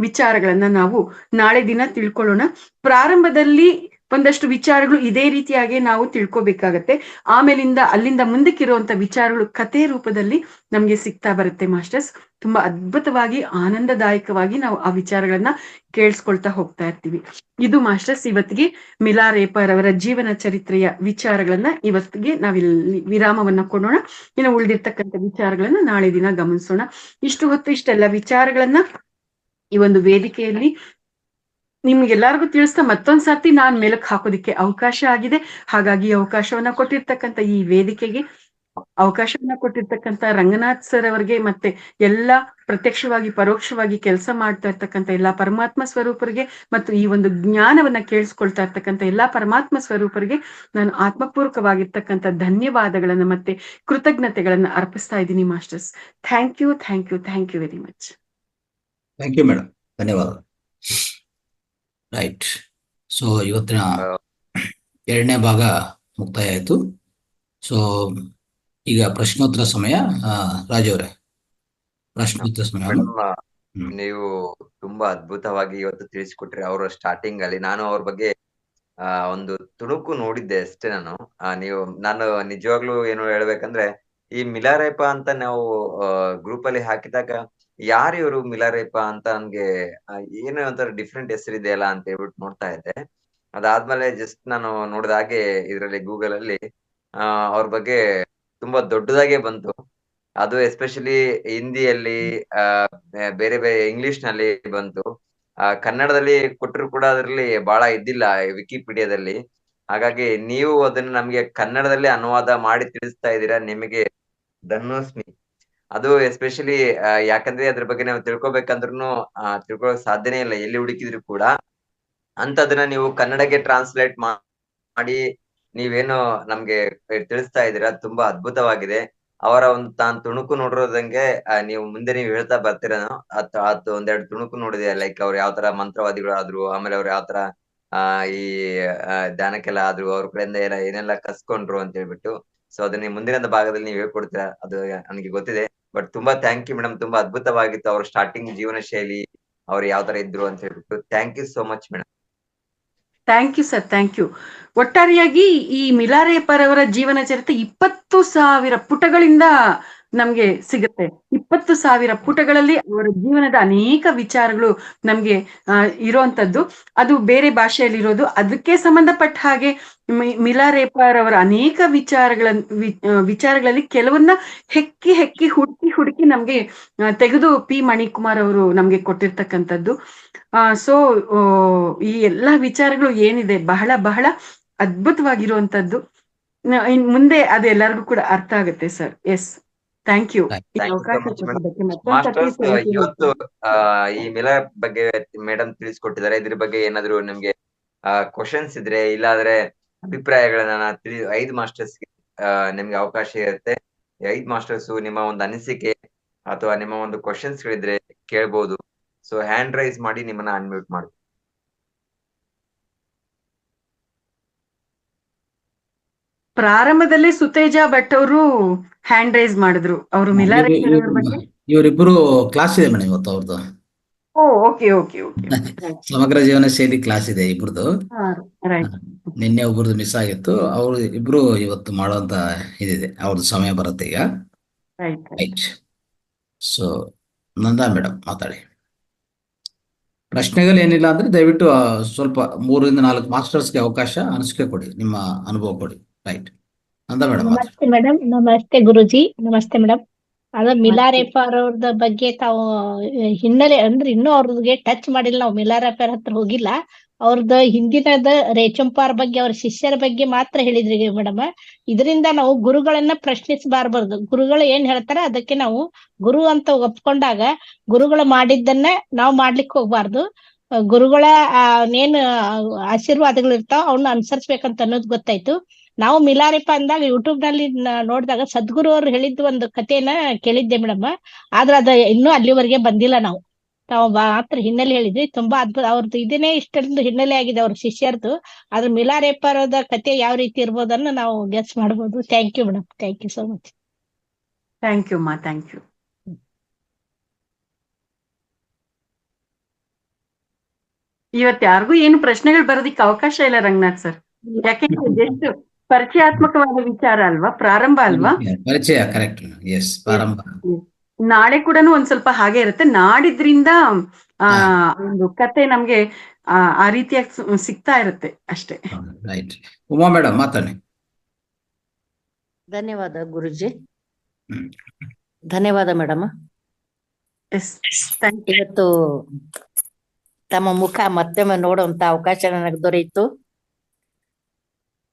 ವಿಚಾರಗಳನ್ನ ನಾವು ನಾಳೆ ದಿನ ತಿಳ್ಕೊಳ್ಳೋಣ. ಪ್ರಾರಂಭದಲ್ಲಿ ಒಂದಷ್ಟು ವಿಚಾರಗಳು ಇದೇ ರೀತಿಯಾಗಿ ನಾವು ತಿಳ್ಕೊಬೇಕಾಗತ್ತೆ. ಆಮೇಲಿಂದ ಅಲ್ಲಿಂದ ಮುಂದಕ್ಕಿರುವಂತ ವಿಚಾರಗಳು ಕಥೆ ರೂಪದಲ್ಲಿ ನಮ್ಗೆ ಸಿಗ್ತಾ ಬರುತ್ತೆ ಮಾಸ್ಟರ್ಸ್. ತುಂಬಾ ಅದ್ಭುತವಾಗಿ ಆನಂದದಾಯಕವಾಗಿ ನಾವು ಆ ವಿಚಾರಗಳನ್ನ ಕೇಳಿಸ್ಕೊಳ್ತಾ ಹೋಗ್ತಾ ಇರ್ತೀವಿ. ಇದು ಮಾಸ್ಟರ್ಸ್ ಇವತ್ತಿಗೆ ಮಿಲಾರೇಪರ್ ಅವರ ಜೀವನ ಚರಿತ್ರೆಯ ವಿಚಾರಗಳನ್ನ ಇವತ್ತಿಗೆ ನಾವಿಲ್ಲಿ ವಿರಾಮವನ್ನ ಕೊಡೋಣ. ಇನ್ನು ಉಳಿದಿರ್ತಕ್ಕಂಥ ವಿಚಾರಗಳನ್ನ ನಾಳೆ ದಿನ ಗಮನಿಸೋಣ. ಇಷ್ಟು ಹೊತ್ತು ಇಷ್ಟೆಲ್ಲ ವಿಚಾರಗಳನ್ನ ಈ ಒಂದು ವೇದಿಕೆಯಲ್ಲಿ ನಿಮ್ಗೆಲ್ಲರಿಗೂ ತಿಳಿಸ್ತಾ ಮತ್ತೊಂದ್ ಸರ್ತಿ ನಾನ್ ಮೇಲಕ್ ಹಾಕೋದಿಕ್ಕೆ ಅವಕಾಶ ಆಗಿದೆ. ಹಾಗಾಗಿ ಅವಕಾಶವನ್ನ ಕೊಟ್ಟಿರ್ತಕ್ಕಂಥ ಈ ವೇದಿಕೆಗೆ, ಅವಕಾಶವನ್ನ ಕೊಟ್ಟಿರ್ತಕ್ಕಂಥ ರಂಗನಾಥ್ ಸರ್ ಅವರಿಗೆ, ಮತ್ತೆ ಎಲ್ಲಾ ಪ್ರತ್ಯಕ್ಷವಾಗಿ ಪರೋಕ್ಷವಾಗಿ ಕೆಲಸ ಮಾಡ್ತಾ ಇರ್ತಕ್ಕಂಥ ಎಲ್ಲಾ ಪರಮಾತ್ಮ ಸ್ವರೂಪರಿಗೆ, ಮತ್ತು ಈ ಒಂದು ಜ್ಞಾನವನ್ನ ಕೇಳಿಸ್ಕೊಳ್ತಾ ಇರ್ತಕ್ಕಂಥ ಎಲ್ಲಾ ಪರಮಾತ್ಮ ಸ್ವರೂಪರಿಗೆ ನಾನು ಆತ್ಮಪೂರ್ವಕವಾಗಿರ್ತಕ್ಕಂಥ ಧನ್ಯವಾದಗಳನ್ನ ಮತ್ತೆ ಕೃತಜ್ಞತೆಗಳನ್ನ ಅರ್ಪಿಸ್ತಾ ಇದ್ದೀನಿ masters. Thank you, thank you, thank you very much. Thank you madam, ಧನ್ಯವಾದ. ರೈಟ್. ಸೊ ಇವತ್ತಿನ 2ನೇ ಭಾಗ ಮುಕ್ತಾಯ ಆಯಿತು. ಸೊ ಈಗ ಪ್ರಶ್ನೋತ್ತರ ಸಮಯ. ರಾಜು ಅವರೇ, ಪ್ರಶ್ನೋತ್ತರ ಸಮಯ. ಮೇಡಮ್, ನೀವು ತುಂಬಾ ಅದ್ಭುತವಾಗಿ ಇವತ್ತು ತಿಳಿಸ್ಕೊಟ್ರಿ. ಅವರ ಸ್ಟಾರ್ಟಿಂಗ್ ಅಲ್ಲಿ ನಾನು ಅವ್ರ ಬಗ್ಗೆ ಒಂದು ತುಣುಕು ನೋಡಿದ್ದೆ ಅಷ್ಟೇ. ನಾನು ನಿಜವಾಗ್ಲೂ ಏನು ಹೇಳ್ಬೇಕಂದ್ರೆ, ಈ ಮಿಲಾರೇಪ ಅಂತ ನಾವು ಗ್ರೂಪ್ ಅಲ್ಲಿ ಹಾಕಿದಾಗ ಯಾರು ಇವರು ಮಿಲಾರೇಪ ಅಂತ ನನ್ಗೆ ಏನೋ ಒಂಥರ ಡಿಫ್ರೆಂಟ್ ಹೆಸರಿದೆ ಅಲ್ಲ ಅಂತ ಹೇಳ್ಬಿಟ್ಟು ನೋಡ್ತಾ ಇದ್ದೆ. ಅದಾದ್ಮೇಲೆ ಜಸ್ಟ್ ನಾನು ನೋಡಿದಾಗೆ ಇದ್ರಲ್ಲಿ ಗೂಗಲ್ ಅಲ್ಲಿ ಅವ್ರ ಬಗ್ಗೆ ತುಂಬಾ ದೊಡ್ಡದಾಗೆ ಬಂತು. ಅದು ಎಸ್ಪೆಷಲಿ ಹಿಂದಿಯಲ್ಲಿ, ಬೇರೆ ಬೇರೆ ಇಂಗ್ಲಿಷ್ ನಲ್ಲಿ ಬಂತು. ಕನ್ನಡದಲ್ಲಿ ಕೊಟ್ಟರು ಕೂಡ ಅದರಲ್ಲಿ ಬಹಳ ಇದ್ದಿಲ್ಲ ವಿಕಿಪೀಡಿಯಾದಲ್ಲಿ. ಹಾಗಾಗಿ ನೀವು ಅದನ್ನ ನಮ್ಗೆ ಕನ್ನಡದಲ್ಲಿ ಅನುವಾದ ಮಾಡಿ ತಿಳಿಸ್ತಾ ಇದ್ದೀರಾ, ನಿಮಗೆ ಧನ್ಯೋಸ್ಮಿ. ಅದು ಎಸ್ಪೆಷಲಿ ಯಾಕಂದ್ರೆ ಅದ್ರ ಬಗ್ಗೆ ನಾವು ತಿಳ್ಕೊಬೇಕಂದ್ರೂ ತಿಳ್ಕೊಳಕ್ ಸಾಧ್ಯನೇ ಇಲ್ಲ ಎಲ್ಲಿ ಹುಡುಕಿದ್ರು ಕೂಡ. ಅಂತದನ್ನ ನೀವು ಕನ್ನಡಕ್ಕೆ ಟ್ರಾನ್ಸ್ಲೇಟ್ ಮಾಡಿ ನೀವೇನು ನಮ್ಗೆ ತಿಳಿಸ್ತಾ ಇದ್ದೀರಾ, ತುಂಬಾ ಅದ್ಭುತವಾಗಿದೆ. ಅವರ ಒಂದು ತಾನ್ ತುಣುಕು ನೋಡಿರೋದಂಗೆ ನೀವು ಮುಂದೆ ನೀವು ಹೇಳ್ತಾ ಬರ್ತೀರನೋ ಅದು ಒಂದೆರಡು ತುಣುಕು ನೋಡಿದೆ. ಲೈಕ್ ಅವ್ರು ಯಾವ ತರ ಮಂತ್ರವಾದಿಗಳಾದ್ರು, ಆಮೇಲೆ ಅವ್ರು ಯಾವ ತರ ಈ ಧ್ಯಾನಕ್ಕೆಲ್ಲ ಆದ್ರು, ಅವ್ರ ಕಡೆಯಿಂದ ಏನೆಲ್ಲ ಕಸ್ಕೊಂಡ್ರು ಅಂತ ಹೇಳ್ಬಿಟ್ಟು. ಸೊ ಅದನ್ನ ಮುಂದಿನ ಭಾಗದಲ್ಲಿ ನೀವು ಹೇಳ್ಕೊಡ್ತೀರಾ, ಅದು ನನಗೆ ಗೊತ್ತಿದೆ. ಬಟ್ ತುಂಬಾ ಥ್ಯಾಂಕ್ ಯು ಮೇಡಮ್, ತುಂಬಾ ಅದ್ಭುತವಾಗಿತ್ತು ಅವ್ರ ಸ್ಟಾರ್ಟಿಂಗ್ ಜೀವನ ಶೈಲಿ, ಅವ್ರು ಯಾವ ತರ ಇದ್ರು ಅಂತ ಹೇಳ್ಬಿಟ್ಟು. Thank you so much madam. Thank you sir, thank you. ಒಟ್ಟಾರೆಯಾಗಿ ಈ ಮಿಲಾರೇಪರ್ ಅವರ ಜೀವನ ಚರಿತ್ರೆ 20,000 ಪುಟಗಳಿಂದ ನಮ್ಗೆ ಸಿಗುತ್ತೆ. 20,000 ಪುಟಗಳಲ್ಲಿ ಅವರ ಜೀವನದ ಅನೇಕ ವಿಚಾರಗಳು ನಮ್ಗೆ ಇರುವಂತದ್ದು. ಅದು ಬೇರೆ ಭಾಷೆಯಲ್ಲಿರೋದು. ಅದಕ್ಕೆ ಸಂಬಂಧಪಟ್ಟ ಹಾಗೆ ಮಿಲಾರೇಪರ್ ಅವರ ಅನೇಕ ವಿಚಾರಗಳಲ್ಲಿ ಕೆಲವನ್ನ ಹೆಕ್ಕಿ ಹುಡುಕಿ ನಮ್ಗೆ ತೆಗೆದು ಪಿ ಮಣಿಕುಮಾರ್ ಅವರು ನಮ್ಗೆ ಕೊಟ್ಟಿರ್ತಕ್ಕಂಥದ್ದು. ಸೊ ಈ ಎಲ್ಲಾ ವಿಚಾರಗಳು ಏನಿದೆ ಬಹಳ ಬಹಳ ಅದ್ಭುತವಾಗಿರುವಂತದ್ದು. ಇನ್ ಮುಂದೆ ಅದು ಎಲ್ಲರಿಗೂ ಕೂಡ ಅರ್ಥ ಆಗುತ್ತೆ ಸರ್. S, thank you. ಇವತ್ತು ಈ ಮಿಲಾ ಬಗ್ಗೆ ಮೇಡಮ್ ತಿಳಿಸ್ಕೊಟ್ಟಿದ್ದಾರೆ. ಇದ್ರ ಬಗ್ಗೆ ಏನಾದ್ರು ನಿಮ್ಗೆ ಕ್ವಶನ್ಸ್ ಇದ್ರೆ, ಇಲ್ಲಾದ್ರೆ ಅಭಿಪ್ರಾಯಗಳನ್ನ 5 ಮಾಸ್ಟರ್ಸ್ ನಿಮ್ಗೆ ಅವಕಾಶ ಇರುತ್ತೆ. 5 ಮಾಸ್ಟರ್ಸ್ ನಿಮ್ಮ ಒಂದು ಅನಿಸಿಕೆ ಅಥವಾ ನಿಮ್ಮ ಒಂದು ಕ್ವಶನ್ಸ್ ಗಳಿದ್ರೆ ಕೇಳ್ಬೋದು. ಸೊ ಹ್ಯಾಂಡ್ ರೈಸ್ ಮಾಡಿ ನಿಮ್ಮನ್ನ ಅನ್ಮ್ಯೂಟ್ ಮಾಡಿ. ಪ್ರಾರಂಭದಲ್ಲಿ ಸುತೇಜ ಭಟ್ ಅವರು ಹ್ಯಾಂಡ್ ರೈಸ್ ಮಾಡಿದ್ರು. ಅವರು ಮಿಲಾರೇಪರ್ ಬಗ್ಗೆ ಇವರಿಬ್ಬರು ಕ್ಲಾಸ್ ಇದೆ ಮೇಡಮ್ ಇವತ್ತು ಅವ್ರದ್ದು. Okay okay okay. ಸಮಗ್ರ ಜೀವನ ಶೈಲಿ ಕ್ಲಾಸ್ ಇದೆ ಇಬ್ರದ್ದು. ನಿನ್ನೆ ಒಬ್ಬರದು ಮಿಸ್ ಆಗಿತ್ತು. ಅವ್ರು ಇಬ್ರು ಇವತ್ತು ಮಾಡುವಂತ ಇದಿದೆ, ಅವ್ರದ್ದು ಸಮಯ ಬರುತ್ತೆ ಈಗ. ರೈಟ್. ಸೊ ನಂದಾ ಮೇಡಮ್ ಮಾತಾಡಿ. ಪ್ರಶ್ನೆಗಳು ಏನಿಲ್ಲ ಅಂದ್ರೆ ದಯವಿಟ್ಟು ಸ್ವಲ್ಪ 3ರಿಂದ 4 ಮಾಸ್ಟರ್ಸ್ಗೆ ಅವಕಾಶ, ಅನಿಸಿಕೆ ಕೊಡಿ, ನಿಮ್ಮ ಅನುಭವ ಕೊಡಿ. ರೈಟ್, ನಂದಾ ಮೇಡಮ್. ನಮಸ್ತೆ ಮೇಡಮ್. ನಮಸ್ತೆ ಗುರುಜಿ. ನಮಸ್ತೆ ಮೇಡಮ್. ಅದ ಮಿಲಾರೇಪರ್ ಅವ್ರದ ಬಗ್ಗೆ ತಾವು ಹಿನ್ನೆಲೆ ಅಂದ್ರೆ ಇನ್ನೂ ಅವ್ರಿಗೆ ಟಚ್ ಮಾಡಿಲ್ಲ. ನಾವು ಮಿಲಾರೇಪರ್ ಹತ್ರ ಹೋಗಿಲ್ಲ. ಅವ್ರದ್ದು ಹಿಂದಿನದ ರೇಚಂಪಾರ್ ಬಗ್ಗೆ, ಅವ್ರ ಶಿಷ್ಯರ ಬಗ್ಗೆ ಮಾತ್ರ ಹೇಳಿದ್ರಿ ಮೇಡಮ್. ಇದರಿಂದ ನಾವು ಗುರುಗಳನ್ನ ಪ್ರಶ್ನಿಸಬಾರ್ದು. ಗುರುಗಳು ಏನ್ ಹೇಳ್ತಾರೆ ಅದಕ್ಕೆ ನಾವು ಗುರು ಅಂತ ಒಪ್ಕೊಂಡಾಗ ಗುರುಗಳು ಮಾಡಿದ್ದನ್ನ ನಾವು ಮಾಡ್ಲಿಕ್ಕೆ ಹೋಗ್ಬಾರ್ದು. ಗುರುಗಳ ಏನ್ ಆಶೀರ್ವಾದಗಳು ಇರ್ತಾವ ಅವನ್ನ ಅನುಸರಿಸ್ಬೇಕಂತ ಅನ್ನೋದು ಗೊತ್ತಾಯ್ತು. ನಾವು ಮಿಲಾರೇಪ ಅಂದಾಗ ಯೂಟ್ಯೂಬ್ ನಲ್ಲಿ ನೋಡಿದಾಗ ಸದ್ಗುರು ಅವ್ರು ಹೇಳಿದ್ದು ಒಂದು ಕಥೆನ ಕೇಳಿದ್ದೆ ಮೇಡಮ್. ಆದ್ರೆ ಅದ ಇನ್ನೂ ಅಲ್ಲಿವರೆಗೆ ಬಂದಿಲ್ಲ ನಾವು. ತಾವು ಮಾತ್ರ ಹಿನ್ನೆಲೆ ಹೇಳಿದ್ರಿ, ತುಂಬಾ ಅದ್ಭುತ. ಅವ್ರದ್ದು ಇದನ್ನೇ ಇಷ್ಟೊಂದು ಹಿನ್ನೆಲೆ ಆಗಿದೆ ಅವ್ರ ಶಿಷ್ಯರದು. ಆದ್ರೆ ಮಿಲಾರೆಪ್ಪರದ ಕತೆ ಯಾವ ರೀತಿ ಇರ್ಬೋದನ್ನ ನಾವು ಗೆಸ್ ಮಾಡ್ಬೋದು. Thank you madam, thank you so much. Thank you ಅಮ್ಮ, ಥ್ಯಾಂಕ್ ಯು. ಇವತ್ತು ಯಾರಿಗೂ ಏನು ಪ್ರಶ್ನೆಗಳು ಬರೋದಿಕ್ಕೆ ಅವಕಾಶ ಇಲ್ಲ ರಂಗನಾಥ್ ಸರ್, ಯಾಕೆಂದ್ರೆ ಜಸ್ಟ್ ಪರಿಚಯಾತ್ಮಕವಾದ ವಿಚಾರ ಅಲ್ವಾ, ಪ್ರಾರಂಭ ಅಲ್ವಾ. ಪರಿಚಯ, ಕರೆಕ್ಟ್. ಎಸ್, ಪ್ರಾರಂಭ. ನಾಳೆ ಕೂಡ ಒಂದ್ ಸ್ವಲ್ಪ ಹಾಗೆ ಇರುತ್ತೆ. ನಾಡಿದ್ರಿಂದ ಒಂದು ಕತೆ ನಮ್ಗೆ ಆ ರೀತಿಯಾಗಿ ಸಿಗ್ತಾ ಇರುತ್ತೆ ಅಷ್ಟೇ. ರೈಟ್. ಉಮಾ ಮೇಡಮ್ ಮಾತಾಡಿ. ಧನ್ಯವಾದ ಗುರುಜಿ. ಧನ್ಯವಾದ ಮೇಡಮ್. ಇವತ್ತು ತಮ್ಮ ಮುಖ ಮತ್ತೊಮ್ಮೆ ನೋಡುವಂತ ಅವಕಾಶ ನನಗೆ ದೊರೆಯಿತು.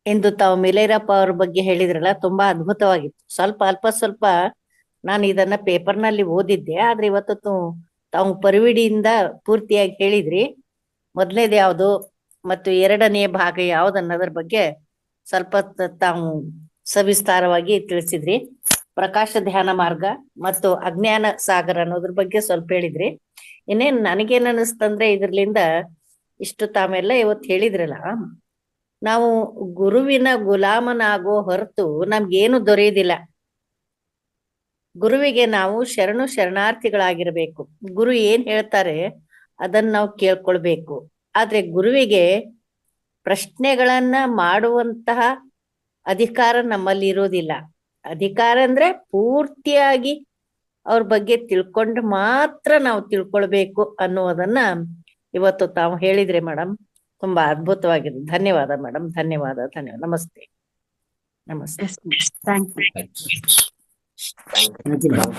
ಇಂದು ತಾವು ಮಿಲಾರೆಪ್ಪ ಅವ್ರ ಬಗ್ಗೆ ಹೇಳಿದ್ರಲ್ಲ, ತುಂಬಾ ಅದ್ಭುತವಾಗಿತ್ತು. ಅಲ್ಪ ಸ್ವಲ್ಪ ನಾನು ಇದನ್ನ ಪೇಪರ್ನಲ್ಲಿ ಓದಿದ್ದೆ, ಆದ್ರೆ ಇವತ್ತು ತಾವು ಪರಿವಿಡಿಯಿಂದ ಪೂರ್ತಿಯಾಗಿ ಹೇಳಿದ್ರಿ. ಮೊದಲನೇದು ಯಾವುದು ಮತ್ತು ಎರಡನೇ ಭಾಗ ಯಾವ್ದು ಅನ್ನೋದ್ರ ಬಗ್ಗೆ ಸ್ವಲ್ಪ ತಾವು ಸವಿಸ್ತಾರವಾಗಿ ತಿಳಿಸಿದ್ರಿ. ಪ್ರಕಾಶ ಧ್ಯಾನ ಮಾರ್ಗ ಮತ್ತು ಅಜ್ಞಾನ ಸಾಗರ ಅನ್ನೋದ್ರ ಬಗ್ಗೆ ಸ್ವಲ್ಪ ಹೇಳಿದ್ರಿ. ಇನ್ನೇನ್ ನನಗೇನ್ ಅನಿಸ್ತಂದ್ರೆ, ಇದ್ರಲಿಂದ ಇಷ್ಟು ತಾವೆಲ್ಲ ಇವತ್ತು ಹೇಳಿದ್ರಲ್ಲ, ನಾವು ಗುರುವಿನ ಗುಲಾಮನಾಗೋ ಹೊರತು ನಮ್ಗೇನು ದೊರೆಯುದಿಲ್ಲ. ಗುರುವಿಗೆ ನಾವು ಶರಣಾರ್ಥಿಗಳಾಗಿರ್ಬೇಕು. ಗುರು ಏನ್ ಹೇಳ್ತಾರೆ ಅದನ್ನ ನಾವು ಕೇಳ್ಕೊಳ್ಬೇಕು. ಆದ್ರೆ ಗುರುವಿಗೆ ಪ್ರಶ್ನೆಗಳನ್ನ ಮಾಡುವಂತಹ ಅಧಿಕಾರ ನಮ್ಮಲ್ಲಿ ಇರೋದಿಲ್ಲ. ಅಧಿಕಾರ ಅಂದ್ರೆ ಪೂರ್ತಿಯಾಗಿ ಅವ್ರ ಬಗ್ಗೆ ತಿಳ್ಕೊಂಡು ಮಾತ್ರ ನಾವು ತಿಳ್ಕೊಳ್ಬೇಕು ಅನ್ನುವುದನ್ನ ಇವತ್ತು ತಾವು ಹೇಳಿದ್ರಿ ಮೇಡಮ್. ತುಂಬಾ ಅದ್ಭುತವಾಗಿದೆ. ಧನ್ಯವಾದ ಮೇಡಮ್, ಧನ್ಯವಾದ. ನಮಸ್ತೆ. ನಮಸ್ತೆ. Thank you. Thank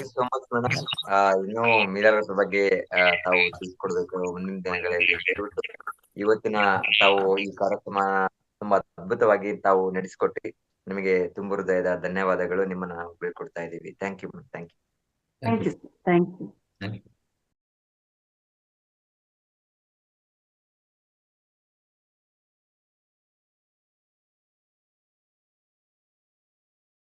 you so much madam. ಇನ್ನು ಮಿಲಾರೆಪ್ಪ ಬಗ್ಗೆ ತಾವು ತಿಳಿಸ್ಕೊಡ್ಬೇಕು ಮುಂದಿನ ದಿನಗಳಲ್ಲಿ. ದಯವಿಟ್ಟು ಇವತ್ತಿನ ತಾವು ಈ ಕಾರ್ಯಕ್ರಮ ತುಂಬಾ ಅದ್ಭುತವಾಗಿ ತಾವು ನಡೆಸಿಕೊಟ್ಟಿ ನಿಮಗೆ ತುಂಬ ಹೃದಯದ ಧನ್ಯವಾದಗಳು. ನಿಮ್ಮನ್ನ ಬೀಳ್ಕೊಡ್ತಾ ಇದ್ದೀವಿ. Thank you. Thank you.